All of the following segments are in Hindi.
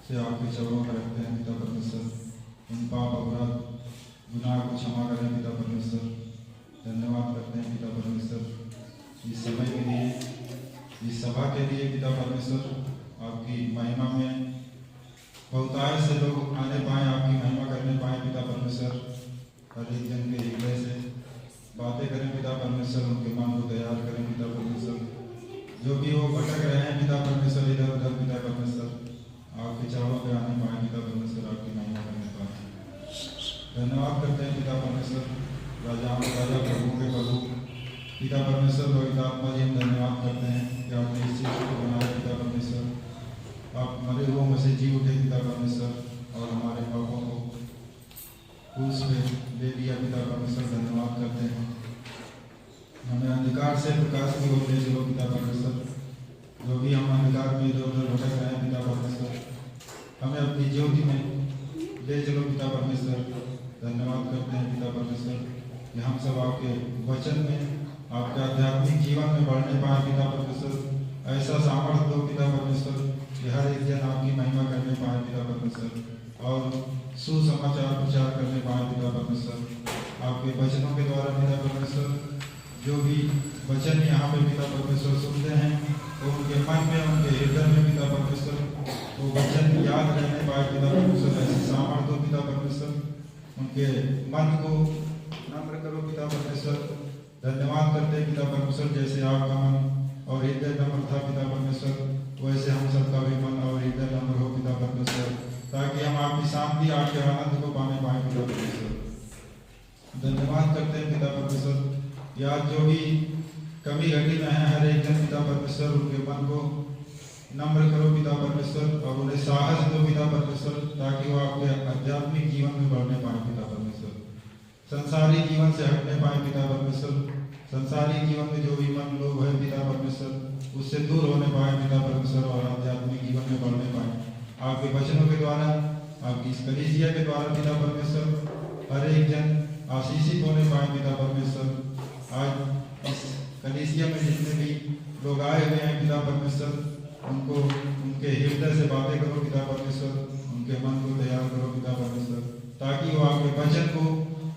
से आपके चरणों में रखते हैं पिता परमेश्वर। इन पाप अपराध गुनाह को क्षमा करें पिता परमेश्वर। धन्यवाद करते हैं पिता परमेश्वर इस समय के लिए, इस सभा के लिए पिता परमेश्वर। आपकी महिमा में बहुतायत से लोग आने पाए, आपकी महिमा करने पाए पिता परमेश्वर। हर एक जन के हृदय से बातें करें पिता परमेश्वर, उनके मन को तैयार करें पिता परमेश्वर। जो भी वो भटक रहे हैं पिता परमेश्वर इधर उधर पिता परमेश्वर, आपके चरणों पे आने पाए पिता परमेश्वर, आपकी महिमा करने पाए। धन्यवाद करते हैं पिता परमेश्वर। राजाओं के राजा, प्रभु के प्रभु पिता परमेश्वर, पवित्र आत्मा जी, हम धन्यवाद करते हैं कि आपने इस चीज को बनाया पिता परमेश्वर। आप मरे हुओं में से जी उठे पिता परमेश्वर और हमारे पापों को क्रूस पे ले लिया पिता परमेश्वर। धन्यवाद करते हैं। हमें अंधकार से प्रकाश की ओर ले चलो पिता परमेश्वर। जो भी हम अंधकार में इधर उधर भटक रहे हैं पिता परमेश्वर, हमें अपनी ज्योति में ले चलो पिता परमेश्वर। धन्यवाद करते हैं पिता परमेश्वर कि हम सब आपके वचन में, आपके आध्यात्मिक जीवन में बढ़ने पाए पिता परमेश्वर। ऐसा सामर्थ्य दो पिता परमेश्वर कि हर एक जन आपकी महिमा करने पाए पिता परमेश्वर और सुसमाचार प्रचार करने पाए पिता परमेश्वर। आपके वचनों के द्वारा पिता परमेश्वर, जो भी वचन यहाँ पे पिता परमेश्वर सुनते हैं तो उनके मन में, उनके हृदय में पिता परमेश्वर वो वचन याद रहने पाए पिता परमेश्वर। ऐसी सामर्थ्य दो पिता परमेश्वर, उनके मन को नम्र करो पिता परमेश्वर। धन्यवाद करते हैं पिता परमेश्वर, जैसे आपका मन और हृदय नम्र था पिता परमेश्वर, वैसे हम सबका भी मन और हृदय नम्र हो पिता परमेश्वर, ताकि हम आपकी शांति, आपके आनंद को पाने पाए पिता परमेश्वर। धन्यवाद करते हैं पिता परमेश्वर, या जो भी कमी घटी में है हर एक जन पिता परमेश्वर, उनके मन को नम्र करो पिता परमेश्वर और उन्हें साहस दो पिता परमेश्वर, ताकि वो आपके आध्यात्मिक जीवन में बढ़ने पाए पिता परमेश्वर। संसारी जीवन से हटने पाए पिता परमेश्वर। संसारी जीवन में जो भी मन लोग है पिता परमेश्वर, उससे दूर होने पाए पिता परमेश्वर और आध्यात्मिक जीवन में बढ़ने पाए आपके वचनों के द्वारा, आपकी इस कलीसिया के द्वारा पिता परमेश्वर। हर एक जन आशीषित होने पाए पिता परमेश्वर। आज इस कलीसिया में जितने भी लोग आए हुए हैं पिता परमेश्वर, उनको उनके हृदय से बातें करो पिता परमेश्वर, उनके मन को तैयार करो पिता परमेश्वर, ताकि वो आपके वचन को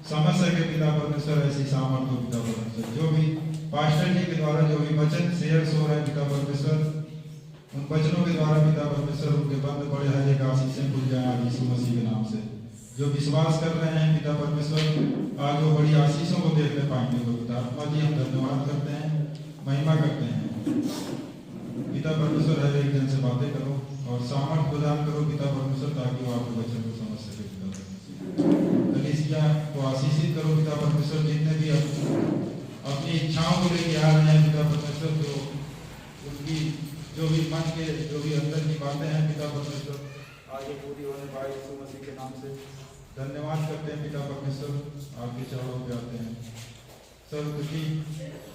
समझ सके पिता परमेश्वर। ऐसी सामर्थ्य हो पिता परमेश्वर। जो भी पास्टर जी के द्वारा जो भी वचन शेयर हो रहे हैं पिता परमेश्वर, उन वचनों के द्वारा पिता परमेश्वर उनके बंद पड़े हर एक आशीषें खुल जाए आज यीशु मसीह के नाम से। जो विश्वास कर रहे हैं पिता परमेश्वर, आज वो बड़ी आशीषों को देखने पाएंगे तो पिता आत्मा जी, हम धन्यवाद करते हैं, महिमा करते हैं पिता परमेश्वर। हर एक जन से बातें करो और सामर्थ प्रदान करो पिता परमेश्वर, ताकि वो आपके वचन को समझ सके पिता परमेश्वर। कलीसिया को आशीषित करो पिता परमेश्वर। जितने भी अपनी इच्छाओं को लेके आ रहे हैं पिता परमेश्वर, तो उनकी जो भी मन के, जो भी अंदर की बातें हैं पिता परमेश्वर, आगे पूरी होने पाए यीशु मसीह के नाम से। धन्यवाद करते हैं पिता परमेश्वर, आपके चरणों पे आते हैं। सर्व खुशी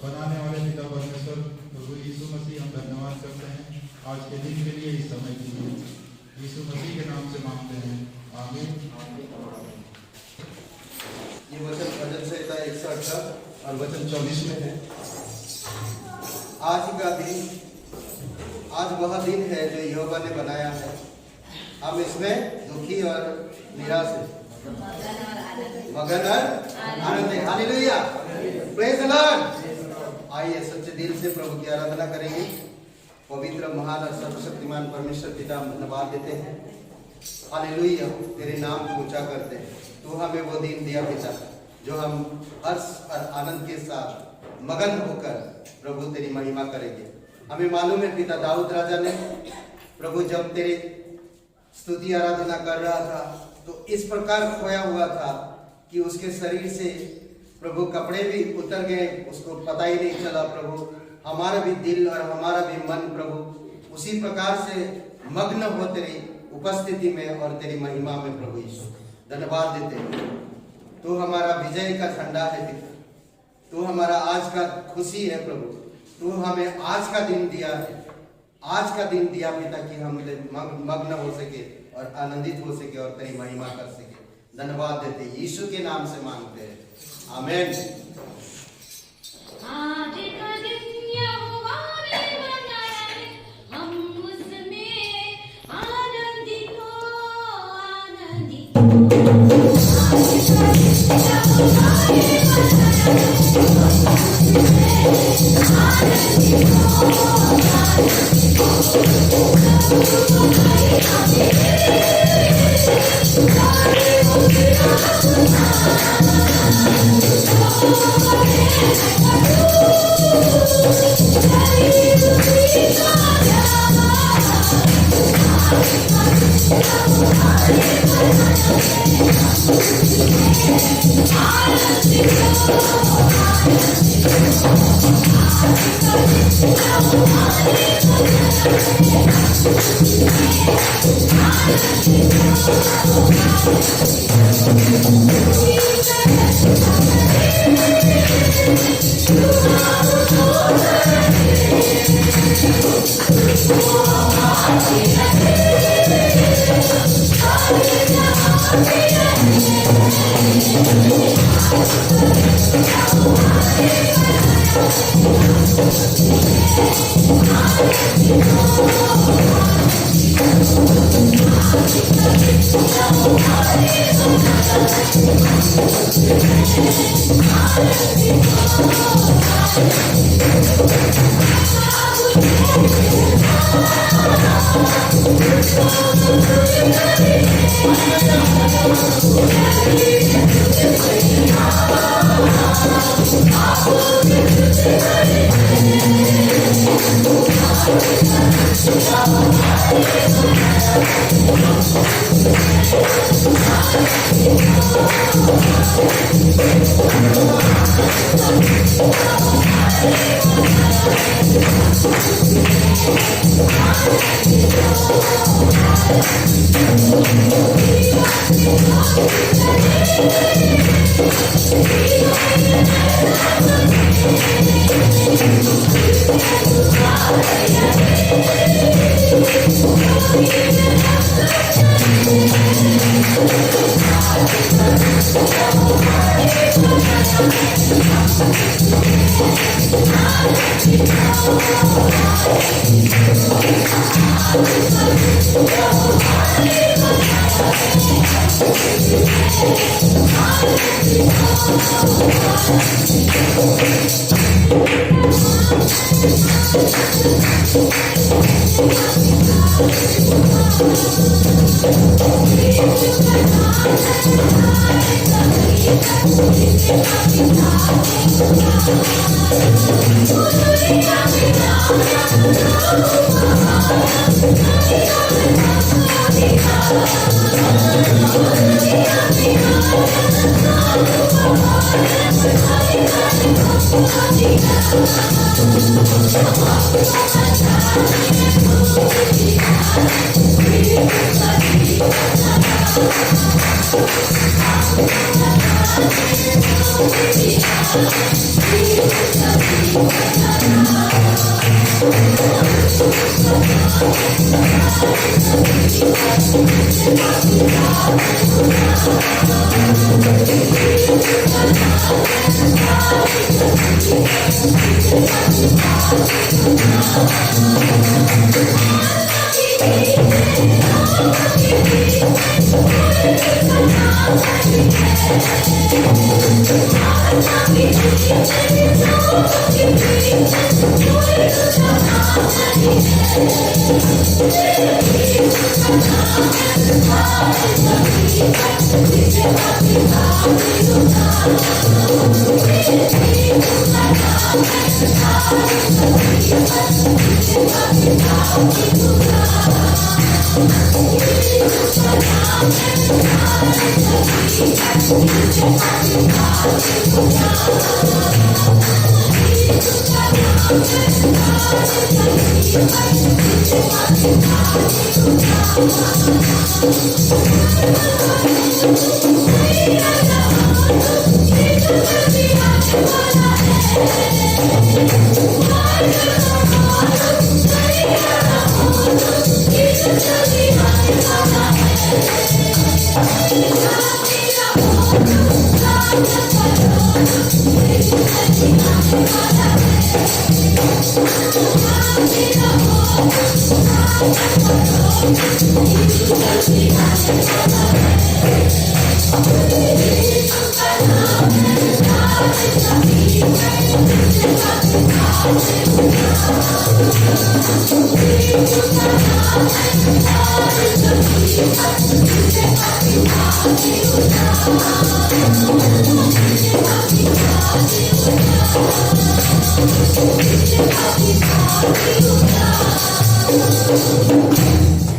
बनाने वाले पिता परमेश्वर प्रभु यीशु मसीह, हम धन्यवाद करते हैं आज के दिन के लिए, इस समय के लिए, यीशु मसीह के नाम से मांगते हैं, आमीन। ये वचन भजन संहिता 118 और वचन 24 में है। आज का दिन, आज वह दिन है जो यहोवा ने बनाया है, हम इसमें दुखी और निराश हैं, मगन और आनंद हैं। Hallelujah, praise the Lord. आइए सच्चे दिल से प्रभु की आराधना करेंगे। पवित्र, महान और सर्वशक्तिमान परमेश्वर पिता, हम धन्यवाद देते हैं। हालेलुया, तेरे नाम को ऊंचा करते हैं। तू हमें वो दिन दिया पिता, जो हम हर्ष और आनंद के साथ मगन होकर प्रभु तेरी महिमा करेंगे। हमें मालूम है पिता, दाऊद राजा ने प्रभु जब तेरे स्तुति आराधना कर रहा था तो इस प्रकार खोया हुआ था कि उसके शरीर से प्रभु कपड़े भी उतर गए, उसको पता ही नहीं चला। प्रभु हमारा भी दिल और हमारा भी मन प्रभु उसी प्रकार से मग्न हो तेरी उपस्थिति में और तेरी महिमा में। प्रभु यीशु धन्यवाद देते हैं, तू हमारा विजय का झंडा है पिता, तू हमारा आज का खुशी है प्रभु, तू हमें आज का दिन दिया है, आज का दिन दिया पिता कि हम मग्न हो सके और आनंदित हो सके और तेरी महिमा कर सके। धन्यवाद देते यीशु के नाम से मांगते हैं, आमीन। आज का दिन यहोवा ने बनाया है, हम उसमें आनंदित हो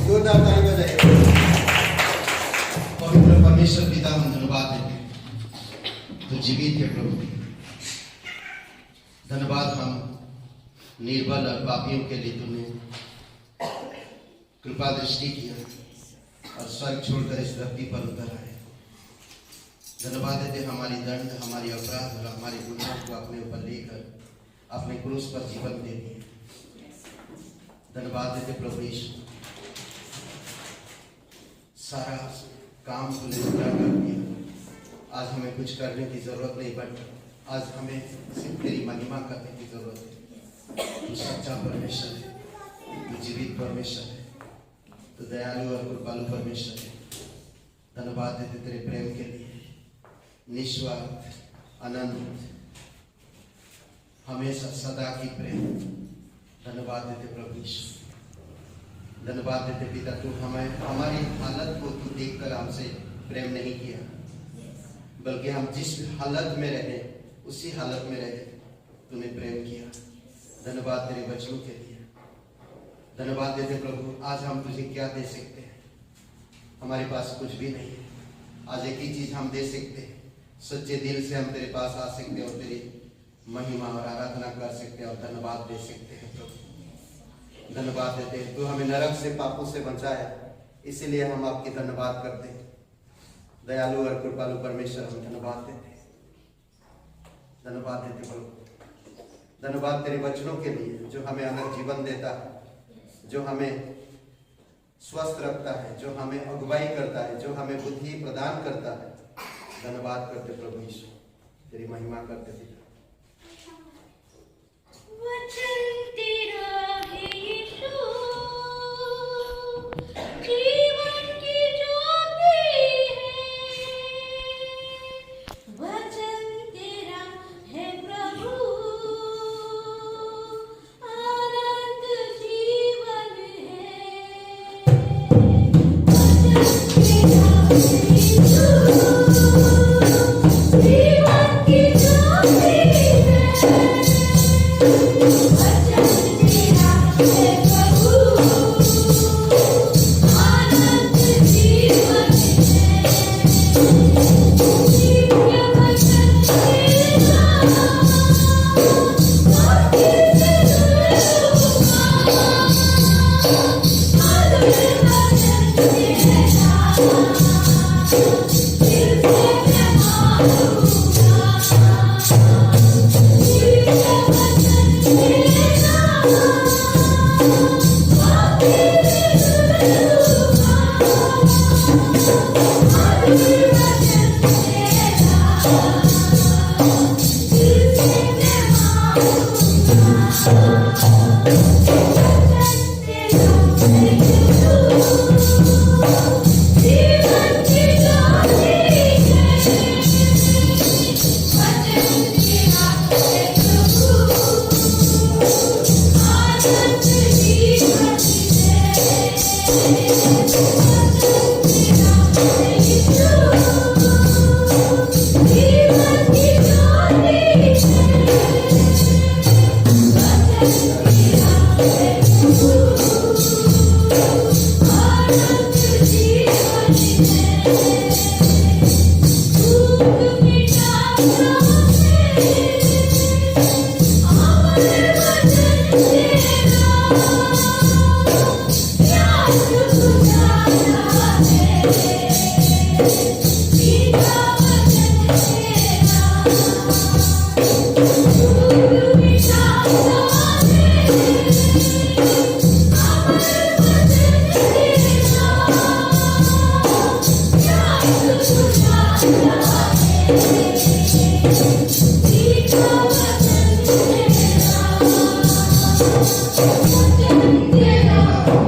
जोरदार ताली बजाइए। पवित्र परमेश्वर पिता हम धन्यवाद देते हैं तो जीवित है प्रभु। धन्यवाद हम निर्बल और पापियों के लिए तुमने कृपा दृष्टि किया और स्वर्ग छोड़कर इस धरती पर उतर आए। धन्यवाद देते हमारी दंड, हमारी अपराध और हमारे गुनाह को अपने ऊपर लेकर अपने क्रूस पर जीवन दे दिए। धन्यवाद देते प्रभु यीशु, सारा काम तुमने पूरा कर दिया। आज हमें कुछ करने की जरूरत नहीं, बट आज हमें सिर्फ तेरी महिमा करने की जरूरत है। तू सच्चा परमेश्वर है, तू जीवित परमेश्वर है, तो दयालु और कृपालु परमेश्वर है। धन्यवाद देते तेरे प्रेम के लिए, निस्वार्थ, अनंत, हमेशा सदा की प्रेम। धन्यवाद देते प्रभु यीशु। धन्यवाद देते पिता, तू हमें हमारी हालत को तू देखकर हमसे प्रेम नहीं किया, बल्कि हम जिस हालत में रहे उसी हालत में रहे तूने प्रेम किया। धन्यवाद तेरे बच्चों के लिए। धन्यवाद देते प्रभु, आज हम तुझे क्या दे सकते हैं? हमारे पास कुछ भी नहीं है। आज एक ही चीज हम दे सकते हैं, सच्चे दिल से हम तेरे पास आ सकते हैं और तेरी महिमा और आराधना कर सकते हैं और धन्यवाद दे सकते हैं प्रभु। धन्यवाद देते हैं, तू हमें नरक से, पापों से बचाया, इसीलिए हम आपकी धन्यवाद करते हैं। दयालु और कृपालु परमेश्वर, हम धन्यवाद देते हैं। धन्यवाद देते प्रभु। धन्यवाद तेरे वचनों के लिए जो हमें अनंत जीवन देता है, जो हमें स्वस्थ रखता है, जो हमें अगुवाई करता है, जो हमें बुद्धि प्रदान करता है। धन्यवाद करते प्रभु यीशु, तेरी महिमा करते पिता। वचन तेरा है यीशु, जीवन की ज्योति है। वचन तेरा है प्रभु, अनंत जीवन है। वचन तेरा है यीशु, जीवन की ज्योति है।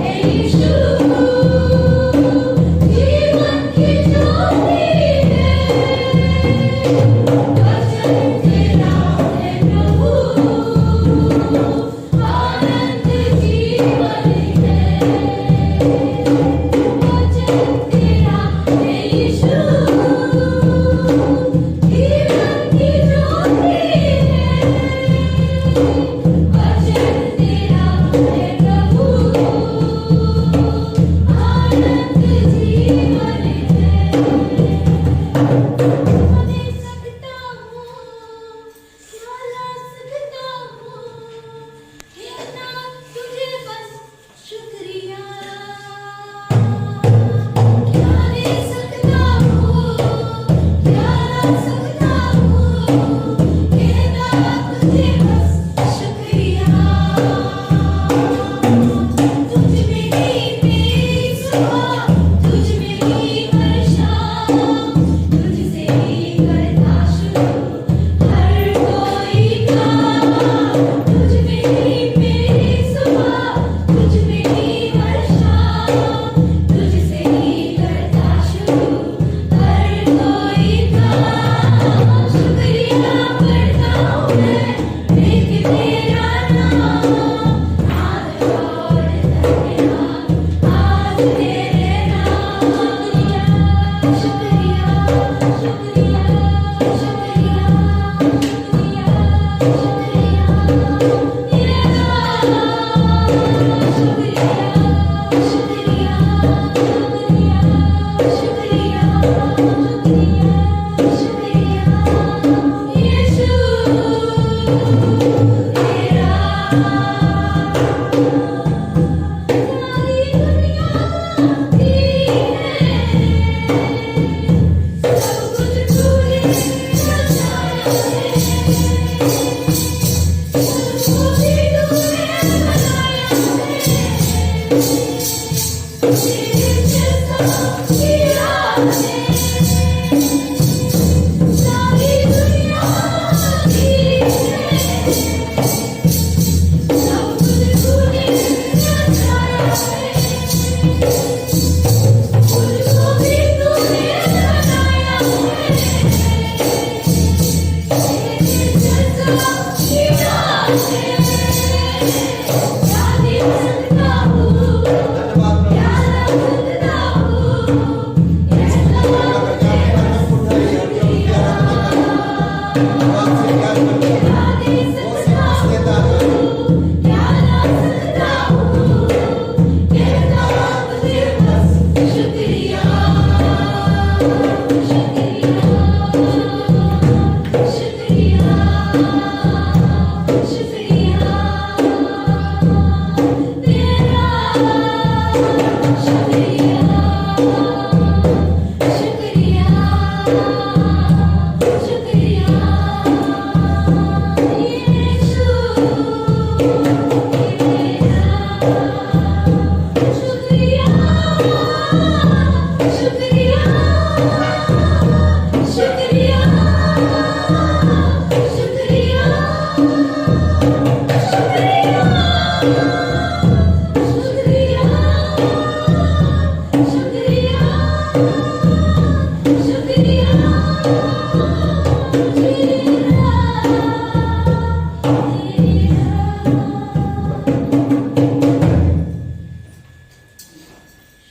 Hey, you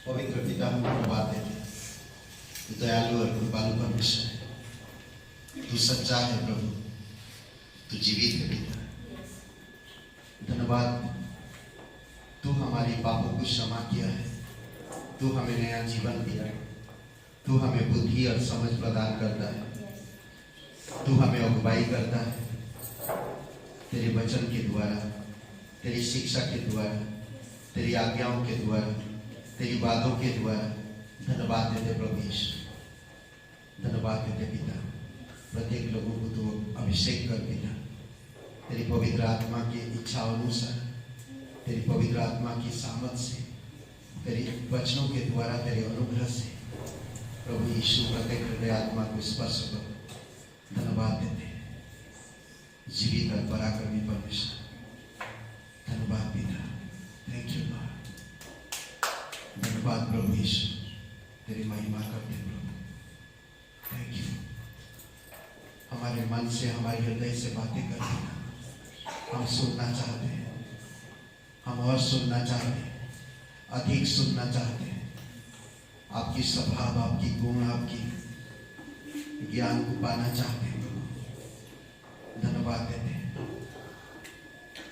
पवित्र पिता हम धन्यवाद देते हैं, दयालु और कृपालु परमेश्वर है, तू सच्चा है प्रभु, तू जीवित है पिता। धन्यवाद, तू हमारी पापों को क्षमा किया है, तू हमें नया जीवन दिया है, तू हमें बुद्धि और समझ प्रदान करता है, तू हमें अगुवाई करता है तेरे वचन के द्वारा, तेरी शिक्षा के द्वारा, तेरी आज्ञाओं के द्वारा, तेरी बातों के द्वारा। धन्यवाद देते प्रभु यीशु, धन्यवाद देते पिता। प्रत्येक लोगों को तू अभिषेक कर पिता, तेरी पवित्र आत्मा की इच्छा अनुसार, तेरी पवित्र आत्मा की सामर्थ से, तेरी वचनों के द्वारा, तेरे अनुग्रह से प्रभु यीशु प्रत्येक हृदय आत्मा को स्पर्श कर। धन्यवाद देते जीवित और पराक्रमी परमेश्वर, धन्यवाद पिता। Thank you Lord. धन्यवाद प्रभु यीशु, तेरी महिमा करते प्रभु। Thank you. हमारे मन से, हमारे हृदय से बातें करते हैं, हम सुनना चाहते हैं, हम और सुनना चाहते हैं, अधिक सुनना चाहते हैं। आपकी स्वभाव, आपकी गुण, आपकी ज्ञान को पाना चाहते हैं प्रभु। धन्यवाद देते हैं,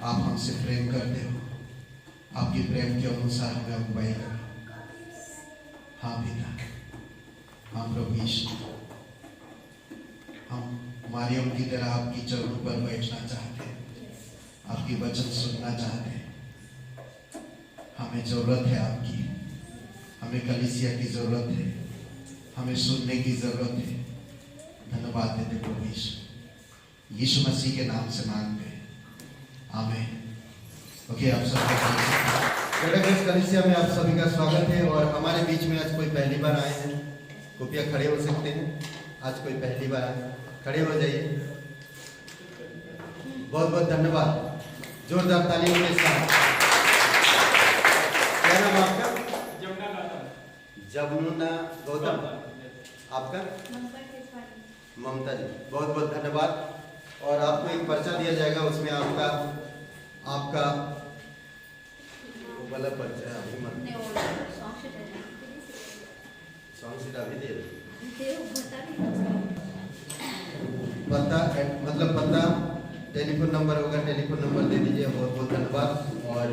आप हमसे प्रेम करते हो, आपके प्रेम के अनुसार हमें अगुवाई करो। हाँ पिता, हाँ प्रभु यीशु, हम मारियम की तरह आपकी चरणों पर बैठना चाहते हैं, आपकी वचन सुनना चाहते हैं। हमें जरूरत है आपकी, हमें कलीसिया की जरूरत है, हमें सुनने की जरूरत है। धन्यवाद देते प्रभु यीशु, यीशु मसीह के नाम से मांगते हैं, आमीन। ओके, आप सब कलीसिया में आप सभी का स्वागत है। और हमारे बीच में आज कोई पहली बार आए हैं, कृपया खड़े हो सकते हैं। आज कोई पहली बार आए, खड़े हो जाइए। बहुत बहुत धन्यवाद, जोरदार तालियों के साथ। क्या नाम आपका? जमुना गौतम। आपका? ममता जी। बहुत बहुत धन्यवाद। और आपको एक पर्चा दिया जाएगा, उसमें आपका वाला पर्चा है। अभी मत सॉन्ग सीट अभी दे पता, मतलब पता, टेलीफोन नंबर होगा, टेलीफोन नंबर दे दीजिए। बहुत बहुत धन्यवाद और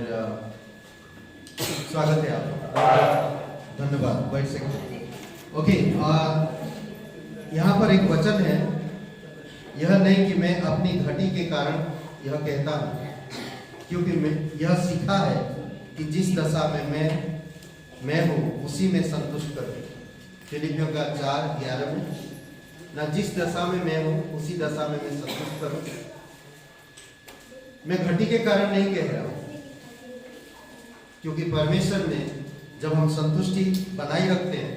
स्वागत है आपका। धन्यवाद, बैठ सकते हैं। ओके, यहाँ पर एक वचन है। यह नहीं कि मैं अपनी घटी के कारण यह कहता हूँ, क्योंकि मैं यह सीखा है कि जिस दशा में मैं हूँ उसी में संतुष्ट करूँ। फिलिपियों का 4:11 में, ना जिस दशा में मैं हूँ उसी दशा में मैं संतुष्ट करूँ। मैं घटी के कारण नहीं कह रहा हूँ, क्योंकि परमेश्वर ने जब हम संतुष्टि बनाए रखते हैं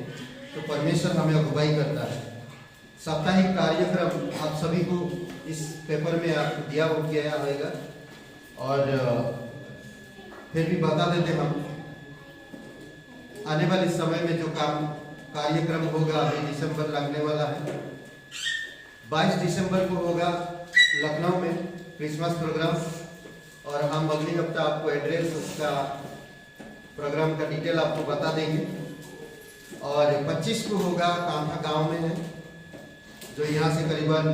तो परमेश्वर हमें अगुवाई करता है। साप्ताहिक कार्यक्रम आप सभी को इस पेपर में आपको दिया गया होगा, और फिर भी बता देते हम आने वाले समय में जो कार्यक्रम होगा। अभी दिसंबर लगने वाला है, 22 दिसंबर को होगा लखनऊ में क्रिसमस प्रोग्राम, और हम अगले हफ्ता आपको एड्रेस उसका प्रोग्राम का डिटेल आपको बता देंगे। और 25 को होगा कांठा गांव में है, जो यहाँ से करीबन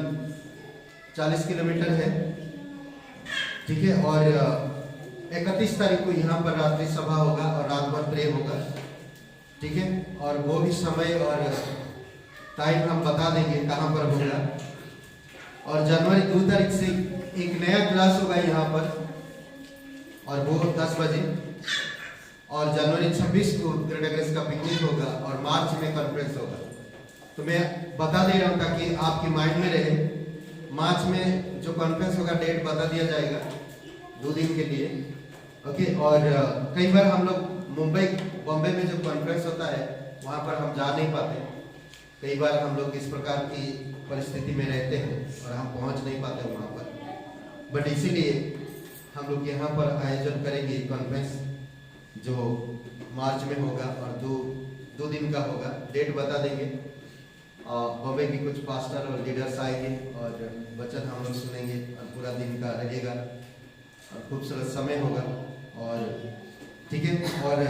40 किलोमीटर है, ठीक है। और 31 तारीख को यहाँ पर रात्रि सभा होगा और रात भर प्रे होगा, ठीक है। और वो भी समय और टाइम हम बता देंगे कहाँ पर होगा। और जनवरी 2 तारीख से एक नया क्लास होगा यहाँ पर, और वो 10 बजे। और जनवरी 26 को ग्रेटर ग्रेस का पिकनिक होगा, और मार्च में कॉन्फ्रेंस होगा। तो मैं बता दे रहा हूँ ताकि आपके माइंड में रहे। मार्च में जो कॉन्फ्रेंस होगा डेट बता दिया जाएगा 2 दिन के लिए, ओके। और कई बार हम लोग मुंबई बॉम्बे में जो कॉन्फ्रेंस होता है वहाँ पर हम जा नहीं पाते। कई बार हम लोग इस प्रकार की परिस्थिति में रहते हैं और हम पहुँच नहीं पाते वहाँ पर, बट इसीलिए हम लोग यहाँ पर आयोजन करेंगे कॉन्फ्रेंस जो मार्च में होगा, और दो दिन का होगा। डेट बता देंगे। बॉम्बे की कुछ पास्टर और लीडर्स आएंगे और वचन हम लोग सुनेंगे, और पूरा दिन का रहेगा और खूबसूरत समय होगा, और ठीक है। और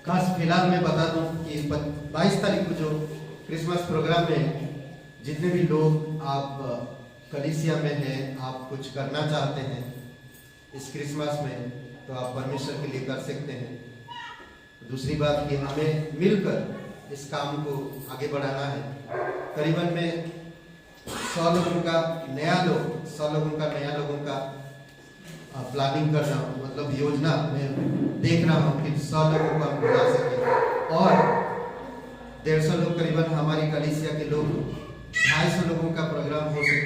खास फिलहाल मैं बता दूं कि 22 तारीख को जो क्रिसमस प्रोग्राम में जितने भी लोग आप कलीसिया में हैं, आप कुछ करना चाहते हैं इस क्रिसमस में, तो आप परमेश्वर के लिए कर सकते हैं। दूसरी बात कि हमें मिलकर इस काम को आगे बढ़ाना है। करीबन मैं 100 लोगों का नया लोगों का प्लानिंग कर रहा हूँ, मतलब योजना में देख रहा हूँ कि 100 लोगों को हम बुला सकें, और 150 लोग करीबन हमारी कलीसिया के लोग 250 लोगों का प्रोग्राम हो सके।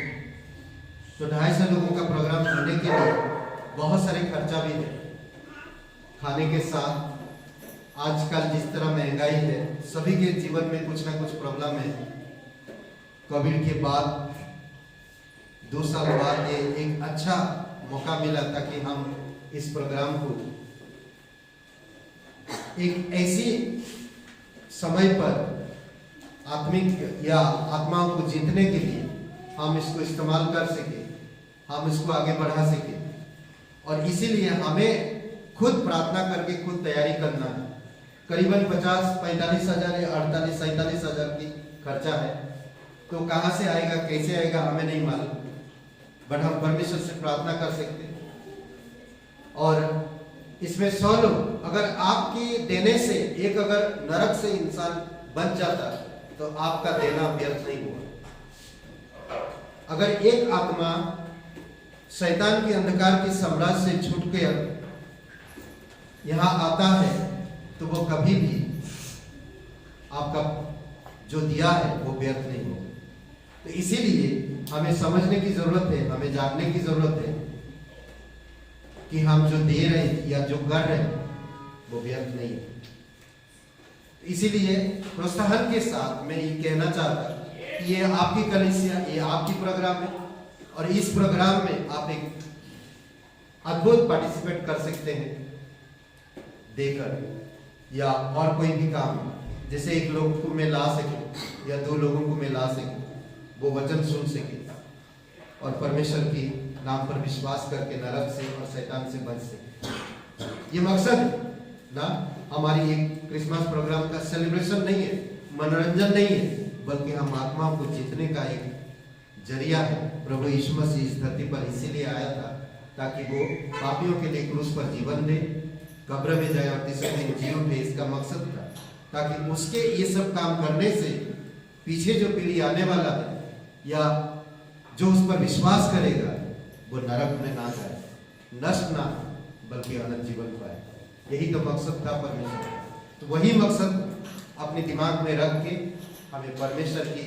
तो 250 लोगों का प्रोग्राम होने के लिए बहुत सारे खर्चा भी है। खाने के साथ आजकल जिस तरह महंगाई है, सभी के जीवन में कुछ ना कुछ प्रॉब्लम है। कोविड के बाद 2 साल बाद ये एक अच्छा मौका मिला ताकि हम इस प्रोग्राम को एक ऐसी समय पर आत्मिक या आत्माओं को जीतने के लिए हम इसको इस्तेमाल कर सके, हम इसको आगे बढ़ा सके। और इसीलिए हमें खुद प्रार्थना करके खुद तैयारी करना है। करीबन 50-45 हजार या 48-47 हजार की खर्चा है। तो कहाँ से आएगा, कैसे आएगा, हमें नहीं मालूम, बट हम परमेश्वर से प्रार्थना कर सकते हैं। और इसमें 100 लोग अगर आपकी देने से एक अगर नरक से इंसान बच जाता तो आपका देना व्यर्थ नहीं हुआ। अगर एक आत्मा शैतान के अंधकार के साम्राज्य से छूटकर यहाँ आता है तो वो कभी भी आपका जो दिया है वो व्यर्थ नहीं होगा। तो इसीलिए हमें समझने की जरूरत है, हमें जानने की जरूरत है कि हम जो दे रहे हैं या जो कर रहे हैं वो व्यर्थ नहीं है। इसीलिए प्रोत्साहन के साथ मैं ये कहना चाहता कि ये आपकी कलीसिया, ये आपकी प्रोग्राम है, और इस प्रोग्राम में आप एक अद्भुत पार्टिसिपेट कर सकते हैं देकर, या और कोई भी काम जैसे एक लोग को मैं ला सके या 2 लोगों को मैं ला सके, वो वचन सुन सके और परमेश्वर की नाम पर विश्वास करके नरक से और शैतान से बच सके। ये मकसद ना हमारी एक क्रिसमस प्रोग्राम का सेलिब्रेशन नहीं है, मनोरंजन नहीं है, बल्कि हम आत्माओं को जीतने का एक जरिया है। प्रभु यीशु मसीह इस धरती पर इसीलिए आया था ताकि वो पापियों के लिए क्रूस पर जीवन दे, कब्र में जाए और तीसरे दिन जी उठे। इसका मकसद था ताकि उसके ये सब काम करने से पीछे जो पीढ़ी आने वाला है या जो उस पर विश्वास करेगा वो नरक में ना जाए, नष्ट ना बल्कि अनंत जीवन पाए। यही तो मकसद था परमेश्वर। तो वही मकसद अपने दिमाग में रख के हमें परमेश्वर की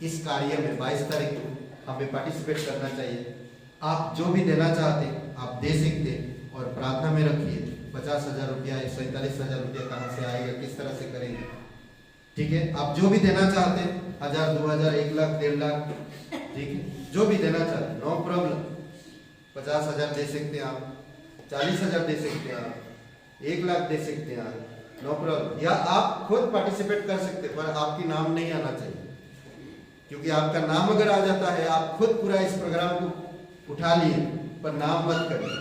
इस कार्य में 22 तारीख को हमें पार्टिसिपेट करना चाहिए। आप जो भी देना चाहते आप दे सकते और प्रार्थना में रखिए। 50,000 रुपया, 47,000 रुपया कहाँ से आएगा, किस तरह से करेंगे? ठीक है, आप जो भी देना चाहते हैं, 1,000, 2,000, 1 लाख, 1.5 लाख, ठीक है, जो भी देना चाहते हैं, नो प्रॉब्लम। 50,000 दे सकते हैं आप, 40,000 दे सकते हैं आप, 1 लाख दे सकते हैं आप, नो प्रॉब्लम। या आप खुद पार्टिसिपेट कर सकते हैं, पर आपकी नाम नहीं आना चाहिए, क्योंकि आपका नाम अगर आ जाता है, आप खुद पूरा इस प्रोग्राम को उठा लिए, पर नाम मत करिए,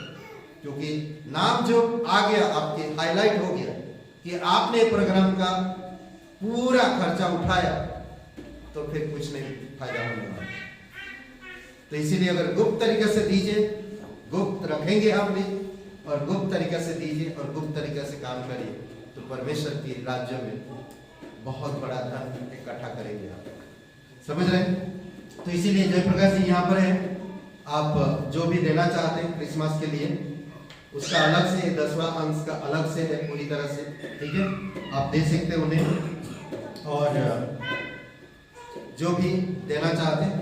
क्योंकि नाम जो आ गया आपके, हाईलाइट हो गया कि आपने प्रोग्राम का पूरा खर्चा उठाया, तो फिर कुछ नहीं फायदा होने वाला। तो इसीलिए अगर गुप्त तरीके से दीजिए, गुप्त रखेंगे हम भी, और गुप्त तरीके से दीजिए और गुप्त तरीके से काम करिए, तो परमेश्वर के राज्य में बहुत बड़ा धन इकट्ठा करेंगे आप। समझ रहे हैं? तो इसीलिए जयप्रकाश जी यहाँ पर है, आप जो भी देना चाहते हैं क्रिसमस के लिए, उसका अलग से 10वां अंश का अलग से है पूरी तरह से, ठीक है, आप दे सकते हैं उन्हें। और जो भी देना चाहते हैं,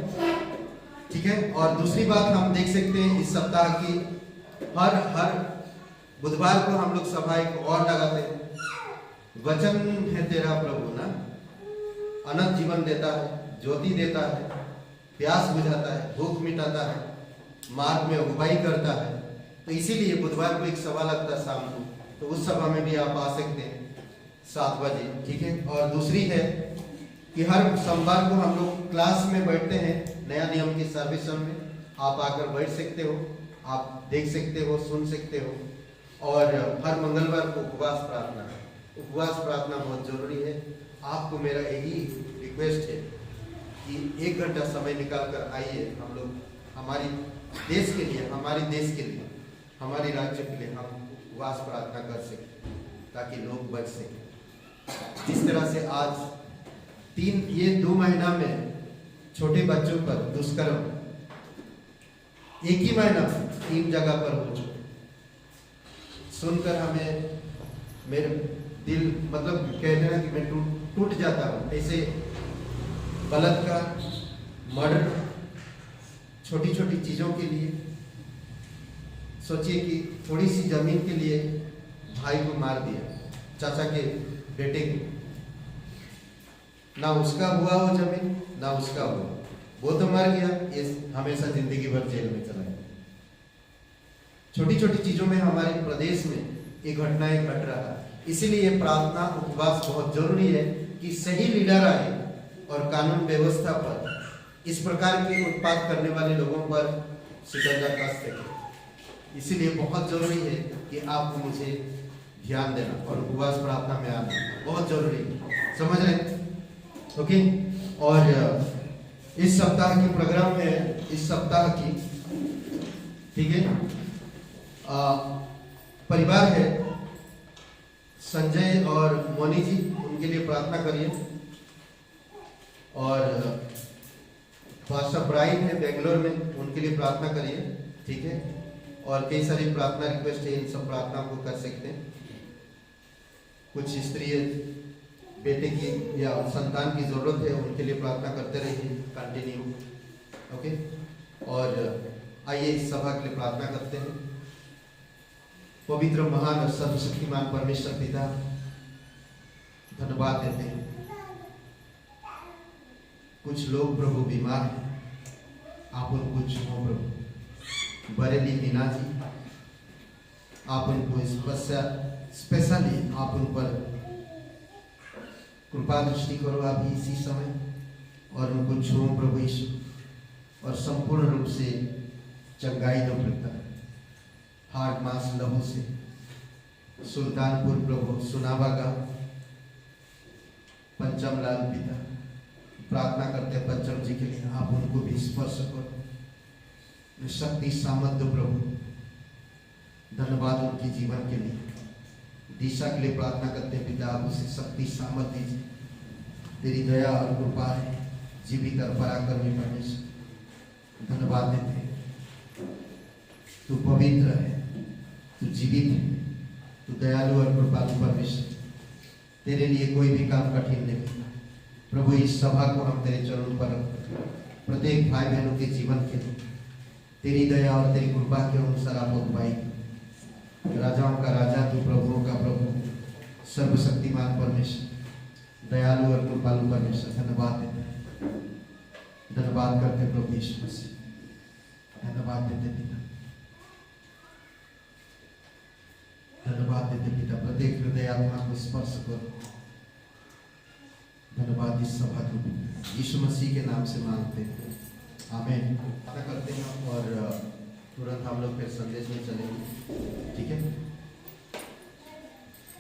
ठीक है। और दूसरी बात हम देख सकते हैं इस सप्ताह की हर बुधवार को हम लोग सफाई को और लगाते हैं। वचन है तेरा प्रभु ना, अनंत जीवन देता है, ज्योति देता है, प्यास बुझाता है, भूख मिटाता है, मार्ग में अगुवाई करता है। तो इसीलिए बुधवार को एक सभा लगता है शाम को, तो उस सभा में भी आप आ सकते हैं 7 बजे, ठीक है। और दूसरी है कि हर सोमवार को हम लोग क्लास में बैठते हैं, नया नियम की सर्विस में आप आकर बैठ सकते हो, आप देख सकते हो, सुन सकते हो। और हर मंगलवार को उपवास प्रार्थना है, उपवास प्रार्थना बहुत जरूरी है। आपको मेरा यही रिक्वेस्ट है कि 1 घंटा समय निकाल कर आइए, हम लोग हमारी देश के लिए, हमारे देश के लिए, हमारे राज्य के लिए हम उपवास प्रार्थना कर सकें, ताकि लोग बच सकें। जिस तरह से आज ये 2 महीना में छोटे बच्चों पर दुष्कर्म एक ही महीना में 3 जगह पर हो चुका, सुनकर हमें मेरे दिल मतलब कहते हैं कि मैं टूट जाता हूँ। ऐसे बलात्कार, मर्डर, छोटी छोटी चीजों के लिए, सोचिए कि थोड़ी सी जमीन के लिए भाई को मार दिया, चाचा के बेटे को, ना उसका हुआ वो जमीन, ना उसका हुआ, वो तो मर गया, ये हमेशा जिंदगी भर जेल में चला गया। छोटी छोटी चीजों में हमारे प्रदेश में ये घटनाएं घट रहा है। इसीलिए प्रार्थना उपवास बहुत जरूरी है कि सही लीडर आए और कानून व्यवस्था पर इस प्रकार के उत्पाद करने वाले लोगों पर शिकंजा कस सके। इसीलिए बहुत जरूरी है कि आपको मुझे ध्यान देना और उपवास प्रार्थना में आना बहुत जरूरी है, समझ रहे हैं? ओके। और इस सप्ताह की प्रोग्राम है, इस सप्ताह की, ठीक है, परिवार है संजय और मोनी जी, उनके लिए प्रार्थना करिए। और पास्टर ब्राइन है बेंगलोर में, उनके लिए प्रार्थना करिए, ठीक है। और कई सारी प्रार्थना रिक्वेस्ट है, इन सब प्रार्थना को कर सकते हैं। कुछ स्त्री बेटे की या संतान की जरूरत है, उनके लिए प्रार्थना करते रहिए कंटिन्यू, ओके। और आइए इस सभा के लिए प्रार्थना करते हैं। पवित्र महान और सर्वशक्तिमान परमेश्वर पिता, धन्यवाद देते हैं। कुछ लोग प्रभु बीमार हैं, आप उनको छुओ प्रभु। बरेली मीना जी, आप उनको स्पेशली आप उन पर कृपा दृष्टि करो अभी इसी समय, और उनको छुओ प्रभु यीशु, और संपूर्ण रूप से चंगाई दो पिता। हार्ट मास लहू से सुल्तानपुर प्रभु सुनावा गांव, पंचम लाल पिता, प्रार्थना करते हैं पंचम जी के लिए, आप उनको भी स्पर्श करो, शक्ति सामर्थ्य प्रभु। धन्यवाद उनके जीवन के लिए। दिशा के लिए प्रार्थना करते हैं पिता, आप उसे शक्ति सामर्थ्य दीजिए। तेरी दया और कृपा है, जीवित और पराक्रमी परमेश्वर, धन्यवाद देते हैं। तू पवित्र है, तू जीवित है, तू दयालु और कृपालु परमेश्वर। तेरे लिए कोई भी काम कठिन नहीं प्रभु। इस सभा को हम तेरे चरणों पर, प्रत्येक भाई बहनों के जीवन के तेरी दया और तेरी कृपा के अनुसार आप अगुवाई। राजाओं का राजा तू, प्रभुओं का प्रभु, सर्वशक्तिमान परमेश्वर, दयालु और कृपालु परमेश्वर, धन्यवाद देते, धन्यवाद करते प्रभु यीशु मसीह, धन्यवाद देते पिता, धन्यवाद देते पिता। प्रत्येक हृदय आत्मा को स्पर्श करो। धन्यवाद इस सभा को यीशु मसीह के नाम से मांगते हैं, आमीन। प्रार्थना करते हैं और तुरंत हम लोग फिर संदेश में चलेंगे, ठीक है।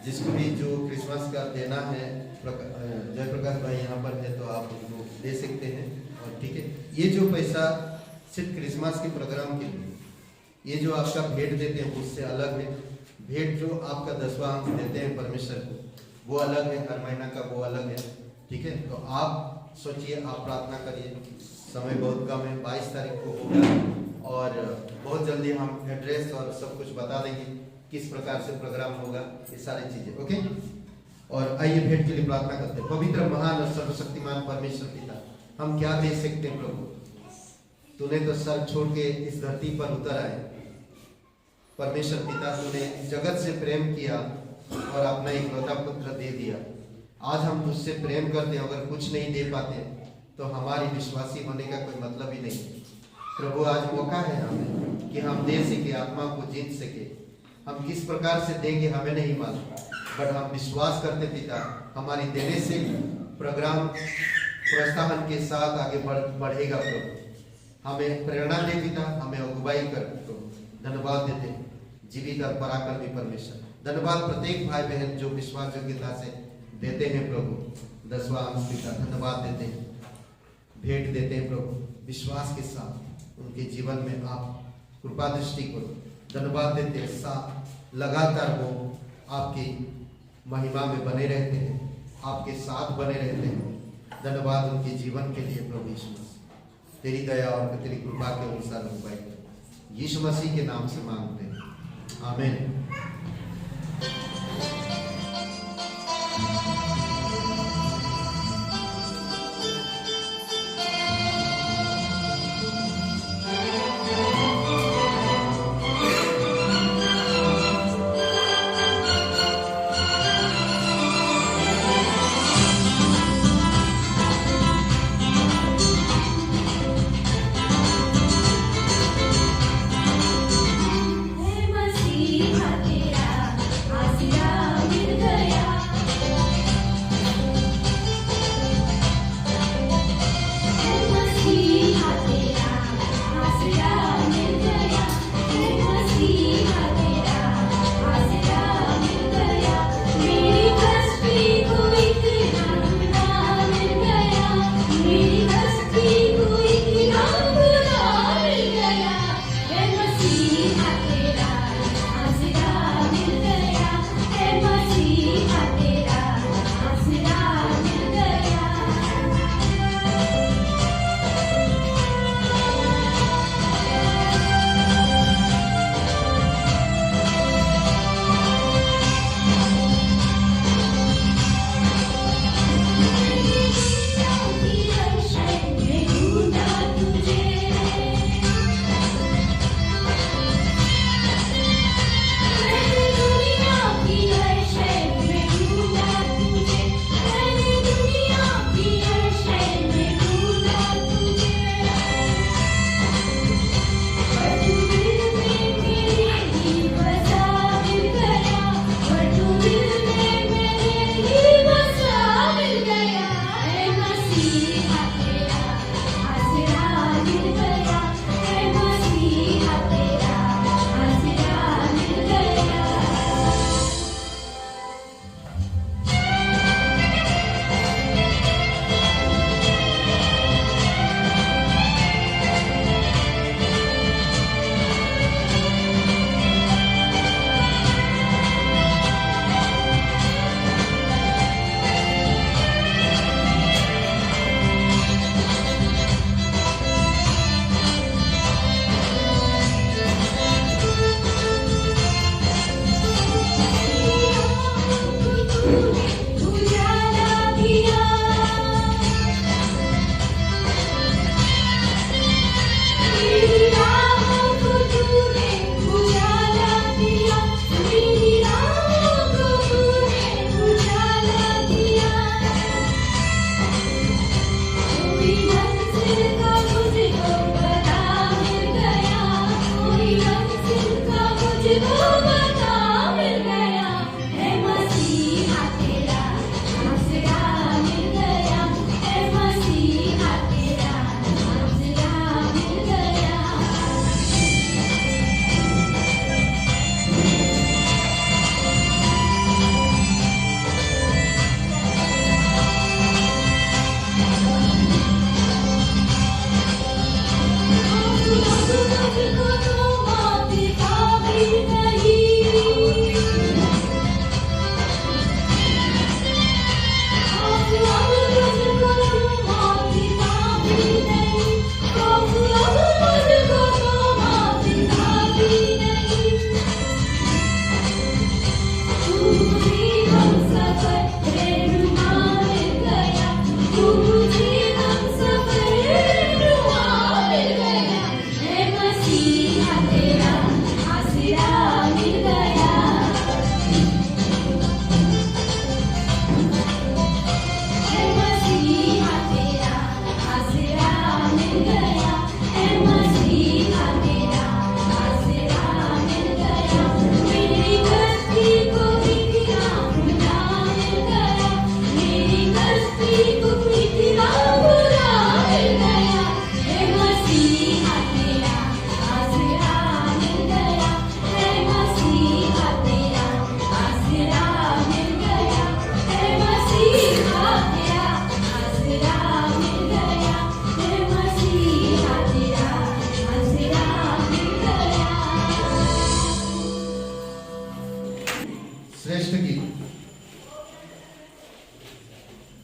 जिसको भी जो क्रिसमस का देना है, जयप्रकाश भाई यहाँ पर है तो आप उनको दे सकते हैं, और ठीक है। ये जो पैसा सिर्फ क्रिसमस के प्रोग्राम के लिए, ये जो आपका भेंट देते हैं उससे अलग है। भेंट जो आपका 10वां अंक देते हैं परमेश्वर को, वो अलग है, हर महीना का वो अलग है, ठीक है। तो आप सोचिए, आप प्रार्थना करिए, समय बहुत कम है, 22 तारीख को होगा और बहुत जल्दी हम एड्रेस और सब कुछ बता देंगे किस प्रकार से प्रोग्राम होगा, ये सारी चीजें, ओके। और आइए भेंट के लिए प्रार्थना करते हैं। पवित्र, महान और सर्वशक्तिमान परमेश्वर पिता, हम क्या दे सकते हैं प्रभु? तूने तो सर छोड़ के इस धरती पर उतर आए परमेश्वर पिता, तूने जगत से प्रेम किया और अपना इकलौता पुत्र दे दिया। आज हम तुझसे प्रेम करते हैं, अगर कुछ नहीं दे पाते तो हमारी विश्वासी होने का कोई मतलब ही नहीं। प्रभु, आज मौका है हमें कि हम दे सके, आत्मा को जीत सके। हम किस प्रकार से देंगे हमें नहीं मालूम, बट हम विश्वास करते पिता, हमारी देने से प्रोग्राम प्रोत्साहन के साथ आगे बढ़ेगा। प्रभु, हमें प्रेरणा दे पिता, हमें अगुवाई कर प्रभु। धन्यवाद देते जीवित और पराक्रमी परमेश्वर। धन्यवाद प्रत्येक भाई बहन जो विश्वास योग्यता से देते हैं प्रभु 10वां अंश पिता। धन्यवाद देते हैं, भेंट देते हैं प्रभु, विश्वास के साथ उनके जीवन में आप कृपा दृष्टि करो। धन्यवाद देते हैं, साथ लगातार वो आपकी महिमा में बने रहते हैं, आपके साथ बने रहते हैं। धन्यवाद उनके जीवन के लिए प्रभु यीशु मसीह, तेरी दया और तेरी कृपा के अनुसार अगुवाई कर, यीशु मसीह के नाम से मांगते हैं, आमीन। हे मसीहा तेरा आसरा मिल गया।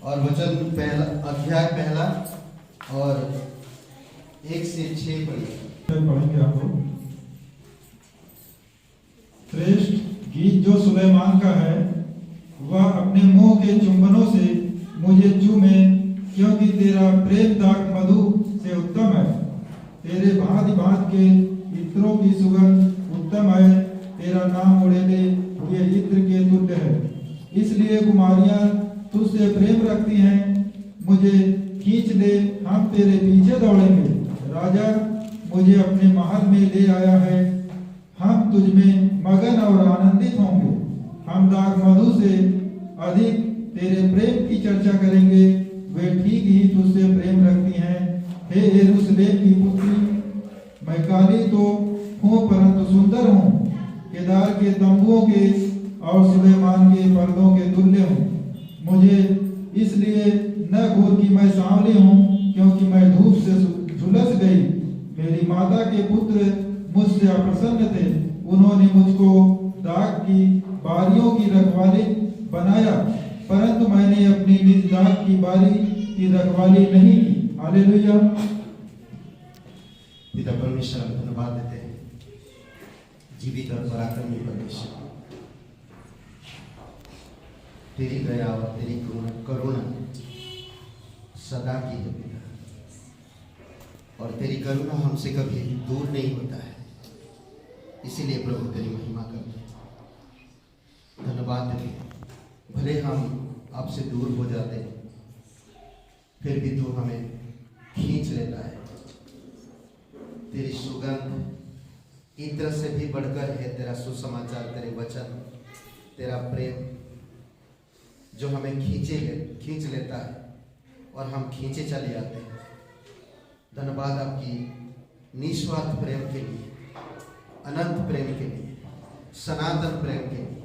और वचन पहला, अध्याय पहला और 1 से 6 पढ़िए। पढ़ेंगे आप लोग। श्रेष्ठ गीत जो सुलेमान का है, वह अपने मुंह के चुंबनों से मुझे चूमे, क्योंकि तेरा प्रेम दाग मधु से उत्तम है। तेरे भांति भांति के इत्रों की सुगंध उत्तम है। तेरा नाम उड़ेले हुए इत्र के तुल्य है। इसलिए कुमारियां तुझसे प्रेम रखती हैं। मुझे खींच ले, हम तेरे पीछे दौड़ेंगे। राजा मुझे अपने महल में ले आया है। हम तुझ में मगन और आनंदित होंगे। हम दाग मधु से अधिक तेरे प्रेम की चर्चा करेंगे। वे ठीक ही तुझसे प्रेम रखती हैं। हे यरूशलेम की पुत्री, मैं काली तो हूँ परंतु सुंदर हूँ। केदार के तंबुओं के और सुलेमान के पर्दों के तुल्य हूँ। मुझे इसलिए न घूर कि मैं सांवली हूँ, क्योंकि मैं धूप से झुलस गई। मेरी माता के पुत्र मुझसे अप्रसन्न थे। उन्होंने मुझको दाग की बारियों की रखवाली बनाया, परंतु मैंने अपनी निज दाग की बारी की रखवाली नहीं की। हालेलुया। पिता परमेश्वर, धन्यवाद देते हैं जीवित और पराक्रमी परमेश्वर, तेरी दया और तेरी करुणा सदा की है पिता, और तेरी करुणा हमसे कभी दूर नहीं होता है। इसीलिए प्रभु तेरी महिमा करते हैं, धन्यवाद देते हैं। भले हम आपसे दूर हो जाते हैं, फिर भी तू हमें खींच लेता है। तेरी सुगंध इत्र से भी बढ़कर है। तेरा सुसमाचार, तेरे वचन, तेरा प्रेम जो हमें खींच लेता है और हम खींचे चले जाते हैं। धन्यवाद आपकी निस्वार्थ प्रेम के लिए, अनंत प्रेम के लिए, सनातन प्रेम के लिए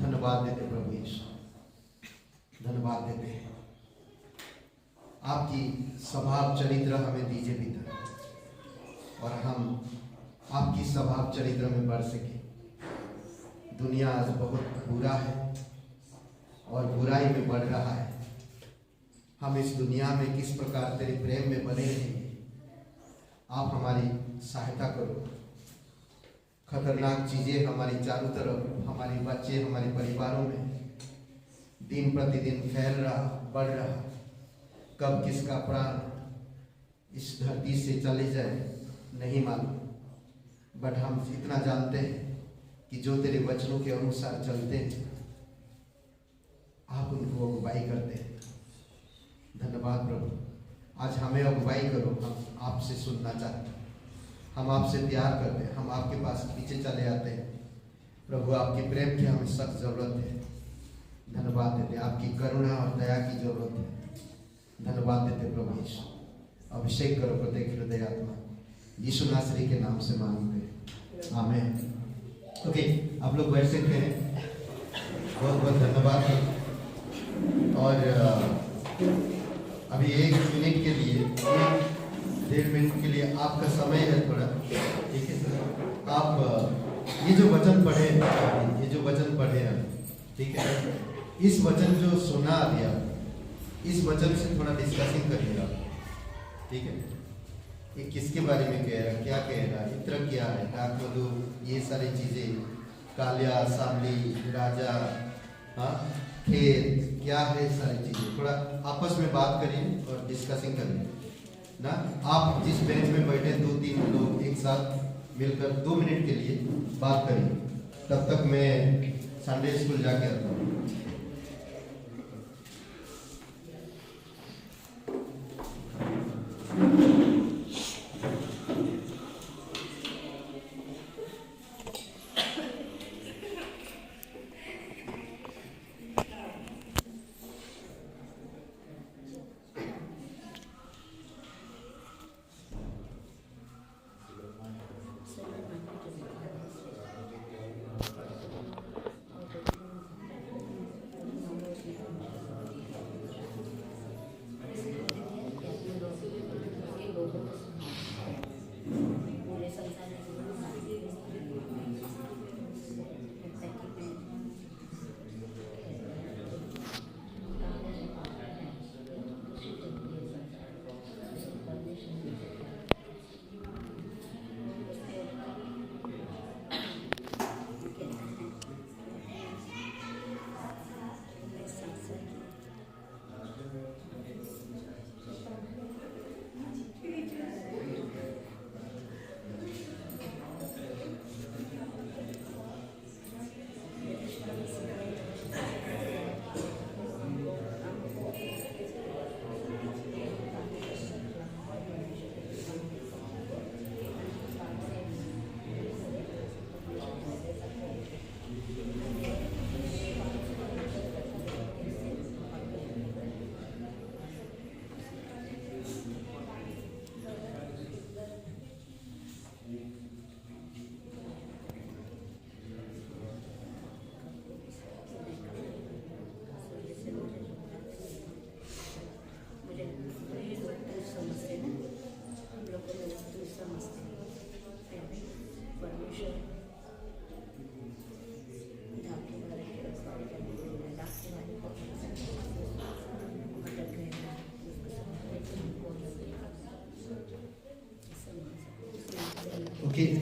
धन्यवाद देते प्रभु यीशु, धन्यवाद देते हैं। आपकी स्वभाव चरित्र हमें दीजिए पिता, और हम आपकी स्वभाव चरित्र में बढ़ सके। दुनिया आज बहुत बुरा है और बुराई में बढ़ रहा है। हम इस दुनिया में किस प्रकार तेरे प्रेम में बने रहेंगे, आप हमारी सहायता करो। खतरनाक चीजें हमारी चारों तरफ, हमारे बच्चे, हमारे परिवारों में दिन प्रतिदिन फैल रहा, बढ़ रहा। कब किसका प्राण इस धरती से चले जाए नहीं मालूम, बट हम इतना जानते हैं कि जो तेरे वचनों के अनुसार चलते हैं, आप उनको अगुवाई करते हैं। धन्यवाद प्रभु, आज हमें अगुवाई करो। हम आपसे सुनना चाहते हैं, हम आपसे प्यार करते हैं, हम आपके पास पीछे चले आते हैं। प्रभु आपके प्रेम की हमें सख्त जरूरत है। धन्यवाद देते हैं, आपकी करुणा और दया की जरूरत है। धन्यवाद देते प्रभु यीशु, अभिषेक करो प्रत्येक हृदय आत्मा, यीशु नासरी के नाम से मांगते हैं, आमीन। ओके, आप लोग बैठ सकते हैं। बहुत बहुत धन्यवाद। और अभी 1 मिनट के लिए, 1-1.5 मिनट के लिए आपका समय है थोड़ा, ठीक है सर। आप ये जो वचन पढ़े, ठीक है, इस वचन जो सुना अभी आप, इस वचन से थोड़ा डिस्कसिंग करिएगा, ठीक है। ये किसके बारे में कह रहा है, क्या कह रहा है, इत्र क्या है, दाग मधु, ये सारी चीजें, कालिया, सांवली, राजा, हाँ, खेत, क्या है, सारी चीजें थोड़ा आपस में बात करिए और डिस्कसिंग करिए ना। आप जिस बेंच में बैठे 2-3 लोग एक साथ मिलकर 2 मिनट के लिए बात करिए। तब तक मैं संडे स्कूल जाके आता हूँ।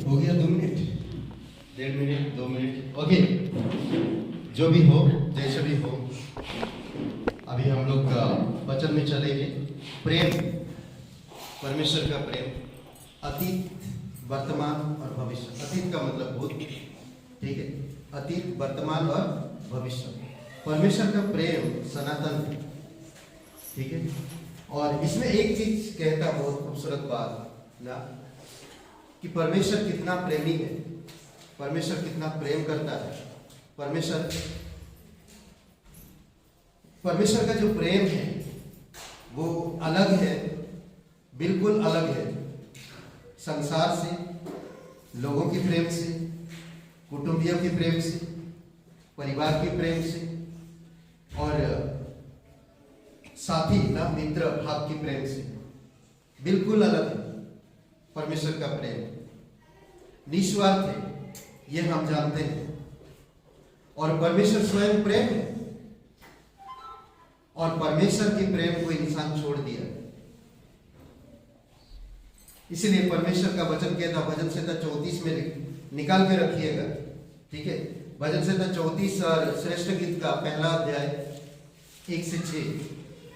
हो गया 2 मिनट, 1.5 मिनट, 2 मिनट, ओके। जो भी हो, जैसे भी हो, अभी हम लोग वचन में चलेंगे। प्रेम, परमेश्वर का प्रेम, अतीत, वर्तमान और भविष्य। अतीत का मतलब भूत, ठीक है, अतीत, वर्तमान और भविष्य। परमेश्वर का प्रेम सनातन है, ठीक है। और इसमें एक चीज कहता, बहुत खूबसूरत बात ना, कि परमेश्वर कितना प्रेमी है, परमेश्वर कितना प्रेम करता है। परमेश्वर का जो प्रेम है वो अलग है, बिल्कुल अलग है संसार से, लोगों के प्रेम से, कुटुंबियों के प्रेम से, परिवार के प्रेम से, और साथी ना मित्र भाव के प्रेम से। बिल्कुल अलग है परमेश्वर का प्रेम, निस्वार्थ है, ये हम जानते हैं। और परमेश्वर स्वयं प्रेम है, और परमेश्वर के प्रेम को इंसान छोड़ दिया। इसलिए परमेश्वर का वचन कहता, भजन संहिता 34 में निकाल के रखिएगा, ठीक है। भजन संहिता 34 और श्रेष्ठ गीत का पहला अध्याय 1 से 6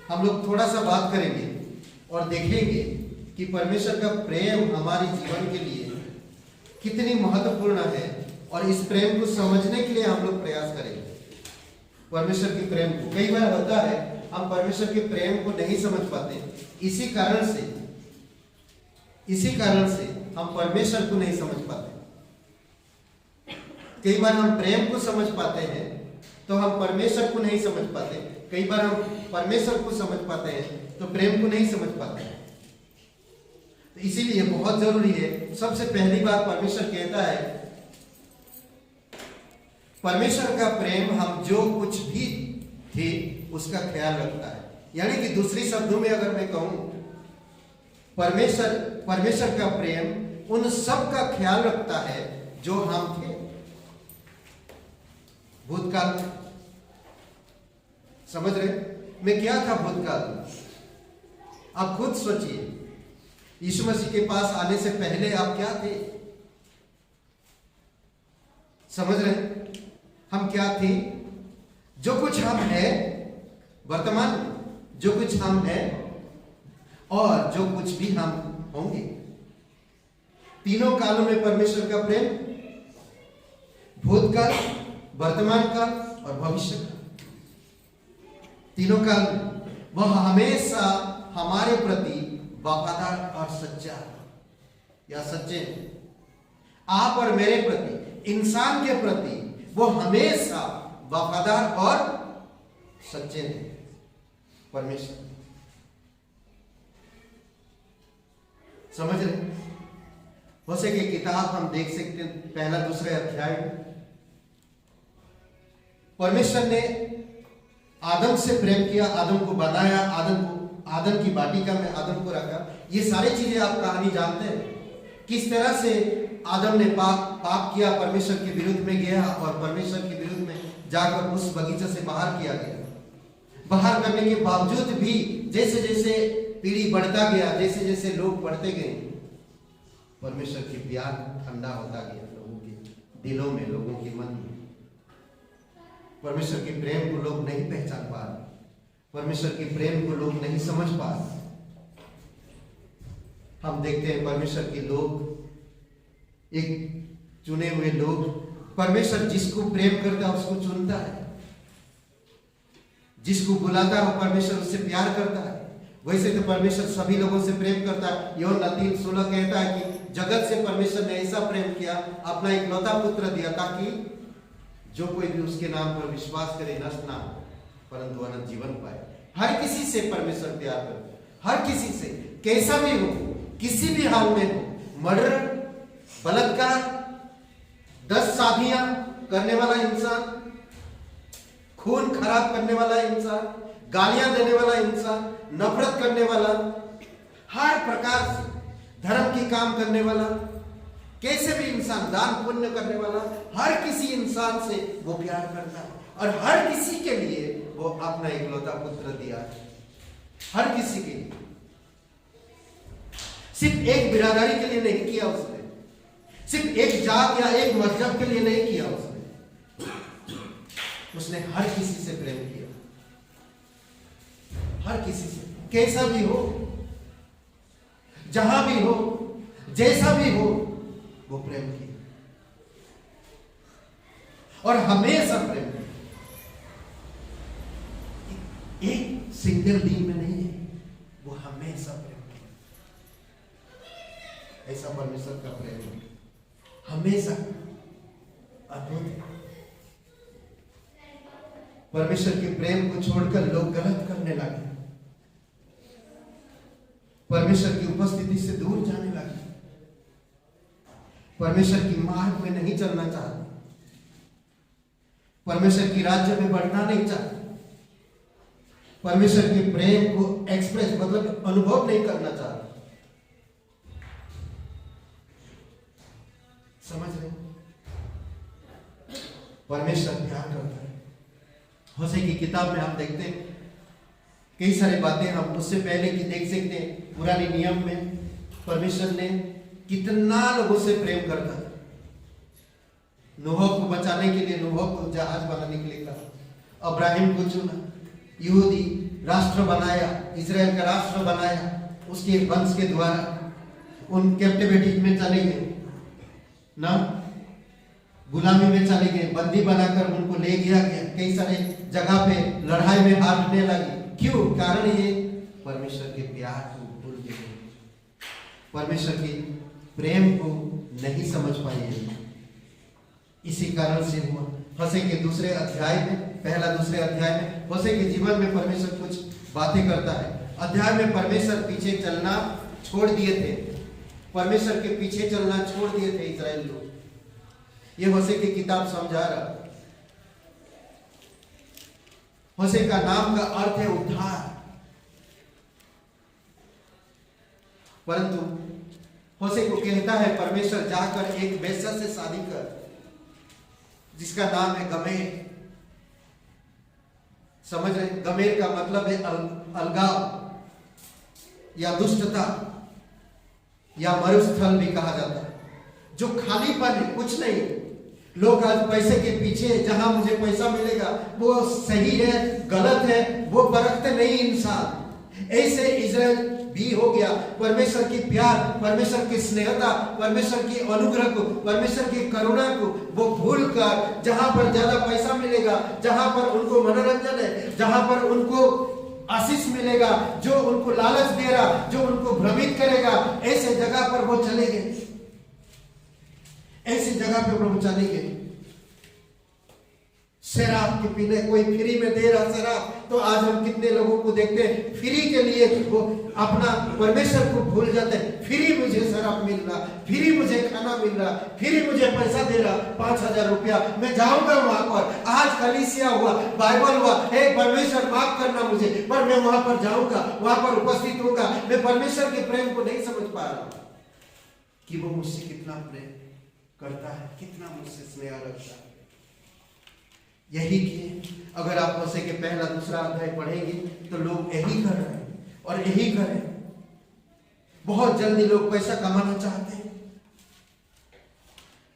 हम लोग थोड़ा सा बात करेंगे और देखेंगे कि परमेश्वर का प्रेम हमारे जीवन के लिए कितनी महत्वपूर्ण है, और इस प्रेम को समझने के लिए हम लोग प्रयास करेंगे। परमेश्वर के प्रेम को, कई बार होता है हम परमेश्वर के प्रेम को नहीं समझ पाते, इसी कारण से हम परमेश्वर को नहीं समझ पाते। कई बार हम प्रेम को समझ पाते हैं तो हम परमेश्वर को नहीं समझ पाते, कई बार हम परमेश्वर को समझ पाते हैं तो प्रेम को नहीं समझ पाते। तो इसीलिए बहुत जरूरी है, सबसे पहली बात परमेश्वर कहता है, परमेश्वर का प्रेम हम जो कुछ भी थे उसका ख्याल रखता है। यानी कि दूसरी शब्दों में अगर मैं कहूं, परमेश्वर का प्रेम उन सब का ख्याल रखता है जो हम थे भूतकाल में। समझ रहे मैं क्या था भूतकाल में? आप खुद सोचिए, यीशु मसीह के पास आने से पहले आप क्या थे? समझ रहे हम क्या थे? जो कुछ हम हैं वर्तमान में, जो कुछ हम हैं और जो कुछ भी हम होंगे, तीनों कालों में परमेश्वर का प्रेम, भूतकाल, वर्तमान काल और भविष्य काल, तीनों काल वह हमेशा हमारे प्रति वफादार और सच्चा या सच्चे हैं। आप और मेरे प्रति, इंसान के प्रति वो हमेशा वफादार और सच्चे हैं परमेश्वर। समझ रहे? होशे की किताब हम देख सकते हैं, पहला दूसरा अध्याय। परमेश्वर ने आदम से प्रेम किया, आदम को बनाया, आदम की वाटिका में आदम को रखा। ये सारी चीजें आप कहानी जानते हैं, किस तरह से आदम ने पाप किया, परमेश्वर के विरुद्ध में गया और परमेश्वर के विरुद्ध में जाकर उस बगीचे से बाहर किया गया। बाहर करने के बावजूद भी जैसे जैसे पीढ़ी बढ़ता गया, जैसे जैसे लोग बढ़ते गए, परमेश्वर की प्यार ठंडा होता गया लोगों के दिलों में, लोगों के मन में। परमेश्वर के प्रेम को लोग नहीं पहचान पा रहे, परमेश्वर के प्रेम को लोग नहीं समझ पा रहे। हम देखते हैं परमेश्वर के लोग, एक चुने हुए लोग, परमेश्वर जिसको प्रेम करता है उसको चुनता है, जिसको बुलाता है परमेश्वर उससे प्यार करता है। वैसे तो परमेश्वर सभी लोगों से प्रेम करता है। योहन्ना 3:16 कहता है कि जगत से परमेश्वर ने ऐसा प्रेम किया, अपना इकलौता पुत्र दिया, ताकि जो कोई भी उसके नाम पर विश्वास करे नष्ट ना हो परंतु अनंत जीवन पाए। हर किसी से परमेश्वर प्यार करता है, हर किसी से, कैसा भी हो, किसी भी हाल में हो। मर्डर, बलात्कार, 10 शादियां करने वाला इंसान, खून खराब करने वाला इंसान, गालियां देने वाला इंसान, नफरत करने वाला, हर प्रकार से धर्म की काम करने वाला, कैसे भी इंसान, दान पुण्य करने वाला, हर किसी इंसान से वो प्यार करता है और हर किसी के लिए वो अपना इकलौता पुत्र दिया है। हर किसी के लिए, सिर्फ एक बिरादरी के लिए नहीं किया उसने, सिर्फ एक जात या एक मजहब के लिए नहीं किया उसने हर किसी से प्रेम किया, हर किसी से, कैसा भी हो, जहां भी हो, जैसा भी हो, वो प्रेम किया और हमेशा प्रेम किया। एक सिंगल दिन में नहीं है, वो हमेशा प्रेम किया। ऐसा परमेश्वर का प्रेम है, हमेशा अद्भुत है। परमेश्वर के प्रेम को छोड़कर लोग गलत करने लगे, परमेश्वर की उपस्थिति से दूर जाने लगे, परमेश्वर की मार्ग में नहीं चलना चाहते, परमेश्वर की राज्य में बढ़ना नहीं चाहते, परमेश्वर के प्रेम को एक्सप्रेस मतलब अनुभव नहीं करना चाहते। समझ रहे? परमेश्वर प्यार करता है। होशे की किताब में हम देखते हैं कई सारी बातें, हम उससे पहले की देख सकते हैं। पुराने नियम में परमेश्वर ने कितना लोगों से प्रेम करता था। नूह को बचाने के लिए नूह को जहाज बनाने के लिए कहा, अब्राहिम को चुना, यहूदी राष्ट्र बनाया, इजराइल का राष्ट्र बनाया, उसके वंश के द्वारा उन कैप्टिविटी में चले गए ना, गुलामी में चले गए, बंदी बनाकर उनको ले गया गया, कई सारे जगह पे लड़ाई में हारने लगे। क्यों? कारण ये परमेश्वर के प्यार को भूल गए, परमेश्वर के प्रेम को नहीं समझ पाए। इसी कारण से हुआ। होशे के दूसरे अध्याय में, पहला दूसरे अध्याय में होशे के जीवन में परमेश्वर कुछ बातें करता है। अध्याय में परमेश्वर पीछे चलना छोड़ दिए थे, परमेश्वर के पीछे चलना छोड़ दिए थे इस्राएल लोग। ये होशे की किताब समझा रहा। होशे का नाम का अर्थ है उद्धार, परंतु होशे को कहता है परमेश्वर जाकर एक वेश्या से शादी कर जिसका नाम है गमेर। समझ रहे? गमेर का मतलब है अलगाव या दुष्टता या मरुस्थल भी कहा जाता है, जो खालीपन है, कुछ नहीं। लोग आज पैसे के पीछे, जहां मुझे पैसा मिलेगा वो सही है गलत है वो परखते नहीं इंसान। ऐसे इजराइल भी हो गया। परमेश्वर की प्यार, परमेश्वर की स्नेहता, परमेश्वर की अनुग्रह को, परमेश्वर की करुणा को वो भूल कर जहां पर ज्यादा पैसा मिलेगा, जहां पर उनको मनोरंजन है, जहां पर उनको आशीष मिलेगा, जो उनको लालच दे रहा, जो उनको भ्रमित करेगा, ऐसे जगह पर वो चले गए, ऐसी जगह पे प्रभु चले गए। शराब के पीने, कोई फ्री में दे रहा शराब, तो आज हम कितने लोगों को देखते हैं फ्री के लिए वो अपना परमेश्वर को भूल जाते हैं। फ्री मुझे शराब मिल रहा, फ्री मुझे खाना मिल रहा, फ्री मुझे पैसा दे रहा, 5,000 रुपया, मैं जाऊंगा वहां पर। आज कलीसिया हुआ, बाइबल हुआ, हे परमेश्वर माफ करना मुझे, पर मैं वहां पर जाऊंगा, वहां पर उपस्थित होगा। मैं परमेश्वर के प्रेम को नहीं समझ पा रहा कि वो मुझसे कितना प्रेम करता है, कितना मुझसे स्नेह रखता है। यही कि अगर आप होशे के पहला दूसरा अध्याय पढ़ेंगे तो लोग यही कर रहे हैं और यही करें। बहुत जल्दी लोग पैसा कमाना चाहते हैं।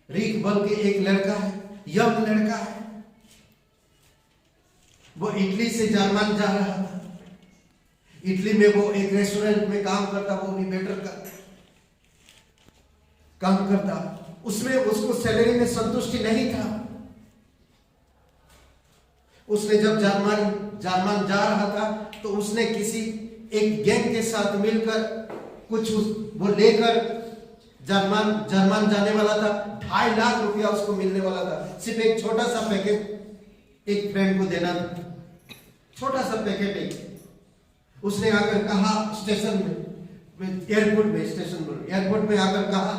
रीख बल के एक लड़का है, यंग लड़का है, वो इटली से जर्मन जा रहा था। इटली में वो एक रेस्टोरेंट में काम करता, वो भी वेटर का काम करता। उसमें उसको सैलरी में संतुष्टि नहीं था। उसने जब जर्मन जा रहा था तो उसने किसी एक गैंग के साथ मिलकर कुछ वो लेकर जर्मन जाने वाला था। 2.5 लाख रुपया उसको मिलने वाला था। सिर्फ एक छोटा सा पैकेट एक फ्रेंड को देना था, छोटा सा पैकेट एक। उसने आकर कहा स्टेशन में, एयरपोर्ट में आकर कहा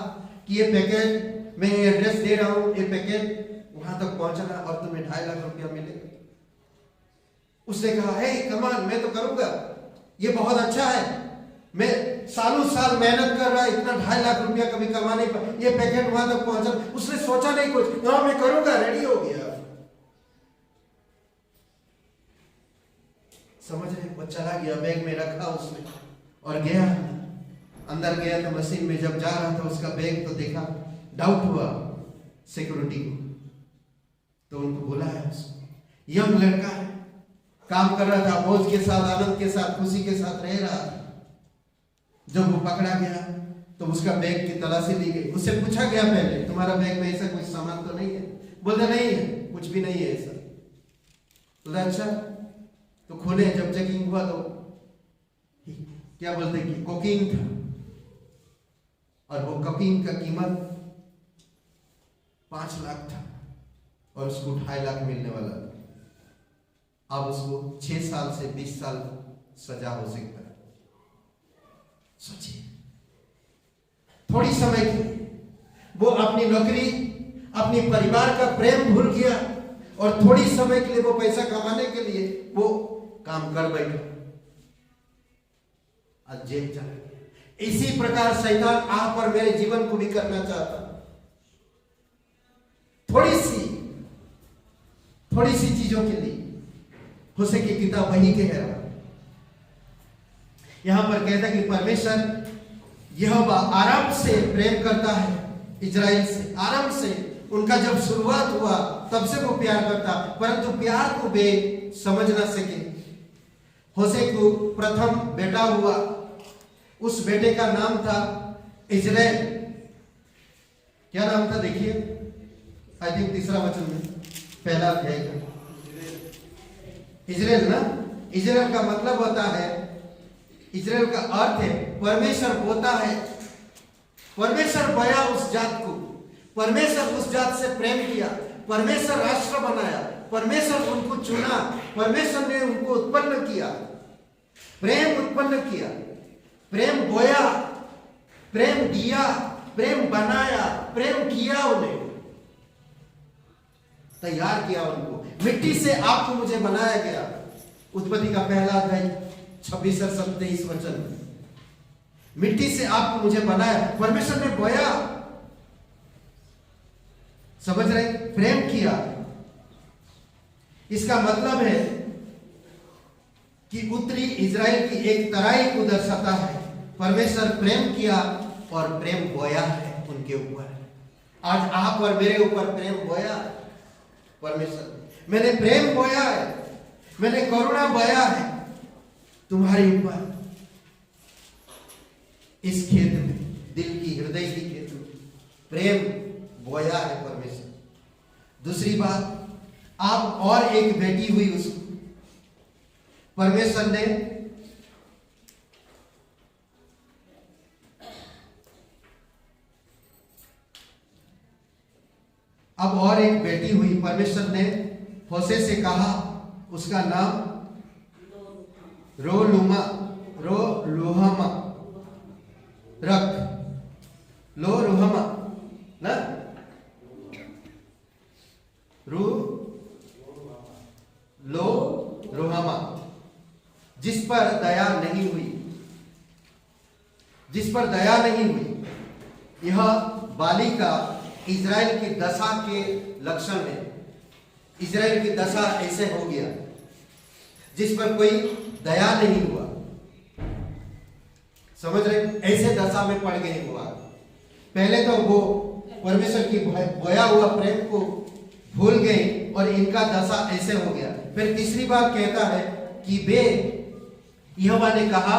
कि ये पैकेट मैं एड्रेस दे रहा हूं, ये पैकेट वहां तक पहुंचना और तुम्हें 2.5 लाख रुपया मिलेगा। उसने कहा हे कमाल, मैं तो करूंगा, ये बहुत अच्छा है, मैं सालों साल मेहनत कर रहा है, इतना 2.5 लाख रुपया कभी कमा नहीं पाया, ये पैकेट वहां तक पहुंचा। उसने सोचा नहीं कुछ, हाँ मैं करूंगा, रेडी हो गया। समझ रहे? वो चला गया, बैग में रखा उसने और गया। अंदर गया तो मशीन में जब जा रहा था उसका बैग तो देखा डाउट हुआ सिक्योरिटी को, तो उनको बोला है उसको यंग लड़का है, काम कर रहा था, मौज के साथ, आनंद के साथ, खुशी के साथ रह रहा था। जब वो पकड़ा गया तो उसका बैग की तलाशी ली गई। उससे पूछा गया पहले, तुम्हारा बैग में ऐसा कोई सामान तो नहीं है? बोलते नहीं है, कुछ भी नहीं है ऐसा। बोला अच्छा, तो खोले, जब चेकिंग हुआ तो क्या बोलते कि कोकीन था, और वो कोकीन का कीमत 5 लाख था और उसको 2.5 लाख मिलने वाला था। अब उसको 6 साल से 20 साल सजा हो सकता है। सोचिए, थोड़ी समय के लिए वो अपनी नौकरी, अपनी परिवार का प्रेम भूल गया और थोड़ी समय के लिए वो पैसा कमाने के लिए वो काम कर बैठा, आज जेल चला गया। इसी प्रकार शैतान आप और मेरे जीवन को भी करना चाहता। थोड़ी सी चीजों के लिए होशे की किताब वही कह रहा है। यहां पर कहता कि परमेश्वर यहोवा आरंभ से प्रेम करता है इजराइल से। आरंभ से, उनका जब शुरुआत हुआ तब से वो प्यार करता, परंतु प्यार को वे समझ ना सके। होशे को प्रथम बेटा हुआ, उस बेटे का नाम था इजराइल। क्या नाम था? देखिए, आई थिंक 3रा वचन में, पहला अध्याय का इजराइल ना। इजराइल का मतलब होता है, इजराइल का अर्थ है परमेश्वर बोता है। परमेश्वर बोया उस जात को, परमेश्वर उस जात से प्रेम किया, परमेश्वर राष्ट्र बनाया, परमेश्वर उनको चुना, परमेश्वर ने उनको उत्पन्न किया, प्रेम उत्पन्न किया, प्रेम बोया, प्रेम दिया, प्रेम बनाया, प्रेम किया, उन्हें तैयार किया। उनको मिट्टी से आपको मुझे बनाया गया। उत्पत्ति का पहला अध्याय 26 और 27 वचन, मिट्टी से आपको मुझे बनाया, परमेश्वर ने बोया। समझ रहे? प्रेम किया। इसका मतलब है कि उत्तरी इजराइल की एक तराई को दर्शाता है। परमेश्वर प्रेम किया और प्रेम बोया है उनके ऊपर। आज आप और मेरे ऊपर प्रेम बोया है परमेश्वर। मैंने प्रेम बोया है, मैंने करुणा बोया है तुम्हारे ऊपर। इस खेत में, दिल की, हृदय की खेत में प्रेम बोया है परमेश्वर। दूसरी बात, आप और एक बेटी हुई उसको। परमेश्वर ने अब और एक बेटी हुई। परमेश्वर ने होशे से कहा, उसका नाम रोलुमा रख, लो रुहमा ना, लो रुहमा, जिस पर दया नहीं हुई, जिस पर दया नहीं हुई। यह बालिका इजराइल की दशा के लक्षण है। इजराइल की दशा ऐसे हो गया जिस पर कोई दया नहीं हुआ। समझ रहे? ऐसे दशा में पड़ गए हुआ। पहले तो वो परमेश्वर की बोया हुआ प्रेम को भूल गए और इनका दशा ऐसे हो गया। फिर तीसरी बात कहता है कि वे, यहोवा ने कहा,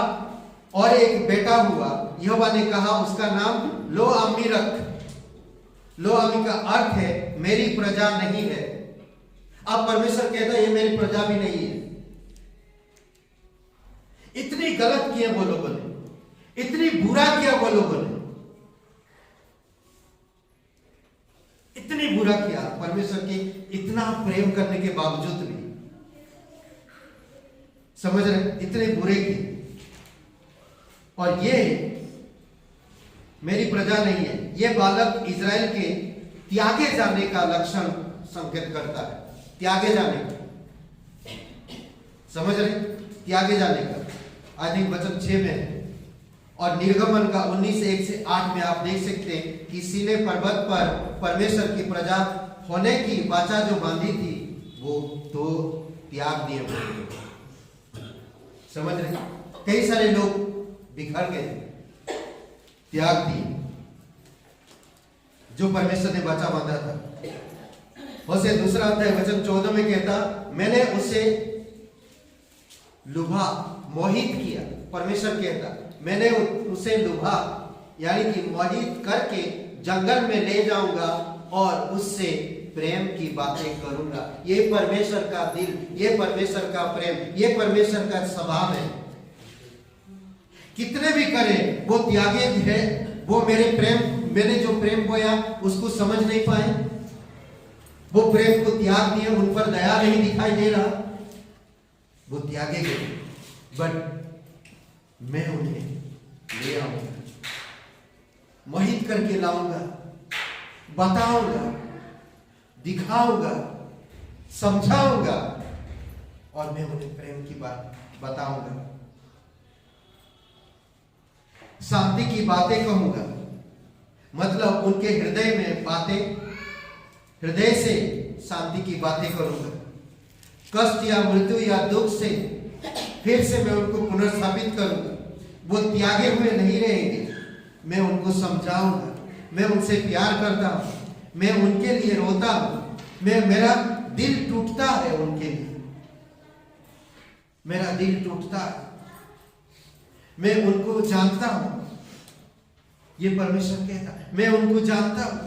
और एक बेटा हुआ। यहोवा ने कहा उसका नाम लो आमी रख। लो आमी का अर्थ है मेरी प्रजा नहीं है। अब परमेश्वर कहता है ये मेरी प्रजा भी नहीं है। इतनी गलत किए वो लोगों ने, इतनी बुरा किया वो लोगों ने, इतनी बुरा किया परमेश्वर की इतना प्रेम करने के बावजूद भी। समझ रहे? इतने बुरे किए। और ये मेरी प्रजा नहीं है। ये बालक इजराइल के त्यागे जाने का लक्षण संकेत करता है। त्यागे जाने का, समझ रहे? त्यागे जाने का आई थिंक वचन 6 में है। और निर्गमन का 19:1-8 में आप देख सकते हैं कि सीने पर्वत पर परमेश्वर की प्रजा होने की वाचा जो बांधी थी वो तो त्याग दिए। समझ रहे? कई सारे लोग बिखर गए, त्याग दिए। जो परमेश्वर ने वाचा बांधा था। होशे 2 अध्याय वचन 14 में कहता, मैंने उसे लुभा, मोहित किया। परमेश्वर कहता, मैंने उसे लुभा यानी कि मोहित करके जंगल में ले जाऊंगा और उससे प्रेम की बातें करूंगा। ये परमेश्वर का दिल, ये परमेश्वर का प्रेम, ये परमेश्वर का स्वभाव है। कितने भी करें वो त्यागी है, वो मैंने जो प्रेम बोया उसको समझ नहीं पाए, वो प्रेम को त्याग दिए, उन पर दया नहीं दिखाई दे रहा, वो त्यागे गए। बट मैं उन्हें ले आऊंगा, मोहित करके लाऊंगा, बताऊंगा, दिखाऊंगा, समझाऊंगा और मैं उन्हें प्रेम की बात बताऊंगा, शांति की बातें कहूंगा। मतलब उनके हृदय में बातें, हृदय से शांति की बातें करूंगा। कष्ट या मृत्यु या दुख से फिर से मैं उनको पुनर्स्थापित करूंगा। वो त्यागे हुए नहीं रहेंगे। मैं उनको समझाऊंगा, मैं उनसे प्यार करता हूं, मैं उनके लिए रोता हूं, मेरा दिल टूटता है उनके लिए, मेरा दिल टूटता है, मैं उनको जानता हूं। ये परमेश्वर कहता है, मैं उनको जानता हूं।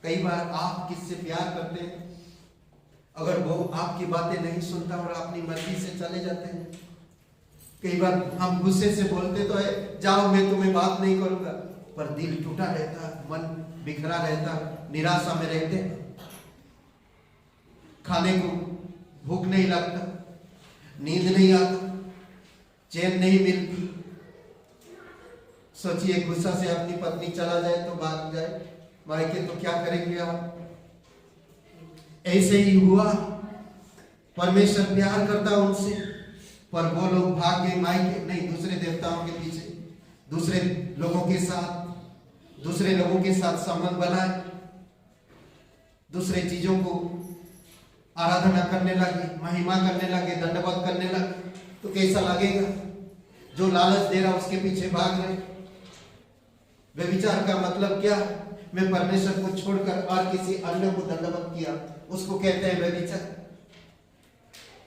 कई बार आप किससे प्यार करते हैं, अगर वो आपकी बातें नहीं सुनता और अपनी मर्जी से चले जाते हैं। कई बार हम गुस्से से बोलते तो है, जाओ मैं तुम्हें बात नहीं करूंगा, पर दिल टूटा रहता, मन बिखरा रहता, निराशा में रहते हैं। खाने को भूख नहीं लगता, नींद नहीं आता, चैन नहीं मिलती। सोचिए गुस्सा से अपनी पत्नी चला जाए तो भाग जाए मायके, तो क्या करेंगे आप? ऐसे ही हुआ। परमेश्वर प्यार करता उनसे, पर वो लोग भाग गए मायके, नहीं दूसरे देवताओं के पीछे, दूसरे लोगों के साथ संबंध बनाए, दूसरे चीजों को आराधना करने लगे, महिमा करने लगे, दंडवत करने लगे। तो कैसा लगेगा? जो लालच दे रहा उसके पीछे भाग रहे। व्यभिचार का मतलब क्या? मैं परमेश्वर को छोड़कर और किसी अन्य को दंडवत किया, उसको कहते हैं व्यभिचार।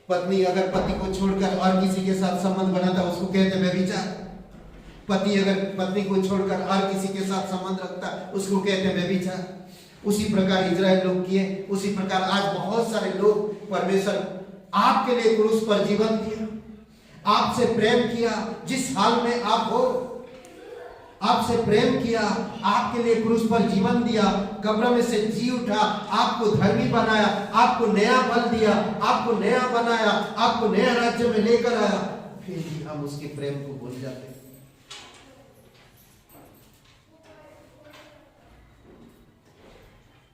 पत्नी अगर पति को छोड़कर और किसी के साथ संबंध बनाता, उसको कहते हैं व्यभिचार। पति अगर पत्नी को छोड़कर और किसी के साथ संबंध रखता, उसको कहते हैं व्यभिचार। उसी प्रकार इजराइल लोग किए, उसी प्रकार आज बहुत सारे लोग, परमेश्वर आपके लिए क्रूस पर जीवन दिया, आपसे प्रेम किया, जिस हाल में आप हो आपसे प्रेम किया, आपके लिए क्रूस पर जीवन दिया, कब्र में से जी उठा, आपको धर्मी बनाया, आपको नया बल दिया, आपको नया बनाया, आपको नया राज्य में लेकर आया, फिर भी हम उसके प्रेम को भूल जाते हैं।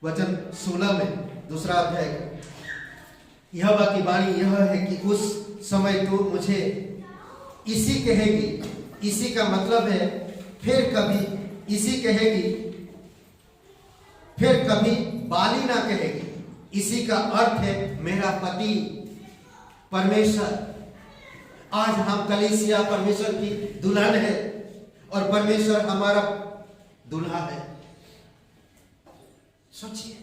वचन 16 में 2 अध्याय यहोवा की वाणी यह है कि उस समय तू मुझे इसी कहेगी। इसी का मतलब है फिर कभी इसी कहेगी, फिर कभी बाली ना कहेगी। इसी का अर्थ है मेरा पति परमेश्वर। आज हम कलीसिया परमेश्वर की दुल्हन है और परमेश्वर हमारा दूल्हा है। सोचिए,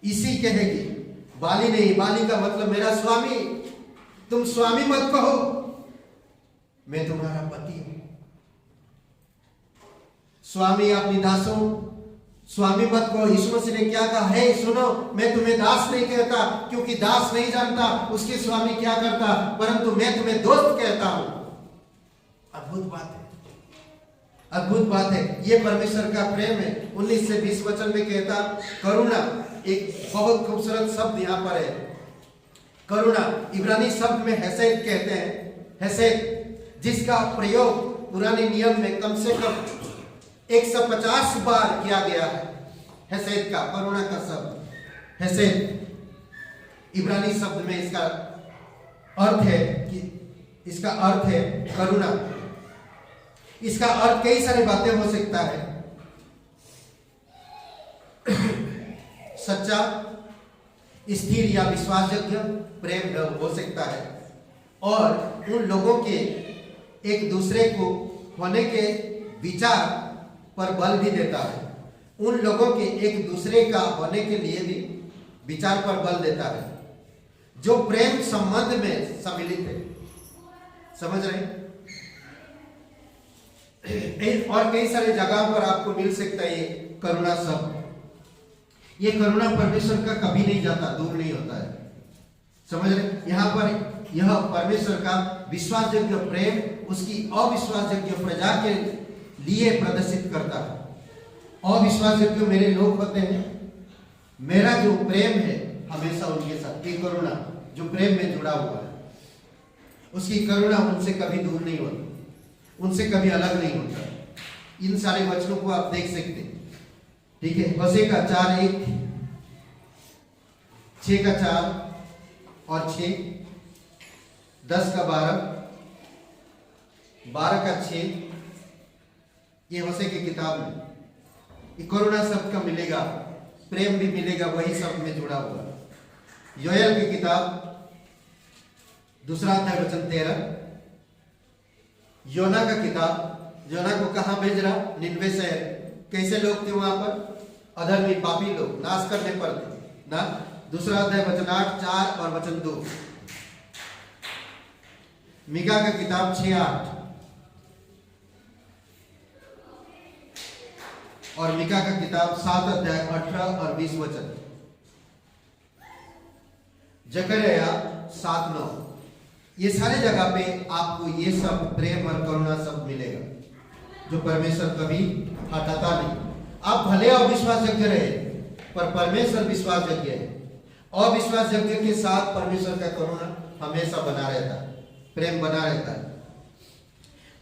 इसी कहेगी, बाली नहीं। बाली का मतलब मेरा स्वामी। तुम स्वामी मत कहो, मैं तुम्हारा पति हूं। स्वामी अपनी दासों, स्वामी मत कहो। यीशु मसीह ने क्या कहा है? सुनो, मैं तुम्हें दास नहीं कहता, क्योंकि दास नहीं जानता उसके स्वामी क्या करता, परंतु मैं तुम्हें दोस्त कहता हूं। अद्भुत बात है, अद्भुत बात है। ये परमेश्वर का प्रेम है। 19 से 20 वचन में कहता करुणा, एक बहुत खूबसूरत शब्द यहाँ पर है करुणा। इब्रानी शब्द में हेसेद कहते हैं, हेसेद, जिसका प्रयोग पुराने नियम में कम से कम 150 बार किया गया है। हेसेद का, करुणा का शब्द हेसेद इब्रानी शब्द में इसका अर्थ है कि इसका अर्थ है करुणा। इसका अर्थ कई सारी बातें हो सकता है। सच्चा, स्थिर या विश्वासयोग्य प्रेम हो सकता है, और उन लोगों के एक दूसरे को होने के विचार पर बल भी देता है। उन लोगों के एक दूसरे का होने के लिए भी विचार पर बल देता है जो प्रेम संबंध में सम्मिलित है। समझ रहे हैं? और कई सारे जगह पर आपको मिल सकता है ये करुणा शब्द। ये करुणा परमेश्वर का कभी नहीं जाता, दूर नहीं होता है। समझ रहे? यहाँ पर यह परमेश्वर का विश्वास योग्य प्रेम उसकी अविश्वास योग्य प्रजा के लिए प्रदर्शित करता है। अविश्वास योग्य मेरे लोग होते हैं, मेरा जो प्रेम है हमेशा उनके साथ। ये करुणा जो प्रेम में जुड़ा हुआ है, उसकी करुणा उनसे कभी दूर नहीं होती, उनसे कभी अलग नहीं होता। इन सारे वचनों को आप देख सकते हैं। ठीक है, होशे का 4:1, 6 का 4 और 6, 10 का 12, 12 का 6, ये होशे की किताब में ये करुणा शब्द का मिलेगा, प्रेम भी मिलेगा, वही शब्द में जुड़ा हुआ। योएल की किताब 2 अध्याय वचन 13, योना का किताब, योना को कहां भेज रहा? निनवे शहर। कैसे लोग थे वहां पर? अधर्मी पापी लोग, नाश करने पर थे ना। 2 अध्याय वचन 8, 4 और वचन 2। मीका का किताब 6:8 और मीका का किताब 7 अध्याय 18 और 20 वचन। जकरिया 7:9। ये सारे जगह पे आपको ये सब प्रेम और करुणा सब मिलेगा जो परमेश्वर कभी हटाता नहीं। आप भले अविश्वास योग्य रहे पर परमेश्वर विश्वास योग्य है। अविश्वास योग्य के साथ परमेश्वर का करुणा हमेशा बना रहता है, प्रेम बना रहता है।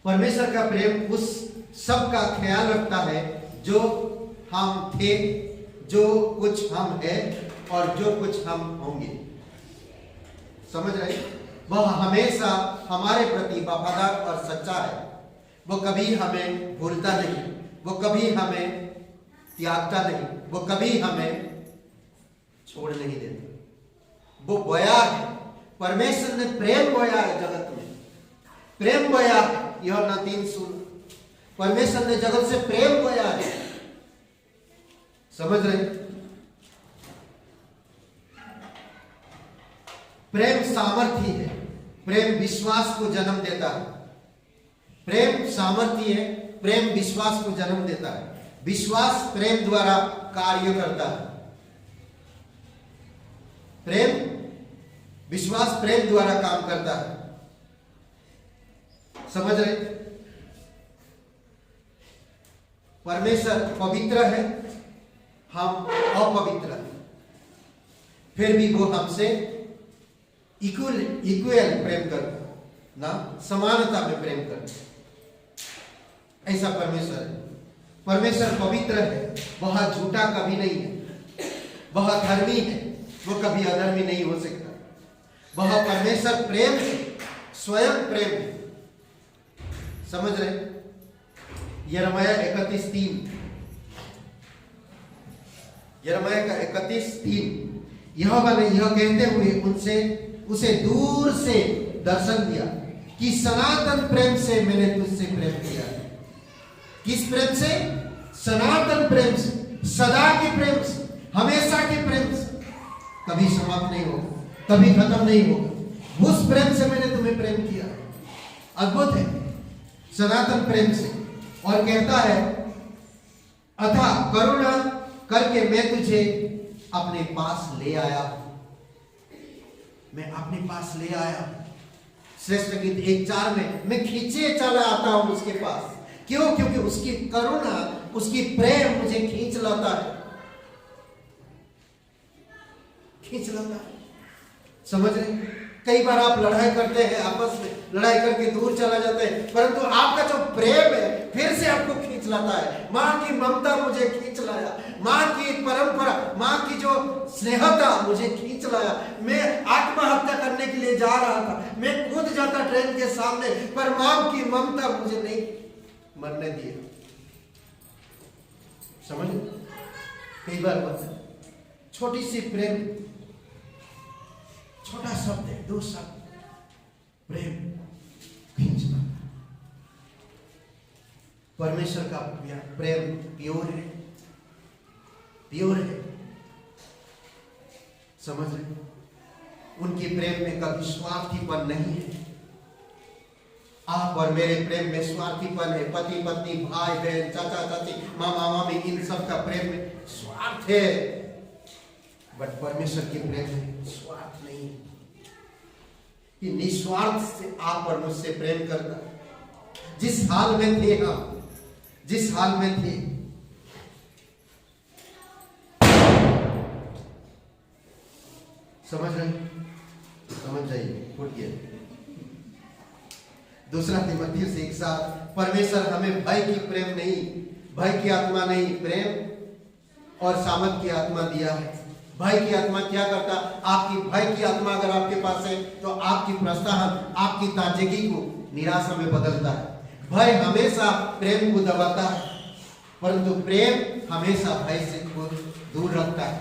परमेश्वर का प्रेम उस सब का ख्याल रखता है जो हम थे, जो कुछ हम हैं और जो कुछ हम होंगे। समझ रहे? वह हमेशा हमारे प्रति वफादार और सच्चा है। वो कभी हमें भूलता नहीं, वो कभी हमें त्यागता नहीं, वो कभी हमें छोड़ नहीं देता। वो बोया है, परमेश्वर ने प्रेम बोया है जगत में, प्रेम बोया है। यूहन्ना 3:16, परमेश्वर ने जगत से प्रेम बोया है। समझ रहे? प्रेम सामर्थ्य है, प्रेम विश्वास को जन्म देता है। प्रेम सामर्थ्य है, प्रेम विश्वास को जन्म देता है। विश्वास प्रेम द्वारा कार्य करता है। प्रेम, विश्वास प्रेम द्वारा काम करता है। समझ रहे? परमेश्वर पवित्र है, हम अपवित्र हैं, फिर भी वो हमसे इक्वल प्रेम करता ना, समानता में प्रेम करता। ऐसा परमेश्वर है। परमेश्वर पवित्र है, वह झूठा कभी नहीं है। वह धर्मी है, वो कभी अधर्मी नहीं हो सकता। वह परमेश्वर प्रेम है, स्वयं प्रेम है। समझ रहे? यिर्मयाह 31:3, यिर्मयाह का 31:3, यहोवा ने यह कहते हुए उसे दूर से दर्शन दिया कि सनातन प्रेम से मैंने तुझसे प्रेम किया है। किस प्रेम से? सनातन प्रेम से, सदा के प्रेम से, हमेशा के प्रेम से। कभी समाप्त नहीं होगा, कभी खत्म नहीं होगा। उस प्रेम से मैंने तुम्हें प्रेम किया। अद्भुत है, सनातन प्रेम से। और कहता है अथा करुणा करके मैं तुझे अपने पास ले आया, मैं अपने पास ले आया। श्रेष्ठ गीत 1:4 में मैं खींचे चला आता हूं उसके पास। क्यों? क्योंकि उसकी करुणा, उसकी प्रेम मुझे खींच लाता है, खींच लाता है। समझ रहे? कई बार आप लड़ाई करते हैं, आपस में लड़ाई करके दूर चला जाते हैं, परंतु आपका जो प्रेम है फिर से आपको खींच लाता है। माँ की ममता मुझे खींच लाया, माँ की परंपरा, माँ की जो स्नेहता मुझे खींच लाया। मैं आत्महत्या करने के लिए जा रहा था, मैं कूद जाता ट्रेन के सामने, पर माँ की ममता मुझे नहीं मरने दिया। समझ? कई बार बता, छोटी सी प्रेम, छोटा शब्द है, 2 शब्द, प्रेम खींचना। परमेश्वर का प्रेम प्योर है, प्योर है। समझ रहे? उनके प्रेम में कभी स्वार्थीपन नहीं है। आप और मेरे प्रेम में स्वार्थीपन है। पति पत्नी, भाई बहन, चाचा चाची, मामा मामी, इन सब का प्रेम में स्वार्थ है। बट परमेश्वर के प्रेम में स्वार्थ नहीं है। कि निस्वार्थ से आप और मुझसे प्रेम करता। जिस हाल में थे हम, जिस हाल में थे, समझ रहे? समझ जाइए, फुट गया। दूसरा तीमुथियुस 1:7, परमेश्वर हमें भय की प्रेम नहीं, भय की आत्मा नहीं, प्रेम और सामर्थ की आत्मा दिया है। भय की आत्मा क्या करता? आपकी भय की आत्मा अगर आपके पास है तो आपकी प्रोत्साहन, आपकी ताजगी को निराशा में बदलता है। भय हमेशा प्रेम को दबाता है, परंतु प्रेम हमेशा भय से को दूर रखता है।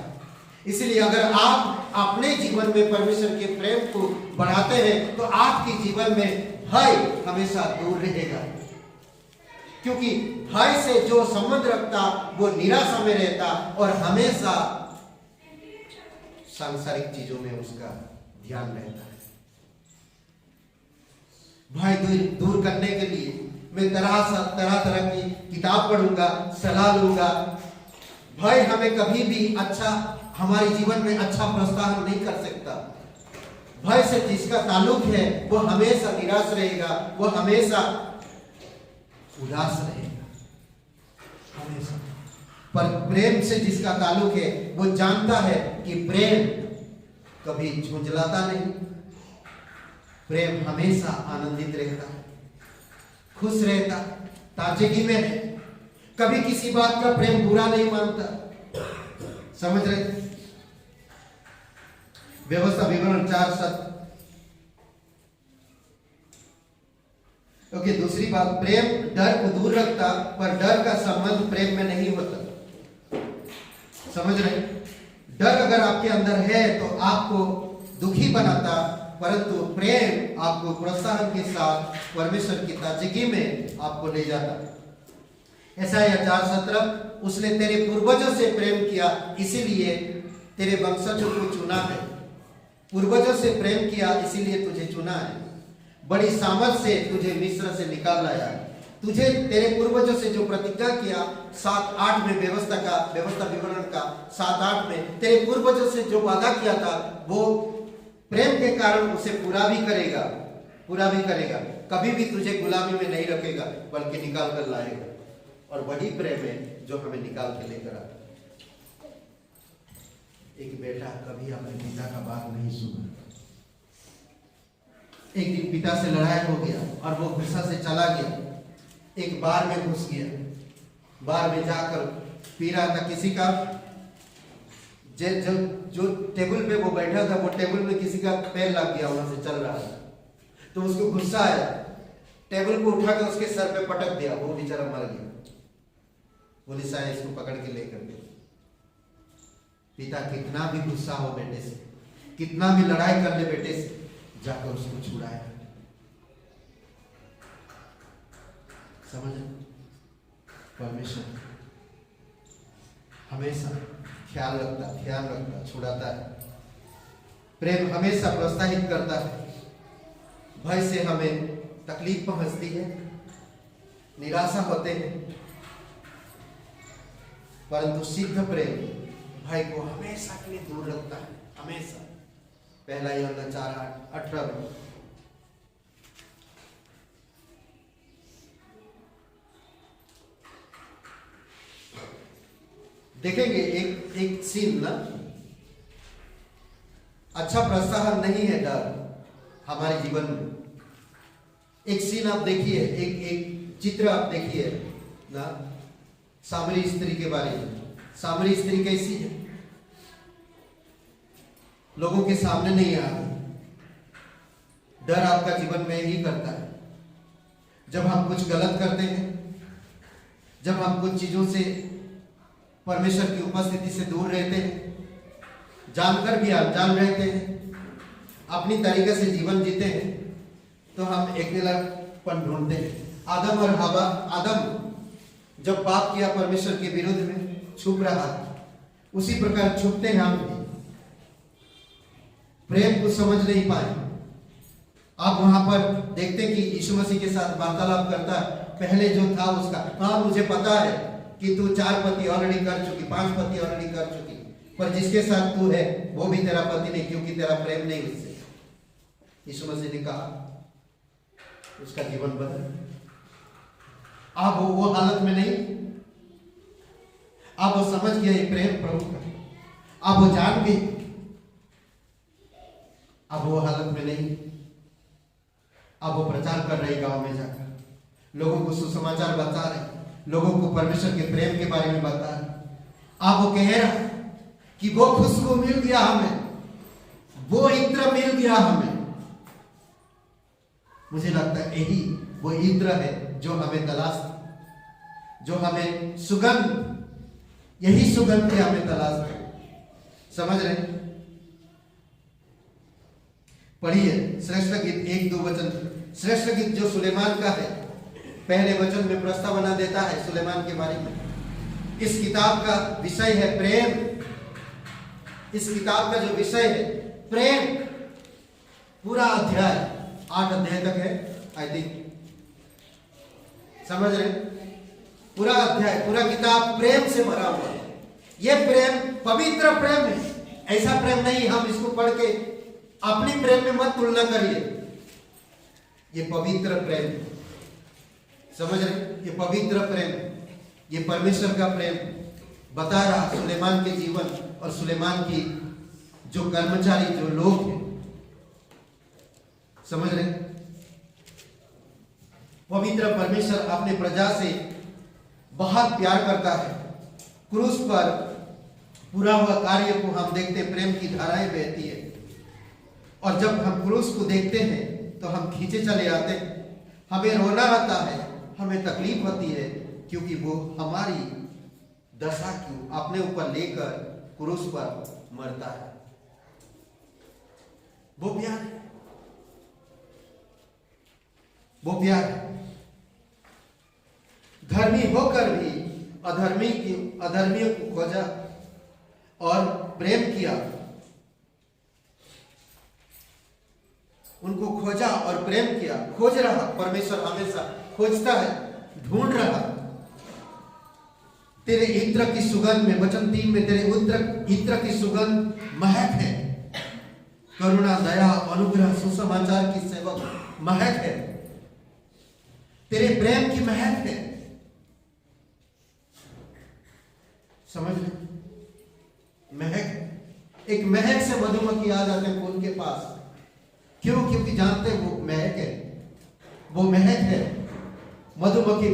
इसलिए अगर आप अपने जीवन में परमेश्वर के प्रेम को बढ़ाते हैं तो आपके जीवन में भय हमेशा दूर रहेगा। क्योंकि भय से जो संबंध रखता वो निराशा में रहता और हमेशा सांसारिक चीजों में उसका ध्यान रहता है। भय दूर करने के लिए मैं तरह की किताब पढ़ूंगा, सलाह लूंगा। भय हमें कभी भी अच्छा, हमारे जीवन में अच्छा प्रोत्साहन नहीं कर सकता। भय से जिसका ताल्लुक है वो हमेशा निराश रहेगा, वो हमेशा उदास रहेगा, हमेशा। पर प्रेम से जिसका ताल्लुक है वो जानता है कि प्रेम कभी झुंझलाता नहीं, प्रेम हमेशा आनंदित रहता है, खुश रहता, ताजगी में है, कभी किसी बात का प्रेम बुरा नहीं मानता। समझ रहे? व्यवस्था विवरण 4:7। ओके, दूसरी बात, प्रेम डर को दूर रखता, पर डर का संबंध प्रेम में नहीं होता। समझ रहे? डर अगर आपके अंदर है तो आपको दुखी बनाता, परंतु प्रेम आपको प्रोत्साहन के साथ परमेश्वर की ताजगी में आपको ले जाता। यशायाह 4:17, उसने तेरे पूर्वजों से प्रेम किया, इसीलिए तेरे वंशजों को चुना है। पूर्वजों से प्रेम किया इसीलिए तुझे चुना है। बड़ी सामर्थ से तुझे मिस्र से निकाल लाया। तुझे तेरे पूर्वजों से जो प्रतिज्ञा किया 7:8 में, व्यवस्था विवरण का 7:8 में, तेरे पूर्वजों से जो वादा किया था वो प्रेम के कारण उसे पूरा भी करेगा, पूरा भी करेगा। कभी भी तुझे गुलामी में नहीं रखेगा बल्कि निकाल कर लाएगा। और वही प्रेम है जो हमें निकाल के लेकर आता। एक बेटा कभी अपने पिता का बात नहीं सुना। एक दिन पिता से लड़ाई हो गया और वो गुस्सा से चला गया, एक बार में घुस गया। बार में जाकर पी रहा था, किसी का जो टेबल पे वो बैठा था वो टेबल में किसी का पैर लग गया, वहां से चल रहा था। तो उसको गुस्सा आया, टेबल को उठाकर उसके सर पे पटक दिया, वो बेचारा मर गया। पुलिस आया, इसको पकड़ के लेकर गए। पिता कितना भी गुस्सा हो बेटे से, कितना भी लड़ाई कर ले बेटे से, जाकर उसको छुड़ाया। समझ? परमेश्वर हमेशा ख्याल रखता, छुड़ाता है। प्रेम हमेशा प्रोत्साहित करता है। भय से हमें तकलीफ पहुंचती है, निराशा होते हैं, परंतु सिद्ध प्रेम भय को हमेशा के लिए दूर रखता है, हमेशा। पहला यूहन्ना 4:18 में। देखेंगे एक सीन ना, अच्छा प्रोत्साहन नहीं है डर हमारे जीवन में। एक सीन आप देखिए, एक चित्र आप देखिए ना, सामरी स्त्री के बारे में। सामरी स्त्री कैसी है? लोगों के सामने नहीं आती। डर आपका जीवन में ही करता है। जब हम कुछ गलत करते हैं, जब हम कुछ चीजों से, परमेश्वर की उपस्थिति से दूर रहते हैं, जानकर भी अनजान रहते हैं, अपनी तरीके से जीवन जीते हैं, तो हम अकेलापन ढूंढते हैं। आदम जब पाप किया परमेश्वर के विरुद्ध में छुप रहा है, उसी प्रकार छुपते हैं हम भी, प्रेम को समझ नहीं पाए। आप वहां पर देखते हैं कि यीशु मसीह के साथ वार्तालाप करता है। पहले जो था उसका, हाँ मुझे पता है कि तू 4 पति ऑलरेडी कर चुकी, 5 पति ऑलरेडी कर चुकी, पर जिसके साथ तू है वो भी तेरा पति नहीं, क्योंकि तेरा प्रेम नहीं उससे। यीशु मसीह ने कहा उसका जीवन बदल। अब वो हालत में नहीं, अब वो समझ गया ये प्रेम प्रभु का, अब वो जान गई, अब वो हालत में नहीं। अब वो प्रचार कर रही गांव में जाकर, लोगों को सुसमाचार बता रहे, लोगों को परमेश्वर के प्रेम के बारे में बता रहे। अब वो कह रहा कि वो खुशबू मिल गया हमें, वो इत्र मिल गया हमें। मुझे लगता है यही वो इत्र है जो हमें तलाश थी, जो हमें सुगंध, यही सुगंध की हमें तलाश थी। समझ रहे? पढ़िए श्रेष्ठ गीत 1-2 वचन। श्रेष्ठ गीत जो सुलेमान का है, पहले वचन में प्रस्तावना देता है सुलेमान के बारे में। इस किताब का विषय है प्रेम। इस किताब का जो विषय है प्रेम। पूरा अध्याय 8 अध्याय तक है आई थिंक, समझ रहे? पूरा अध्याय, पूरा किताब प्रेम से भरा हुआ है। यह प्रेम पवित्र प्रेम है। ऐसा प्रेम नहीं हम इसको पढ़ के अपनी प्रेम में मत तुलना करिए। ये पवित्र प्रेम, समझ रहे? ये पवित्र प्रेम, ये परमेश्वर का प्रेम बता रहा सुलेमान के जीवन और सुलेमान की जो कर्मचारी, जो लोग हैं। समझ रहे? पवित्र परमेश्वर अपने प्रजा से बहुत प्यार करता है। क्रूस पर पूरा हुआ कार्य को हम देखते, प्रेम की धाराएं बहती है। और जब हम क्रूस को देखते हैं तो हम खींचे चले आते हैं। हमें रोना आता है, हमें तकलीफ होती है, क्योंकि वो हमारी दशा क्यों अपने ऊपर लेकर क्रूस पर मरता है। वो प्यार है, वो प्यार है। धर्मी होकर भी अधर्मियों को खोजा और प्रेम किया। उनको खोजा और प्रेम किया। खोज रहा, परमेश्वर हमेशा खोजता है, ढूंढ रहा। तेरे इत्र की सुगंध में, वचन 3 में, तेरे इत्र की सुगंध महक है। करुणा, दया, अनुग्रह, सुसमाचार की सेवक महक है। तेरे प्रेम की महक है। समझ रहे? महक, एक महक से मधुमक्खी आ जाते हैं फूल के पास। क्यों? क्योंकि जानते वो महक है, वो महक है। मधुमक्खी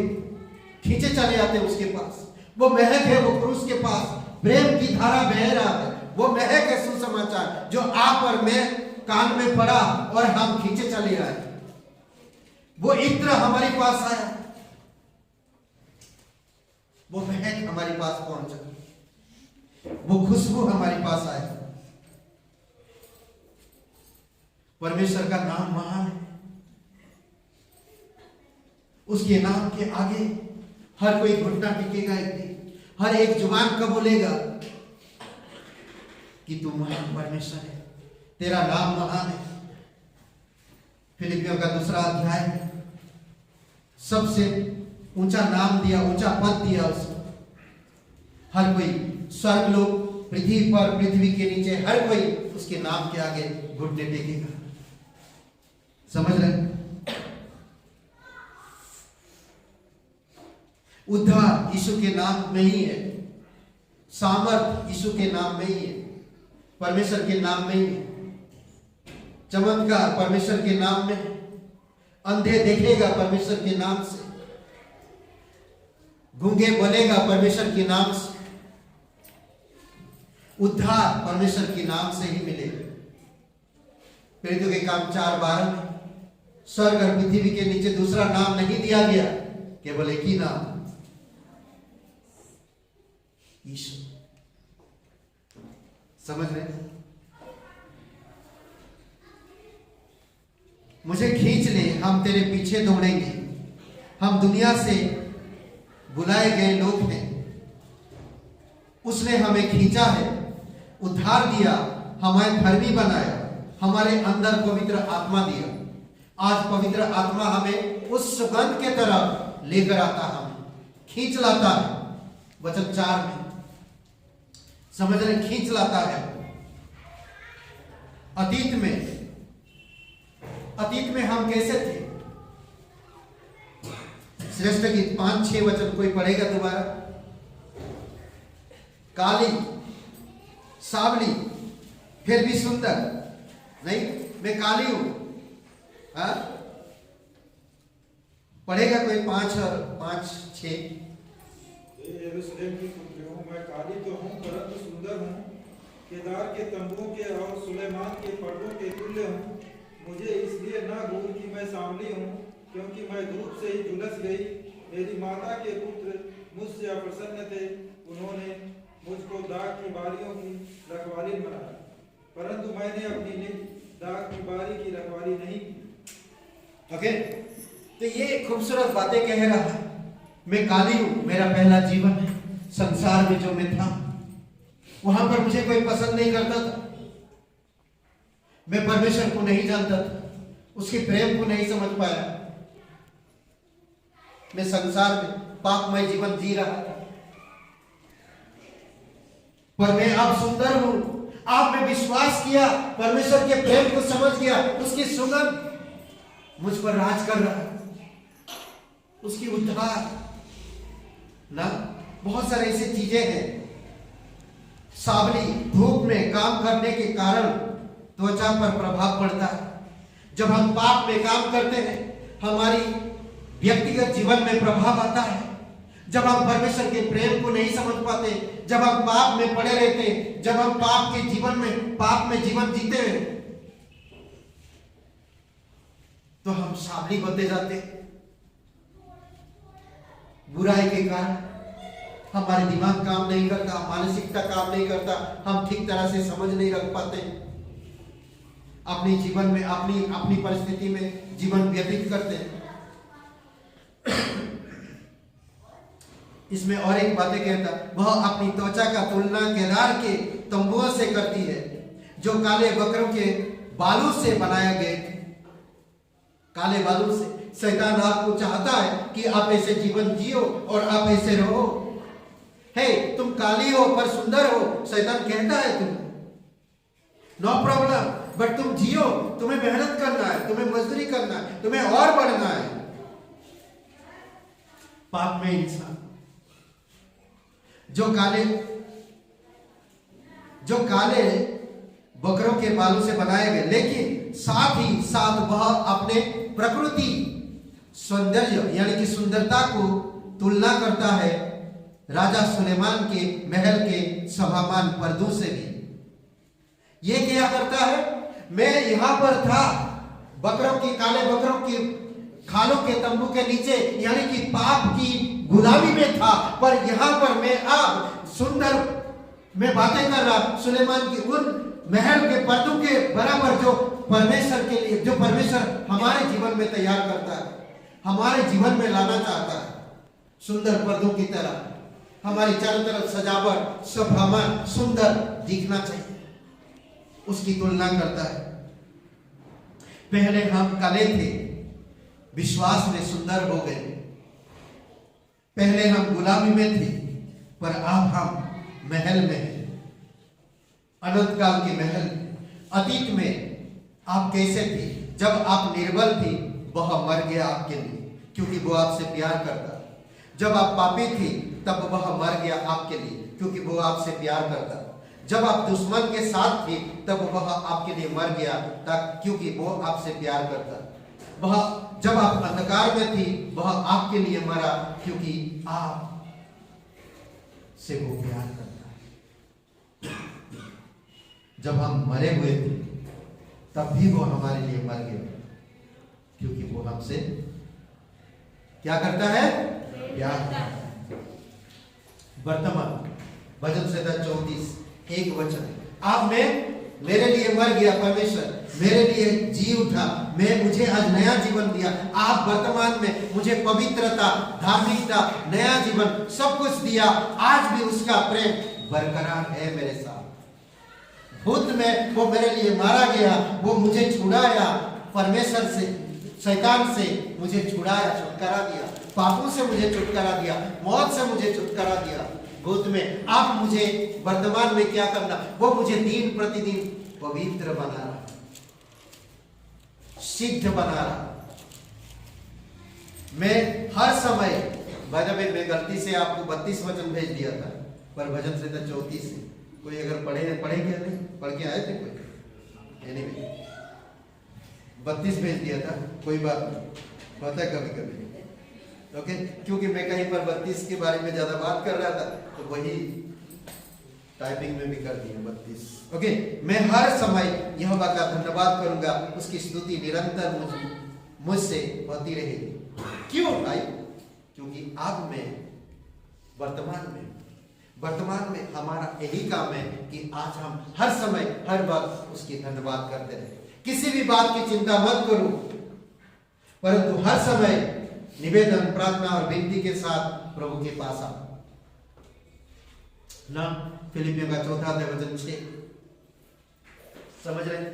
खींचे चले आते हैं उसके पास। वो महक है, वो क्रूस के पास प्रेम की धारा बह रहा है। वो महक है सुसमाचार जो आप और मैं कान में पड़ा और हम खींचे चले आए। वो इत्र हमारे पास आया, वो महक हमारे पास पहुंचा, वो खुशबू हमारे पास आया। परमेश्वर का नाम महान है। उसके नाम के आगे हर कोई घुटना टिकेगा एक दिन। हर एक जुबान का बोलेगा कि तू महान परमेश्वर है, तेरा नाम महान है। फिलिपियों का 2 अध्याय सबसे ऊंचा नाम दिया, ऊंचा पद दिया उसको। हर कोई स्वर्ग लोग, पृथ्वी पर, पृथ्वी के नीचे, हर कोई उसके नाम के आगे घुटने टेकेगा। समझ रहे? उद्धार यीशु के नाम में ही है। सामर्थ यीशु के नाम में ही है, परमेश्वर के नाम में ही है। चमत्कार परमेश्वर के नाम में है। अंधे देखेगा परमेश्वर के नाम से, गूंगे बोलेगा परमेश्वर के नाम से। उद्धार परमेश्वर के नाम से ही मिलेगा। प्रेरितों के काम 4:12 में स्वर्ग और पृथ्वी के नीचे दूसरा नाम नहीं दिया गया, केवल एक ही नाम, यीशु। समझ रहे? मुझे खींच ले, हम तेरे पीछे दौड़ेंगे। हम दुनिया से बुलाए गए लोग हैं। उसने हमें खींचा है, उद्धार दिया, हमें धर्मी बनाया, हमारे अंदर पवित्र आत्मा दिया। आज पवित्र आत्मा हमें उस सुगंध के तरफ लेकर आता है, हमें खींच लाता है। वचन 4 में समझ रहे, खींच लाता है। अतीत में हम कैसे थे? श्रेष्ठ गीत 5-6 वचन कोई पढ़ेगा दोबारा? काली, सावली, फिर भी सुंदर। नहीं, मैं काली हूं। हाँ, पढ़ेगा कोई? 5 और 5-6। यरूशलेम की पुत्री हूँ, मैं काली तो हूँ परंतु सुंदर हूँ, केदार के तंबुओं के और सुलेमान के पर्दों के तुल्य हूँ। मुझे इसलिए न भूल कि मैं सांवली हूँ, क्योंकि मैं धूप से ही झुलस गई। मेरी माता के पुत्र मुझसे अप्रसन्न थे, उन्होंने मुझको दाग की बारियों की रखवाली बनाया, परंतु मैंने अपनी निज दाग की बारी की रखवाली नहीं की। ओके, तो ये खूबसूरत बातें कह रहा है। मैं काली हूं, मेरा पहला जीवन है। संसार में जो मैं था वहां पर मुझे कोई पसंद नहीं करता था। मैं परमेश्वर को नहीं जानता था, उसके प्रेम को नहीं समझ पाया। मैं संसार में पापमय जीवन जी रहा था, पर मैं अब सुंदर हूं। आप में विश्वास किया, परमेश्वर के प्रेम को समझ गया, उसकी सुगंध मुझ पर राज कर रहा है, उसकी उद्धार ना। बहुत सारे ऐसी चीजें हैं। सावली, धूप में काम करने के कारण त्वचा पर प्रभाव पड़ता है। जब हम पाप में काम करते हैं, हमारी व्यक्तिगत जीवन में प्रभाव आता है। जब हम परमेश्वर के प्रेम को नहीं समझ पाते, जब हम पाप में पड़े रहते, जब हम पाप के जीवन में, पाप में जीवन जीते हैं, तो हम सावली होते जाते। बुराई के कारण हमारे दिमाग काम नहीं करता, मानसिकता काम नहीं करता, हम ठीक तरह से समझ नहीं रख पाते, अपने जीवन में, अपनी परिस्थिति में जीवन व्यतीत करते हैं। इसमें और एक बातें कहता, वह अपनी त्वचा का तुलना केदार के तंबुओं से करती है, जो काले बकरों के बालों से बनाया गए थे। काले बालों से शैतान आपको चाहता है कि आप ऐसे जीवन जियो और आप ऐसे रहो। हे, तुम काली हो पर सुंदर हो, शैतान कहता है तुम नो प्रॉब्लम, बट तुम जियो, तुम्हें मेहनत करना है, तुम्हें मजदूरी करना है, तुम्हें और बढ़ना है। पाप में इंसान जो काले बकरों के बालों से बनाए गए, लेकिन साथ ही साथ वह अपने प्रकृति सौंदर्य यानी कि सुंदरता को तुलना करता है राजा सुलेमान के महल के सभामान पर्दों से भी। ये क्या करता है? मैं यहां पर था, काले बकरों की खालों के तंबू के नीचे, यानी कि पाप की गुलामी में था, पर यहां पर मैं अब सुंदर में बातें कर रहा, सुलेमान की उन महल के पर्दों के बराबर जो परमेश्वर के लिए, जो परमेश्वर हमारे जीवन में तैयार करता है, हमारे जीवन में लाना चाहता है। सुंदर पर्दों की तरह हमारी चारों तरफ सजावट, शोभामान, सुंदर दिखना चाहिए, उसकी तुलना करता है। पहले हम काले थे, विश्वास में सुंदर हो गए। पहले हम गुलामी में थे, पर अब हम महल में हैं, अनंत काल के महल। अतीत में आप कैसे थे? जब आप निर्बल थे, वह मर गया आपके लिए, क्योंकि वो आपसे प्यार करता। जब आप पापी थे, तब वह मर गया आपके लिए, क्योंकि वो आपसे प्यार करता। जब आप दुश्मन के साथ थे, तब वह आपके लिए मर गया, क्योंकि वो आपसे प्यार करता। वह जब आप अंधकार में थी, वह आपके लिए मरा, क्योंकि आप से वो प्यार करता है। जब हम मरे हुए थे, तब भी वो हमारे लिए मर गया, क्योंकि वो हमसे क्या करता है? प्यार करता है। वर्तमान भजन संहिता 34 एक वचन, आप में मेरे लिए मर गया परमेश्वर, मेरे लिए जी उठा, मुझे आज नया जीवन दिया। आप वर्तमान में मुझे पवित्रता, धार्मिकता, नया जीवन सब कुछ दिया। आज भी उसका प्रेम बरकरार है मेरे साथ। भूत में वो मेरे लिए मारा गया, वो मुझे छुड़ाया परमेश्वर से, शैतान से मुझे छुड़ाया, छुटकारा दिया, पापों से मुझे छुटकारा दिया, मौत से मुझे छुटकारा दिया। भूत में आप मुझे वर्तमान में क्या करना, वो मुझे दिन प्रतिदिन पवित्र बना रहा, सिद्ध बना रहा। मैं हर समय, मैं गलती से आपको 32 वचन भेज दिया था, पर भजन से 34 से कोई अगर पढ़े क्या नहीं पढ़ के आए थे कोई, anyway, 32 भेज दिया था, कोई बात नहीं, होता है कभी कभी। ओके, क्योंकि मैं कहीं पर 32 के बारे में ज्यादा बात कर रहा था, तो वही टाइपिंग में भी कर दिया 32। ओके, मैं हर समय यहोवा का धन्यवाद करूंगा, उसकी स्तुति निरंतर मुझसे होती रहेगी। क्यों भाई? क्योंकि अब मैं वर्तमान में हमारा यही काम है कि आज हम हर समय हर वक्त उसकी धन्यवाद करते रहे। किसी भी बात की चिंता मत करो, परंतु हर समय निवेदन, प्रार्थना और विनती के साथ प्रभु के पास आओ ना। फिलिपियों का 4 अध्याय वचन 6, समझ रहे?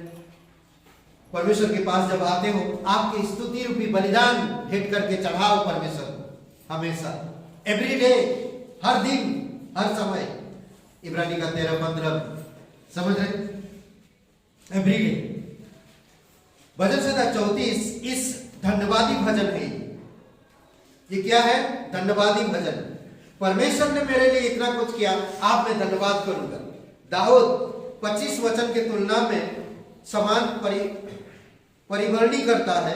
परमेश्वर के पास जब आते हो, आपकी स्तुति रूपी बलिदान भेंट करके चढ़ाओ परमेश्वर को हमेशा, एवरी डे, हर दिन, हर समय। इब्रानी का 13-15, समझ रहे? Every day. भजन संहिता 34 इस धन्यवादी भजन है। ये क्या है? धन्यवादी भजन। परमेश्वर ने मेरे लिए इतना कुछ किया, आप मैं धन्यवाद करूंगा। दाऊद 25 वचन की तुलना में समान परिवर्णी करता है।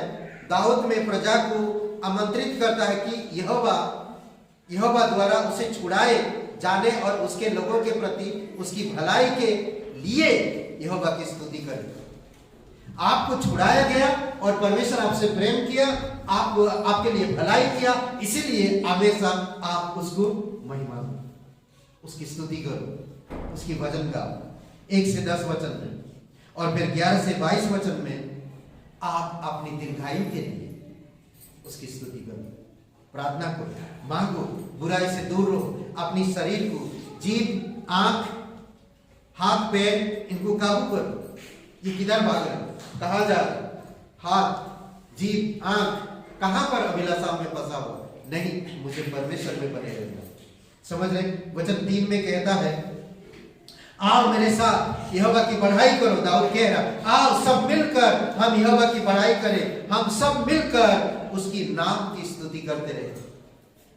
दाऊद में प्रजा को आमंत्रित करता है कि यहोवा द्वारा उसे छुड़ाए जाने और उसके लोगों के प्रति उसकी भलाई के लिए यहोवा की स्तुति करें। आपको छुड़ाया गया और परमेश्वर आपसे प्रेम किया, आपके लिए भलाई किया, इसीलिए हमेशा आप उसको महिमा दो, उसकी स्तुति करो, उसकी भजन गाओ। 1 से 10 वचन में और फिर 11 से 22 वचन में आप अपनी दीर्घायु के लिए उसकी स्तुति करो, प्रार्थना करो, मांगो, बुराई से दूर रहो, अपनी शरीर को, जीभ, आंख, हाथ, पैर, इनको काबू करो। ये किधर भाग रहे? कहाँ जा रहे? हाथ, जीभ, आंख कहां पर अभिलाषा में फंसा हुआ? नहीं, मुझे परमेश्वर में बने रहना। समझ रहे? वचन 3 में कहता है, आओ मेरे साथ यहोवा की बढ़ाई करो। दाऊद कह रहा, आओ सब मिलकर हम यहोवा की बढ़ाई करें, हम सब मिलकर उसकी नाम की स्तुति करते रहे।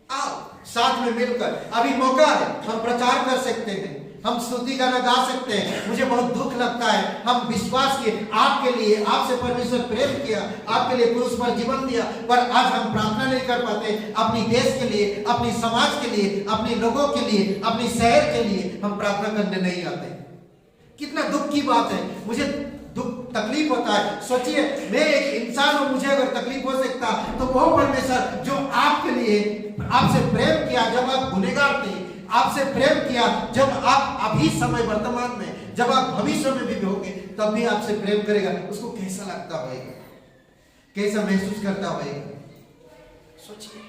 आओ साथ में मिलकर, अभी मौका है, हम प्रचार कर सकते हैं, हम स्तुति गाना गा सकते हैं। मुझे बहुत दुख लगता है, हम विश्वास किए आपके लिए, आपसे परमेश्वर प्रेम किया, आपके लिए क्रूस पर जीवन दिया, पर आज हम प्रार्थना नहीं कर पाते अपनी देश के लिए, अपनी समाज के लिए, अपने लोगों के लिए, अपने शहर के लिए हम प्रार्थना करने नहीं आते। कितना दुख की बात है, मुझे दुख तकलीफ होता है। सोचिए, मैं एक इंसान हूं, मुझे अगर तकलीफ हो सकता तो वो परमेश्वर जो आपके लिए आपसे प्रेम किया जब आप गुनहगार थे, आपसे प्रेम किया जब आप अभी समय वर्तमान में, जब आप भविष्य में भी होंगे तब भी आपसे प्रेम करेगा, उसको कैसा लगता होगा, कैसा महसूस करता होगा? सोचिए,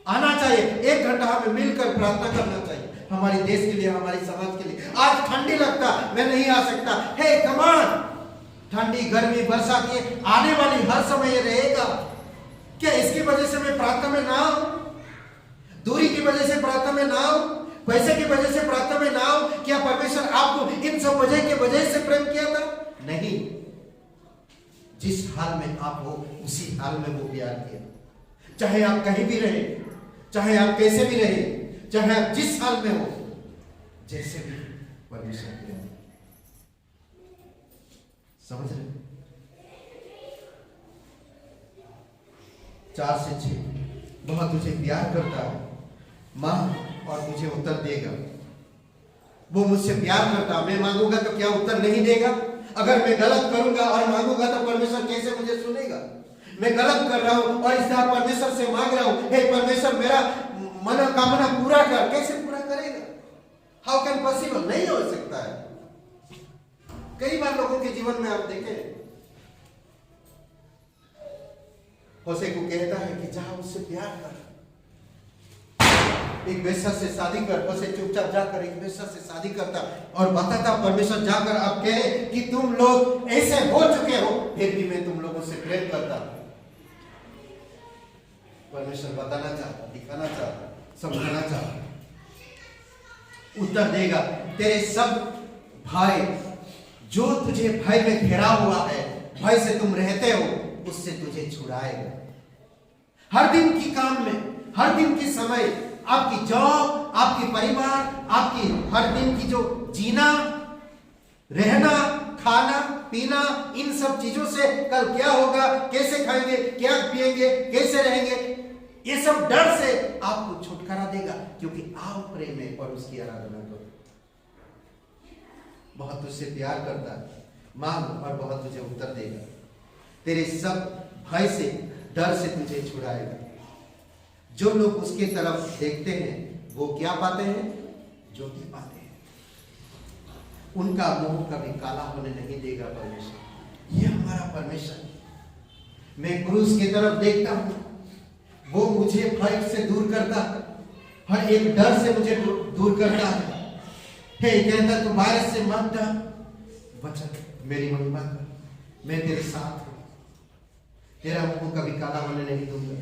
आना चाहिए, 1 घंटा हमें मिलकर प्रार्थना करना चाहिए हमारे देश के लिए, हमारे समाज के लिए। आज ठंडी लगता, मैं नहीं आ सकता, हे कमान, ठंडी, गर्मी, बरसात ये आने वाली हर समय ये रहेगा। क्या इसकी वजह से मैं प्रार्थना में ना आऊं? दूरी की वजह से प्रार्थना में ना आऊं? पैसे की वजह से प्रार्थना में ना आऊं? क्या परमेश्वर आपको इन सब वजह से प्रेम किया था? नहीं, जिस हाल में आप हो उसी हाल में वो प्यार किया। चाहे आप कहीं भी रहे, चाहे आप कैसे भी रहे, चाहे आप जिस हाल में हो, जैसे भी परमेश्वर प्रेम। समझ रहे? 4 से 6, वह तुझे प्यार करता है, मांग और तुझे उत्तर देगा। वो मुझसे प्यार करता, मैं मांगूंगा तो क्या उत्तर नहीं देगा? अगर मैं गलत करूंगा और मांगूंगा तो परमेश्वर कैसे मुझे सुनेगा? मैं गलत कर रहा हूं और इस बार परमेश्वर से मांग रहा हूं, हे परमेश्वर मेरा मनोकामना पूरा कर, कैसे पूरा करेगा? How can possible? नहीं हो सकता है। कई बार लोगों के जीवन में आप देखें, होशे को कहता है कि जा उससे प्यार कर, एक वेश्या से शादी कर। होशे चुपचाप जाकर एक वेश्या से शादी करता और बताता परमेश्वर जाकर अब कहे कि तुम लोग ऐसे हो चुके हो, फिर भी मैं तुम लोगों से प्रेम करता। परमेश्वर बताना चाहता, दिखाना चाहता, समझाना चाहता। उत्तर देगा, तेरे सब भाई जो तुझे भय में घेरा हुआ है, भय से तुम रहते हो, उससे तुझे छुड़ाएगा। हर दिन की काम में, हर दिन के समय, आपकी जॉब, आपकी परिवार, आपकी हर दिन की जो जीना, रहना, खाना, पीना, इन सब चीजों से कल क्या होगा, कैसे खाएंगे, क्या पिएंगे, कैसे रहेंगे, ये सब डर से आपको छुटकारा देगा। क्योंकि आओ प्रेम में और उसकी आराधना करो। बहुत तुझसे प्यार करता है, मांग और बहुत तुझे उत्तर देगा। तेरे सब भय से, डर से तुझे छुड़ाएगा। जो लोग उसके तरफ देखते हैं वो क्या पाते हैं? ज्योति पाते हैं। उनका मुंह कभी काला होने नहीं देगा परमेश्वर। ये हमारा परमेश्वर। मैं क्रूस की तरफ देखता हूं, वो मुझे भय से दूर करता है, हर एक डर से मुझे दूर करता है। हे कहता तू वायरस से मत डर, वचन मेरी महिमा कर, मैं तेरे साथ हूं, तेरा मुंह कभी काला होने नहीं दूंगा।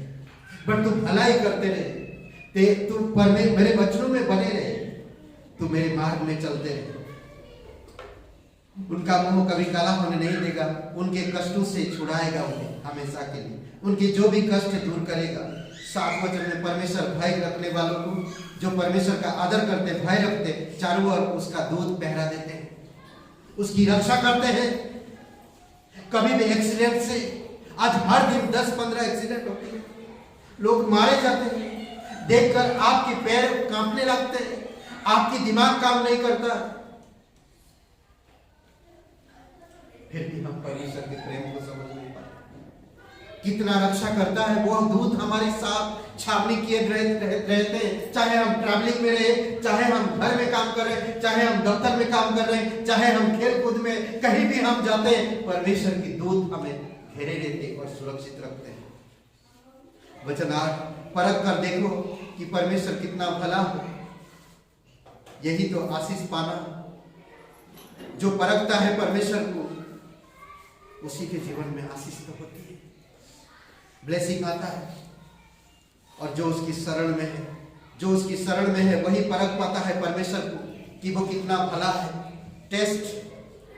बट तू भलाई करते रहे, तू मेरे वचनों में बने रहे, तू मेरे मार्ग में चलते रहे। उनका मुंह कभी काला होने नहीं देगा, उनके कष्टों से छुड़ाएगा उन्हें हमेशा के लिए, उनके जो भी कष्ट दूर करेगा। 7 वचन में परमेश्वर भय रखने वालों को, जो परमेश्वर का आदर करते, भय रखते, चारों ओर उसका दूध पहरा देते हैं, उसकी रक्षा करते हैं। कभी भी एक्सीडेंट से, आज हर दिन 10-15 एक्सीडेंट होते हैं, लोग मारे जाते हैं। देखकर आपके पैर कांपने लगते हैं, आपकी दिमाग काम नहीं करता। फिर भी हम परमेश्वर के प्रेम को समझ नहीं पाते। कितना रक्षा करता है वो दूत हमारे साथ छावनी किए रहते हैं। चाहे हम ट्रैवलिंग में रहे, चाहे हम घर में काम कर रहे हैं, चाहे हम दफ्तर में काम कर रहे हैं, चाहे हम खेल कूद में, कहीं भी हम जाते हैं, परमेश्वर की दूत हमें घेरे रहते और सुरक्षित रखते हैं। वचन 8, परख कर देखो कि परमेश्वर कितना भला है। यही तो आशीष पाना। जो परखता है परमेश्वर को, उसी के जीवन में आशीष तो होती है, ब्लेसिंग आता है। और जो उसकी शरण में है, जो उसकी शरण में है, वही परख पाता है परमेश्वर को कि वो कितना भला है। टेस्ट,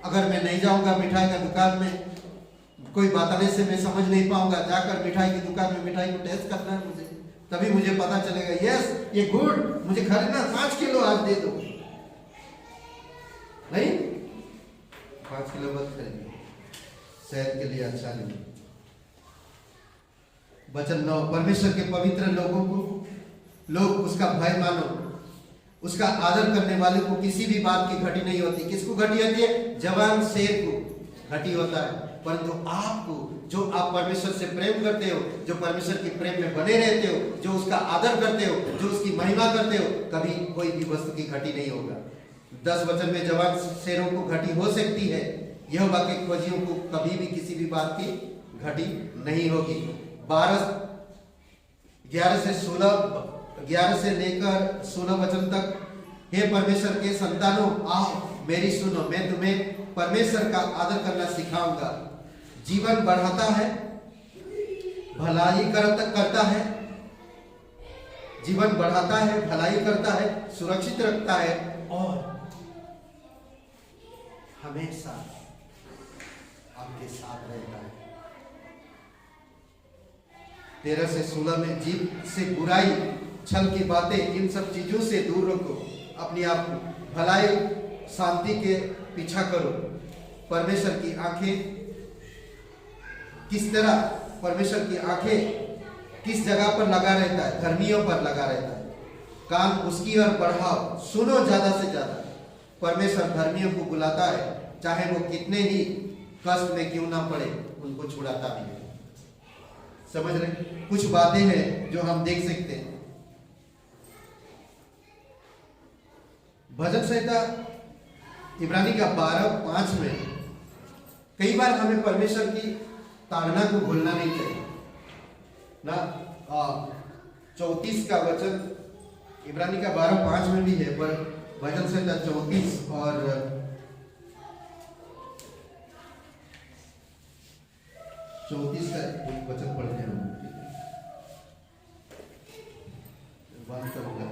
अगर मैं नहीं जाऊंगा मिठाई का दुकान में, कोई बताने से मैं समझ नहीं पाऊंगा। जाकर मिठाई की दुकान में मिठाई को टेस्ट करना है मुझे, तभी मुझे पता चलेगा यस ये गुड, मुझे खरीदना 5 किलो आज दे दो। नहीं, 5 किलो मत खरीदो, सेहत के लिए अच्छा नहीं। वचन 9, परमेश्वर के पवित्र लोगों को, लोग उसका भय मानो, उसका आदर करने वाले को किसी भी बात की घटी नहीं होती। किसको घटी होती है? जवान शेर को घटी होता है। परंतु आपको, जो आप परमेश्वर से प्रेम करते हो, जो परमेश्वर के प्रेम में बने रहते हो, जो उसका आदर करते हो, जो उसकी महिमा करते हो, कभी कोई भी वस्तु की घटी नहीं होगा। 10 वचन में जवान शेरों को घटी हो सकती है, यह वाक्य खोजियों को कभी भी किसी भी बात की घटी नहीं होगी। 11 से लेकर 16 वचन तक, हे परमेश्वर के संतानों आओ मेरी सुनो, मैं तुम्हें परमेश्वर का आदर करना सिखाऊंगा। जीवन बढ़ाता है, भलाई करता है, जीवन बढ़ाता है, भलाई करता है, सुरक्षित रखता है और हमेशा आपके साथ रहता है। 13 से 16 में जीव से बुराई, छल की बातें, इन सब चीजों से दूर रखो, अपने आप को भलाई, शांति के पीछा करो। परमेश्वर की आंखें किस तरह, परमेश्वर की आंखें किस जगह पर लगा रहता है? धर्मियों पर लगा रहता है। कान उसकी ओर बढ़ाओ, सुनो ज्यादा से ज्यादा। परमेश्वर धर्मियों को बुलाता है, चाहे वो कितने ही कष्ट में क्यों ना पड़े, उनको छुड़ाता भी है। समझ रहे? कुछ बातें हैं जो हम देख सकते हैं। भजन संहिता इब्रानी का 12:5 में कई बार हमें परमेश्वर की ताड़ना को भूलना नहीं चाहिए। ना 34 का वचन, इब्रानी का 12:5 में भी है, पर भजन संहिता 34 और 34 का एक वचन पढ़ते हैं हम। बंद करूंगा।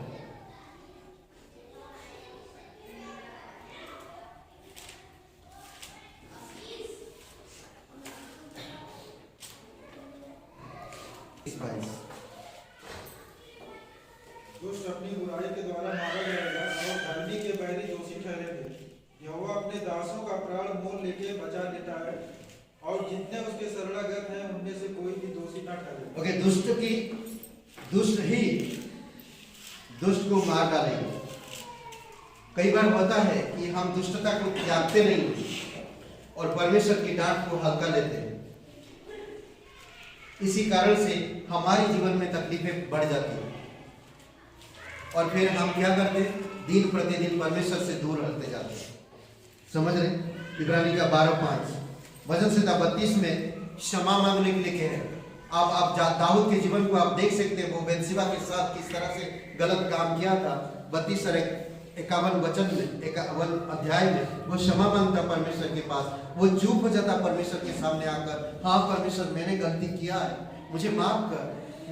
दुष्ट अपनी बुराई के द्वारा मारा जाएगा और धर्मी के बैरी दोषी ठहरेंगे। यहोवा अपने दासों का प्राण मोल लेके बचा लेता है और जितने उसके शरणागत हैं उनमें से कोई भी दोषी ना ठहरे। ओके, दुष्ट ही दुष्ट को मार डालेंगे। कई बार होता है कि हम दुष्टता को त्यागते नहीं और परमेश्वर की डांट को हल्का लेते हैं। इसी कारण से हमारे जीवन में तकलीफें बढ़ जाती हैं और फिर हम क्या करते हैं, दिन प्रतिदिन परमेश्वर से दूर रहते जाते हैं। समझ रहे? इब्रानी का 12:5 भजन संहिता 32 में क्षमा मांगने के लिए कह है। आप दाऊद के जीवन को आप देख सकते हैं, वो बेतशेबा के साथ किस तरह से गलत काम किया था। 32 और 51 वचन में, 51 अध्याय में वो क्षमा मांगता परमेश्वर के पास। वो चुप हो जाता परमेश्वर के सामने आकर, हाँ परमेश्वर मैंने गलती किया है, मुझे माफ कर,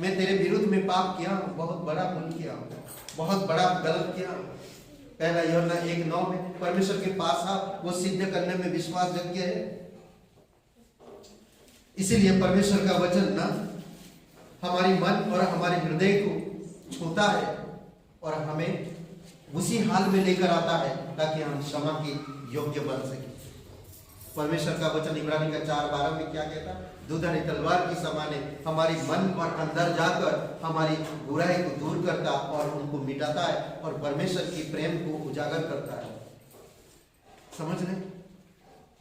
मैं तेरे विरुद्ध में पाप किया हूँ, बहुत बड़ा भूल किया हूँ, बहुत बड़ा गलत किया। पहला यूहन्ना 1:9 में परमेश्वर के पास आप वो सिद्ध करने में विश्वास योग्य है। इसीलिए परमेश्वर का वचन ना हमारी मन और हमारे हृदय को छूता है और हमें उसी हाल में लेकर आता है ताकि हम क्षमा के योग्य बन सके। परमेश्वर का वचन इब्रानी का 4:12 में क्या कहता? दुधारी तलवार की समाने हमारी मन और अंदर जाकर हमारी बुराई को दूर करता और उनको मिटाता है और परमेश्वर की प्रेम को उजागर करता है। समझ रहे?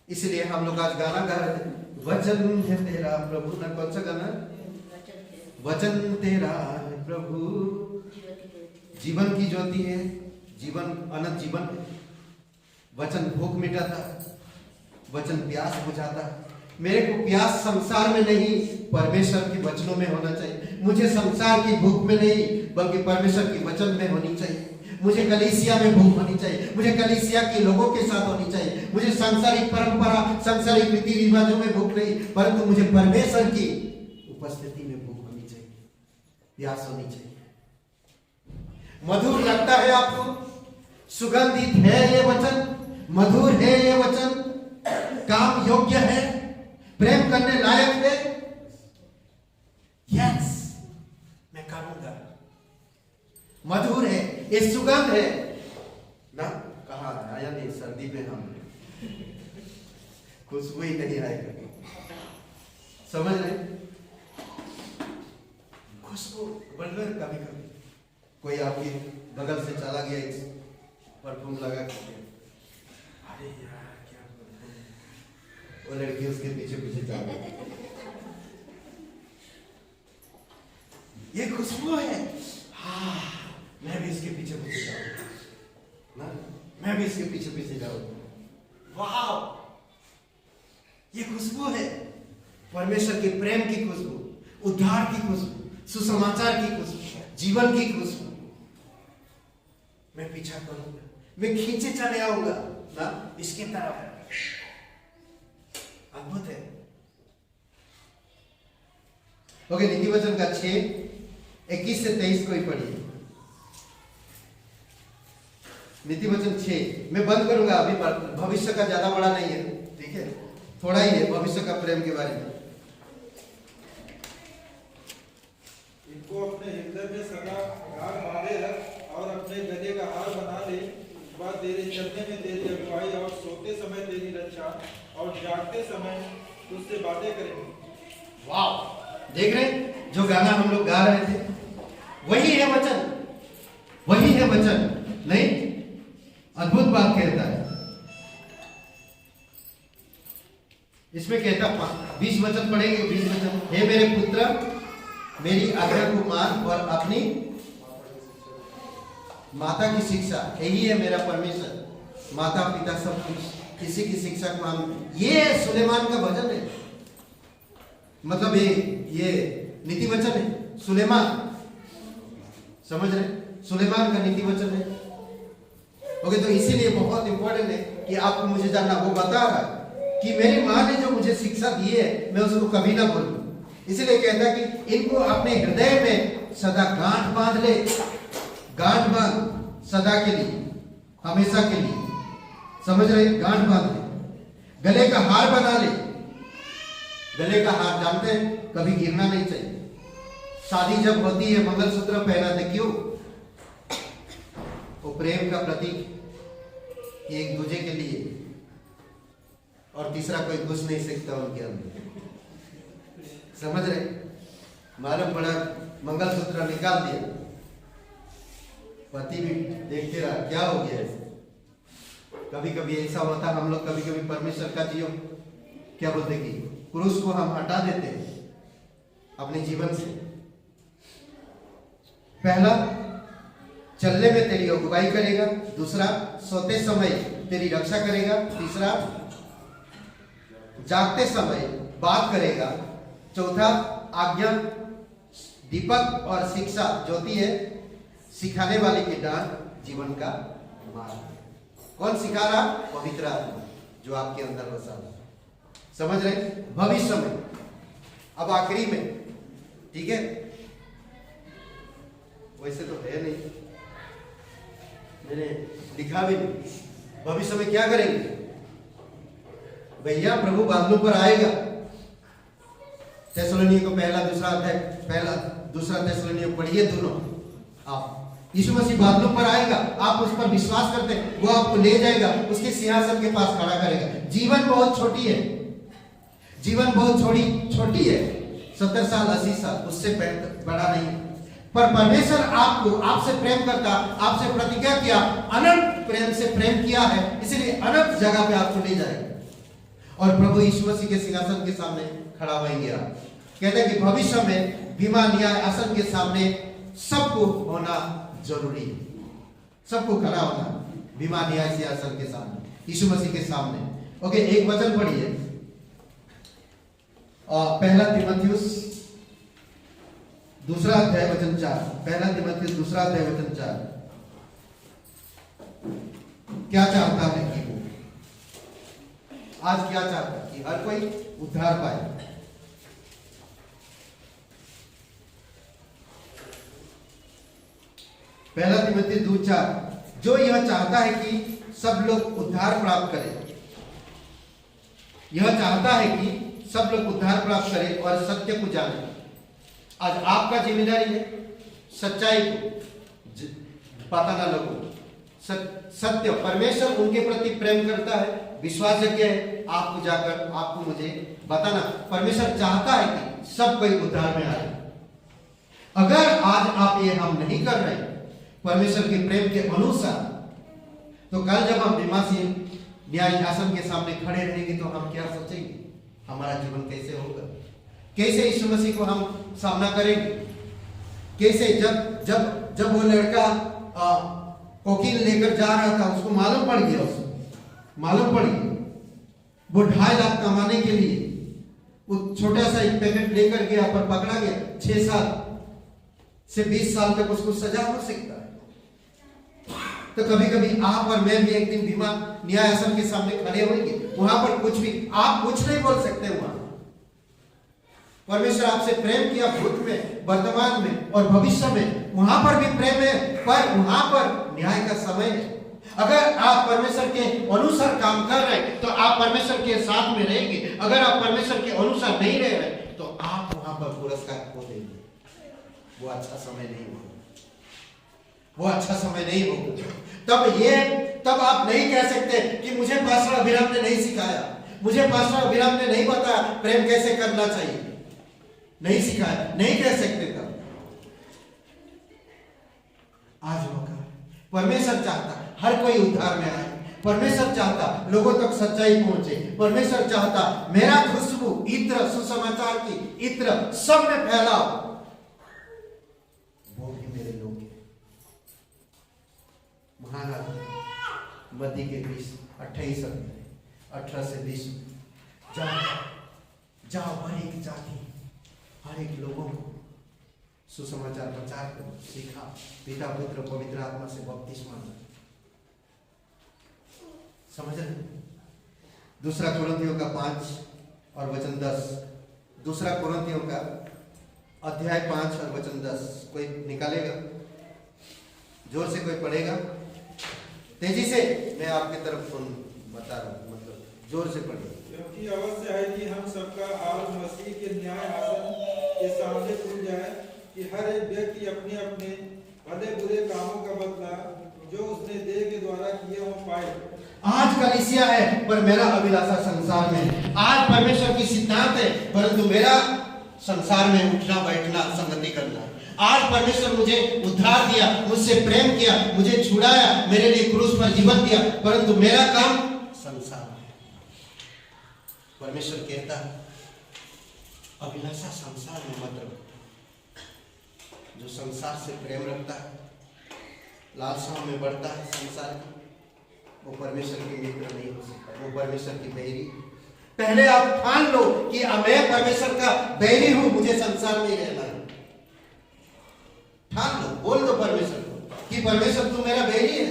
इसलिए हम लोग आज गाना गा रहे थे, वचन है तेरा प्रभु। ना कौन सा गाना? वचन तेरा है प्रभु, जीवन की ज्योति है, जीवन अनंत जीवन है। वचन भूख मिटाता, वचन प्यास बुझाता। मेरे को प्यास संसार में नहीं, परमेश्वर के वचनों में होना चाहिए। मुझे संसार की भूख में नहीं, बल्कि परमेश्वर के वचन में होनी चाहिए। मुझे कलीसिया में भूख होनी चाहिए, मुझे कलीसिया के लोगों के साथ होनी चाहिए। मुझे सांसारिक परंपरा, सांसारिक रीति रिवाजों में भूख नहीं, परंतु मुझे परमेश्वर की उपस्थिति में भूख होनी चाहिए, प्यास होनी चाहिए। मधुर लगता है आपको? सुगंधित है ये वचन, मधुर है ये वचन, काम योग्य है, प्रेम करने लायक है। यस, मैं करूंगा। मधुर है, ये सुगंध है ना। कहा आया नहीं, सर्दी में हम खुशबू ही नहीं आएगा। समझ रहे? खुशबू बढ़ रही कभी कभी। कोई आपके बगल से चला गया, परफ्यूम लगा के, अरे यार क्या परफ्यूम, वो लड़की उसके पीछे पीछे चल रही, ये खुशबू है, हाँ मैं भी इसके पीछे पीछे जाऊंगा ना, मैं भी इसके पीछे पीछे जाऊंगा। वाह, ये खुशबू है परमेश्वर के प्रेम की खुशबू, उद्धार की खुशबू, सुसमाचार की खुशबू, जीवन की खुशबू। मैं पीछा करूंगा, मैं खींचे चले आऊंगा ना इसके तरफ। अद्भुत है। ओके, नीति वचन का 6:21 से 23 को ही पढ़िए। नीति वचन 6 मैं बंद करूंगा अभी, भविष्य का ज्यादा बड़ा नहीं है, ठीक है, थोड़ा ही है भविष्य का प्रेम के बारे में। इनको अपने हृदय में सदा गार बांधे रख और अपने गले का हार बना ले। वह तेरे चलने में तेरी अगुवाई और सोते समय तेरी रक्षा और जागते समय तुझसे बातें करेंगे। वाह, देख रहे जो गाना हम लोग गा रहे थे, वही है वचन, वही है वचन। नहीं, अद्भुत बात कहता है इसमें। कहता 20 वचन पढ़ेंगे, 20 वचन। हे मेरे पुत्र, मेरी आज्ञा को मान और अपनी माता की शिक्षा, यही है मेरा परमेश्वर। माता पिता सब कुछ, किसी की शिक्षा को मान, ये सुलेमान का भजन है। मतलब ये नीति वचन है। सुलेमान, समझ रहे, सुलेमान का नीति वचन है। ओके, तो इसीलिए बहुत इंपॉर्टेंट है कि आपको मुझे जानना। वो बता रहा कि मेरी माँ ने जो मुझे शिक्षा दी है मैं उसको कभी ना भूलूं। इसलिए कहता कि इनको अपने हृदय में सदा गांठ बांध ले, गांठ बांध सदा के लिए, हमेशा के लिए, समझ रहे, गांठ बांध ले, गले का हार बना ले। गले का हार जानते हैं कभी गिरना नहीं चाहिए। शादी जब होती है मंगलसूत्र पहनाते, क्यों? वो प्रेम का प्रतीक, एक दूसरे के लिए, और तीसरा कोई घुस नहीं सकता उनके अंदर, समझ रहे। मालूम पड़ा मंगलसूत्र निकाल दिया, पति भी देखते रहा क्या हो गया है। कभी कभी ऐसा होता, हम लोग कभी कभी परमेश्वर का जियो क्या बोलते कि क्रूस को हम हटा देते हैं अपने जीवन से। पहला, चलने में तेरी अगुवाई करेगा। दूसरा, सोते समय तेरी रक्षा करेगा। तीसरा, जागते समय बात करेगा। चौथा, आज्ञा, दीपक और शिक्षा, ज्योति है, सिखाने वाले की डांट, जीवन का मार्ग। कौन सिखा रहा? पवित्र आत्मा जो आपके अंदर बसा है, समझ रहे। भविष्य में, अब आखिरी में, ठीक है, वैसे तो है नहीं, मैंने लिखा भी नहीं। भविष्य में क्या करेंगे भैया? प्रभु बादलों पर आएगा। थेसलोनियों को पहला दूसरा अध्याय, पहला दूसरा थेसलोनियों पढ़िए दोनों आप। यीशु मसीह बादलों पर आएगा, आप उस पर विश्वास करते हैं, वो आपको ले जाएगा, उसके सिंहासन के पास खड़ा करेगा। जीवन बहुत छोटी है, जीवन बहुत छोटी है, 70 साल 80 साल, उससे बड़ा नहीं। पर परमेश्वर आपको, आपसे प्रेम करता, आपसे प्रतिज्ञा किया, अनंत प्रेम से प्रेम किया है, इसलिए अनंत जगह पे आपको ले जाएगा और प्रभु यीशु मसीह के सिंहासन के सामने खड़ा होंगे। आप कहते हैं कि भविष्य में बीमा न्याय आसन के सामने सबको होना जरूरी है, सबको खड़ा होना बीमा न्याय से आसन के सामने, यीशु मसीह के सामने। ओके, एक वचन पढ़िए, पहला तीमुथियुस दूसरा अध्याय वचन 4। पहला तीमुथियुस दूसरा अध्याय वचन 4। क्या चाहता है कि वो आज क्या चाहता है कि हर कोई उद्धार पाए। पहला तीमुथियुस 2:4, जो यह चाहता है कि सब लोग उद्धार प्राप्त करें, यह चाहता है कि सब लोग उद्धार प्राप्त करें और सत्य को जाने। आज आपका जिम्मेदारी है सच्चाई को पता ना लगो। सत्य, परमेश्वर उनके प्रति प्रेम करता है, विश्वासयोग्य है, आपको जाकर आपको मुझे बताना। परमेश्वर चाहता है कि सब कोई उद्धार में आए। अगर आज आप ये हम नहीं कर रहे परमेश्वर के प्रेम के अनुसार, तो कल जब हम बीमासी न्याय आसन के सामने खड़े रहेंगे तो हम क्या सोचेंगे? हमारा जीवन कैसे होगा? कैसे यीशु मसीह को हम सामना करेंगे? कैसे जब वो लड़का कोकीन लेकर जा रहा था, उसको मालूम पड़ गया वो 2.5 लाख कमाने के लिए वो छोटा सा एक पैकेट लेकर गया, पर पकड़ा गया। 6 साल से 20 साल तक उसको सजा हो सकता है। तो कभी कभी आप और मैं भी एक दिन बीमा न्याय आसन के सामने खड़े होंगे। वहां पर कुछ भी आप कुछ नहीं बोल सकते। वहां परमेश्वर आपसे प्रेम किया, भूत में, वर्तमान में और भविष्य में, वहां पर भी प्रेम है, पर वहां पर न्याय का समय है। अगर आप परमेश्वर के अनुसार काम कर रहे हैं तो आप परमेश्वर के साथ में रहेंगे। अगर आप परमेश्वर के अनुसार नहीं रह रहे तो आप वहां पर पुरस्कार खो देंगे। वो अच्छा समय नहीं होगा, वो अच्छा समय नहीं होगा। तब आप नहीं कह सकते कि मुझे पास्टर अभिराम ने नहीं सिखाया, मुझे पास्टर अभिराम ने नहीं बताया प्रेम कैसे करना चाहिए, नहीं सिखाया, नहीं कह सकते। तब आज मौका, परमेश्वर चाहता हर कोई उद्धार में आए। परमेश्वर चाहता लोगों तक सच्चाई पहुंचे। परमेश्वर चाहता मेरा खुशबू, इत्र, सुसमाचार की इत्र सब में फैलाओ। वो भी मेरे लोग हैं। महाराज मत्ती के 28 अध्याय 18 से 20 जाओ हर एक जाति, हर एक लोगों को सुसमाचार प्रचार करो, सीखा, पिता पुत्र पवित्र आत्मा से बपतिस्मा लो। समझ रहे? दूसरा कुरिन्थियों का 5 और वचन 10। दूसरा कुरिन्थियों का अध्याय 5 और वचन 10। कोई निकालेगा? जोर से कोई पढ़ेगा? तेजी से, मैं आपकी तरफ सुन बता रहा हूँ, मतलब जोर से पढ़िए। क्योंकि अवश्य है कि हम सबका हाल मसीह के न्याय आसन के सामने खुल जाए कि हर एक व्यक्ति अपने अपने भले बुरे कामों का बदला जो उसने देह के द्वारा किए वो पाए। आज कलीसिया है पर मेरा अभिलाषा संसार में है। आज परमेश्वर की सिद्धांत है परंतु मेरा संसार में उठना बैठना संगति करना है। आज परमेश्वर मुझे उद्धार दिया, मुझसे प्रेम किया, मुझे छुड़ाया, मेरे लिए क्रूस पर जीवन दिया, परंतु मेरा काम संसार में। परमेश्वर कहता है अभिलाषा संसार में मत रखो। जो संसार से प्रेम रखता है, लालसाओं में बढ़ता है संसार की, वो परमेश्वर के मित्र नहीं हो सकता, वो परमेश्वर की बैरी। पहले आप ठान लो कि मैं परमेश्वर का बैरी हूं, मुझे संसार में ही रहना है। ठान लो, बोल दो परमेश्वर को कि परमेश्वर तू मेरा बैरी है,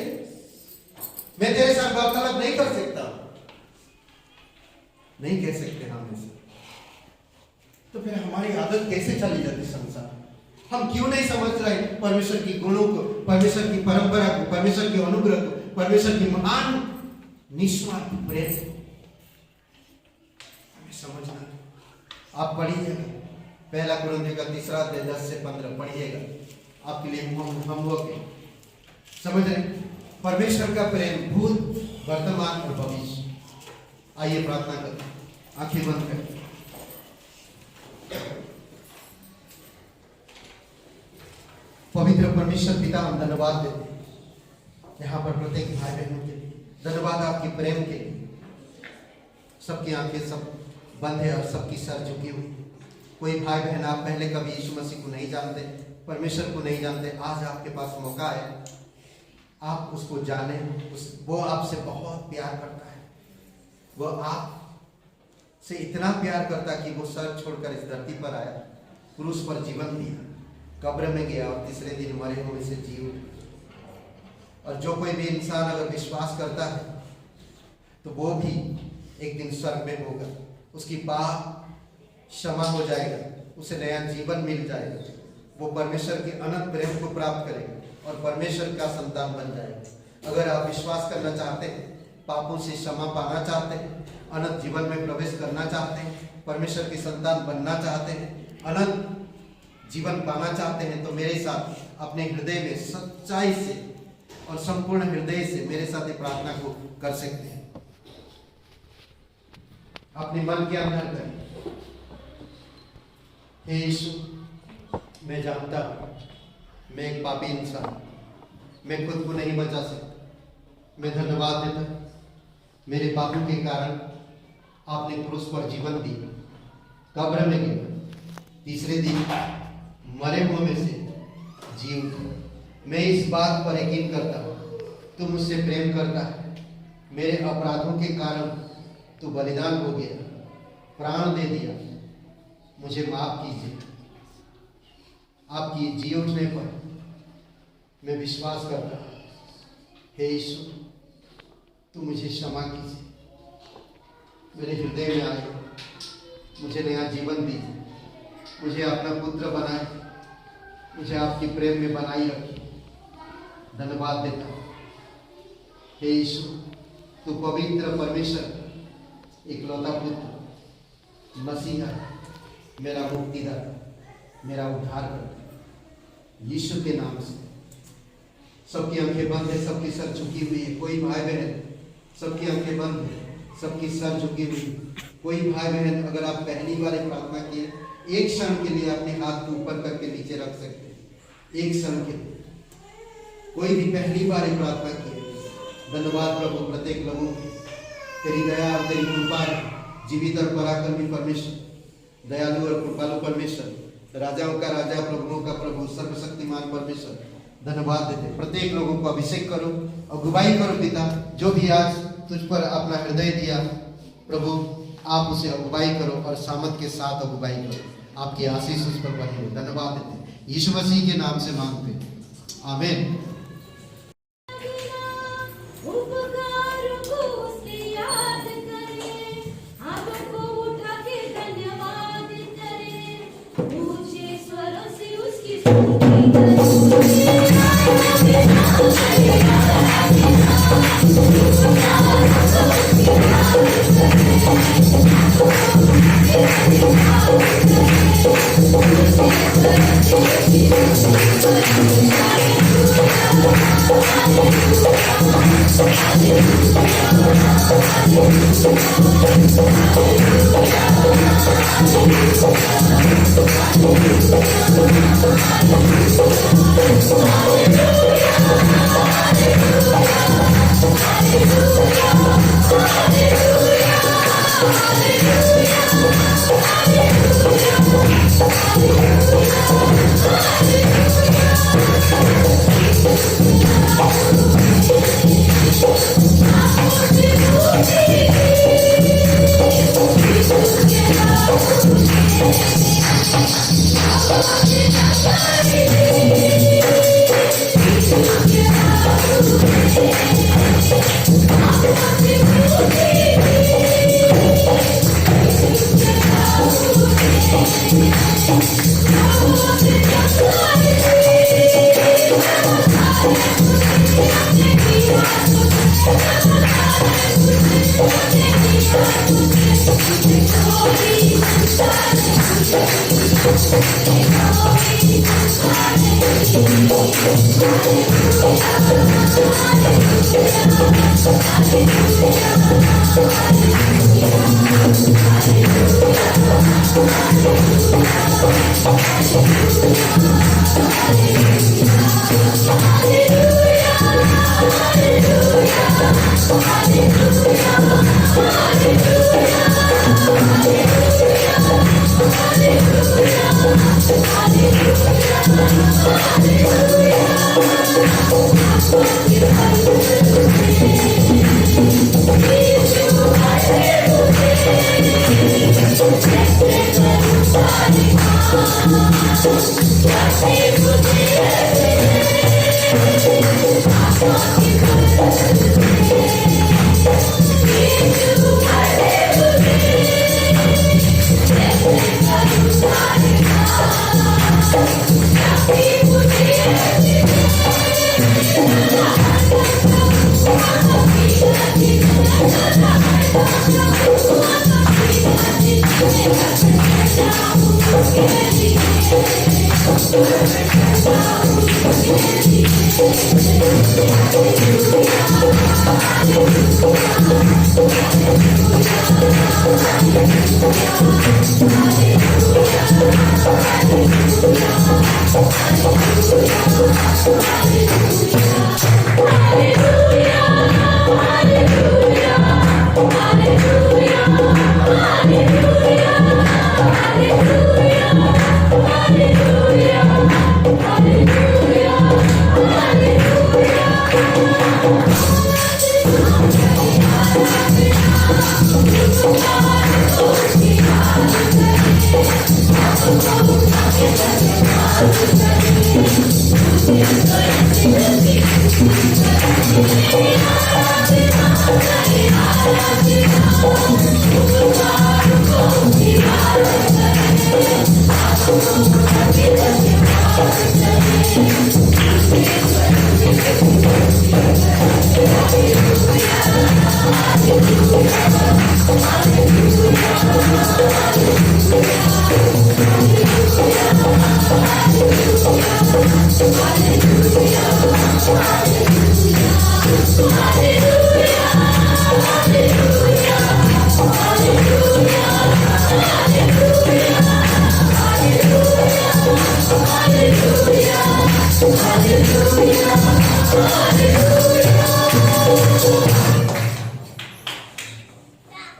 मैं तेरे साथ वार्तालाप नहीं कर सकता। नहीं कह सकते हम ऐसे, तो फिर हमारी आदत कैसे चली जाती संसार? हम क्यों नहीं समझ रहे परमेश्वर की गुणों को, परमेश्वर की परंपरा को, परमेश्वर के अनुग्रह को, परमेश्वर की महान निस्वार्थ प्रेम को? हमें समझना। आप पढ़िएगा पहला कुरिन्थियों का 3 अध्याय 10 से 15 पढ़िएगा, आपके लिए होमवर्क है। समझ रहे? परमेश्वर का प्रेम भूत, वर्तमान और भविष्य। आइए प्रार्थना करें, आंखें बंद करें। पवित्र परमेश्वर पिता, हम धन्यवाद देते हैं यहाँ पर प्रत्येक भाई बहनों के लिए। धन्यवाद आपके प्रेम के लिए। सबकी आंखें सब बंद है और सबकी सर झुकी हुई। कोई भाई बहन आप पहले कभी यीशु मसीह को नहीं जानते, परमेश्वर को नहीं जानते, आज आपके पास मौका है, आप उसको जाने। वो आपसे बहुत प्यार करता है। वो आप से इतना प्यार करता कि वो सर छोड़कर इस धरती पर आया, क्रूस पर जीवन दिया, कब्र में गया और तीसरे दिन मरे हुए से जी उठा। और जो कोई भी इंसान अगर विश्वास करता है तो वो भी एक दिन स्वर्ग में होगा, उसकी पाप क्षमा हो जाएगा, उसे नया जीवन मिल जाएगा, वो परमेश्वर के अनंत प्रेम को प्राप्त करेगा और परमेश्वर का संतान बन जाएगा। अगर आप विश्वास करना चाहते हैं, पापों से क्षमा पाना चाहते हैं, अनंत जीवन में प्रवेश करना चाहते हैं, परमेश्वर की संतान बनना चाहते हैं, अनंत जीवन पाना चाहते हैं, तो मेरे साथ अपने हृदय में सच्चाई से और संपूर्ण हृदय से मेरे साथ प्रार्थना को कर सकते हैं। अपने मन के अंदर करें, हे यीशु, मैं जानता हूं मैं एक पापी इंसान, मैं खुद को नहीं बचा सकता। मैं धन्यवाद देता हूं, मेरे पापों के कारण आपने क्रूस पर जीवन दिया, कब्र में गया, तीसरे दिन मरे हुए में से जी उठा। मैं इस बात पर यकीन करता हूँ तू मुझसे प्रेम करता है, मेरे अपराधों के कारण तू बलिदान हो गया, प्राण दे दिया, मुझे माफ कीजिए। आपकी जी उठने पर मैं विश्वास करता हूँ, हे यीशु, तू मुझे क्षमा कीजिए, मेरे हृदय में आए, मुझे नया जीवन दीजिए, मुझे अपना पुत्र बनाए, मुझे आपके प्रेम में बनाई रखिए। धन्यवाद देता हूँ, हे यीशु, तू पवित्र परमेश्वर इकलौता पुत्र मसीहा, मेरा मुक्तिदाता, मेरा उद्धारकर्ता, यीशु के नाम से। सबकी आंखें बंद है, सबकी सर झुकी हुई है। कोई भाई बहन, सबकी आंखें बंद है, सबकी सर झुकी हुई है। कोई भाई बहन अगर आप पहली बार प्रार्थना किए, एक क्षण के लिए अपने हाथ को ऊपर करके नीचे रख सकते हैं, एक क्षण के लिए। कोई भी पहली बार प्रार्थना किए, धन्यवाद प्रभु प्रत्येक लोगों की। तेरी दया और तेरी कृपा है, जीवित और पराक्रमी परमेश्वर, दयालु और कृपालु परमेश्वर, राजाओं का राजा, प्रभुओं का प्रभु, सर्वशक्तिमान परमेश्वर, धन्यवाद देते। प्रत्येक लोगों को अभिषेक करो, अगुवाई करो पिता। जो भी आज तुझ पर अपना हृदय दिया प्रभु, आप उसे अगुवाई करो और सामर्थ के साथ अगुवाई करो। आपकी आशीष उस पर बनी हो। धन्यवाद देते। यीशु मसीह के नाम से मांगते हैं, आमीन। उपकार को उसकी याद करें, हाथों को उठा के धन्यवाद करें, ऊंचे स्वरों से उसकी स्तुति करें।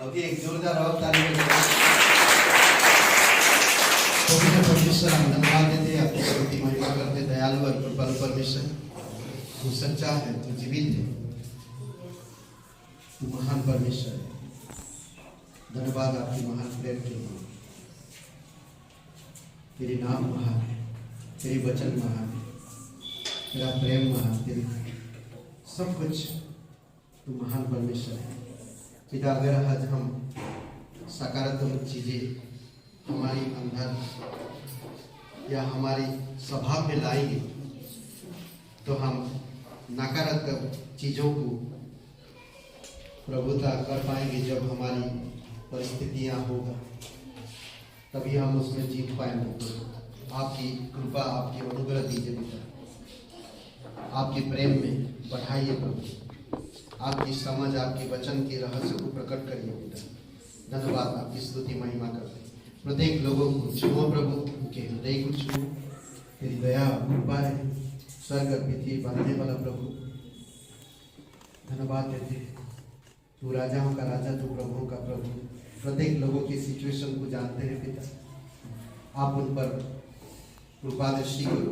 अभी एक जोरदार और ताली बजाएं। पवित्र परमेश्वर, हम धन्यवाद देते हैं, आपकी स्तुति महिमा करते, दयालु और कृपालु परमेश्वर, तू सच्चा है, तू जीवित है, तू महान परमेश्वर है। धन्यवाद आपकी महान प्रेम के लिए, तेरे नाम महान है, तेरी वचन महान है, तेरा प्रेम महान, तेरी सब कुछ तू महान परमेश्वर है पिता। अगर आज हम सकारात्मक चीजें हमारी अंदर या हमारी स्वभाव में लाएंगे तो हम नकारात्मक चीजों को प्रभुता कर पाएंगे। जब हमारी परिस्थितियां होगा तभी हम उसमें जीत पाएंगे। आपकी कृपा, आपकी अनुग्रह दीजिए पिता, आपके प्रेम में बढ़ाइए प्रभु, आपकी समझ, आपके वचन के रहस्य को प्रकट करिए पिता। धन्यवाद, आपकी स्तुति महिमा करते हैं। प्रत्येक लोगों को छुओ प्रभु, उनके हृदय को छुओ, तेरी दया कृपा है स्वर्ग और पृथ्वी बांधने वाला प्रभु। धन्यवाद देते हैं, तू राजाओं का राजा, तू प्रभुओं का प्रभु। प्रत्येक लोगों की सिचुएशन को जानते हैं पिता, आप उन पर कृपा दृष्टि करो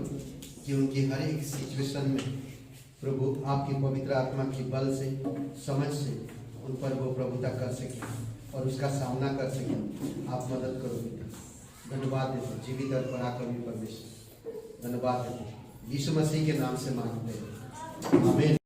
कि उनकी हर एक सिचुएशन में प्रभु आपकी पवित्र आत्मा के बल से, समझ से उन पर वो प्रभुता कर सके और उसका सामना कर सके। आप मदद करो पिता। धन्यवाद देते, जीवित और पराक्रमी परमेश्वर, धन्यवाद देते, यीशु मसीह के नाम से मांगते हैं, आमीन।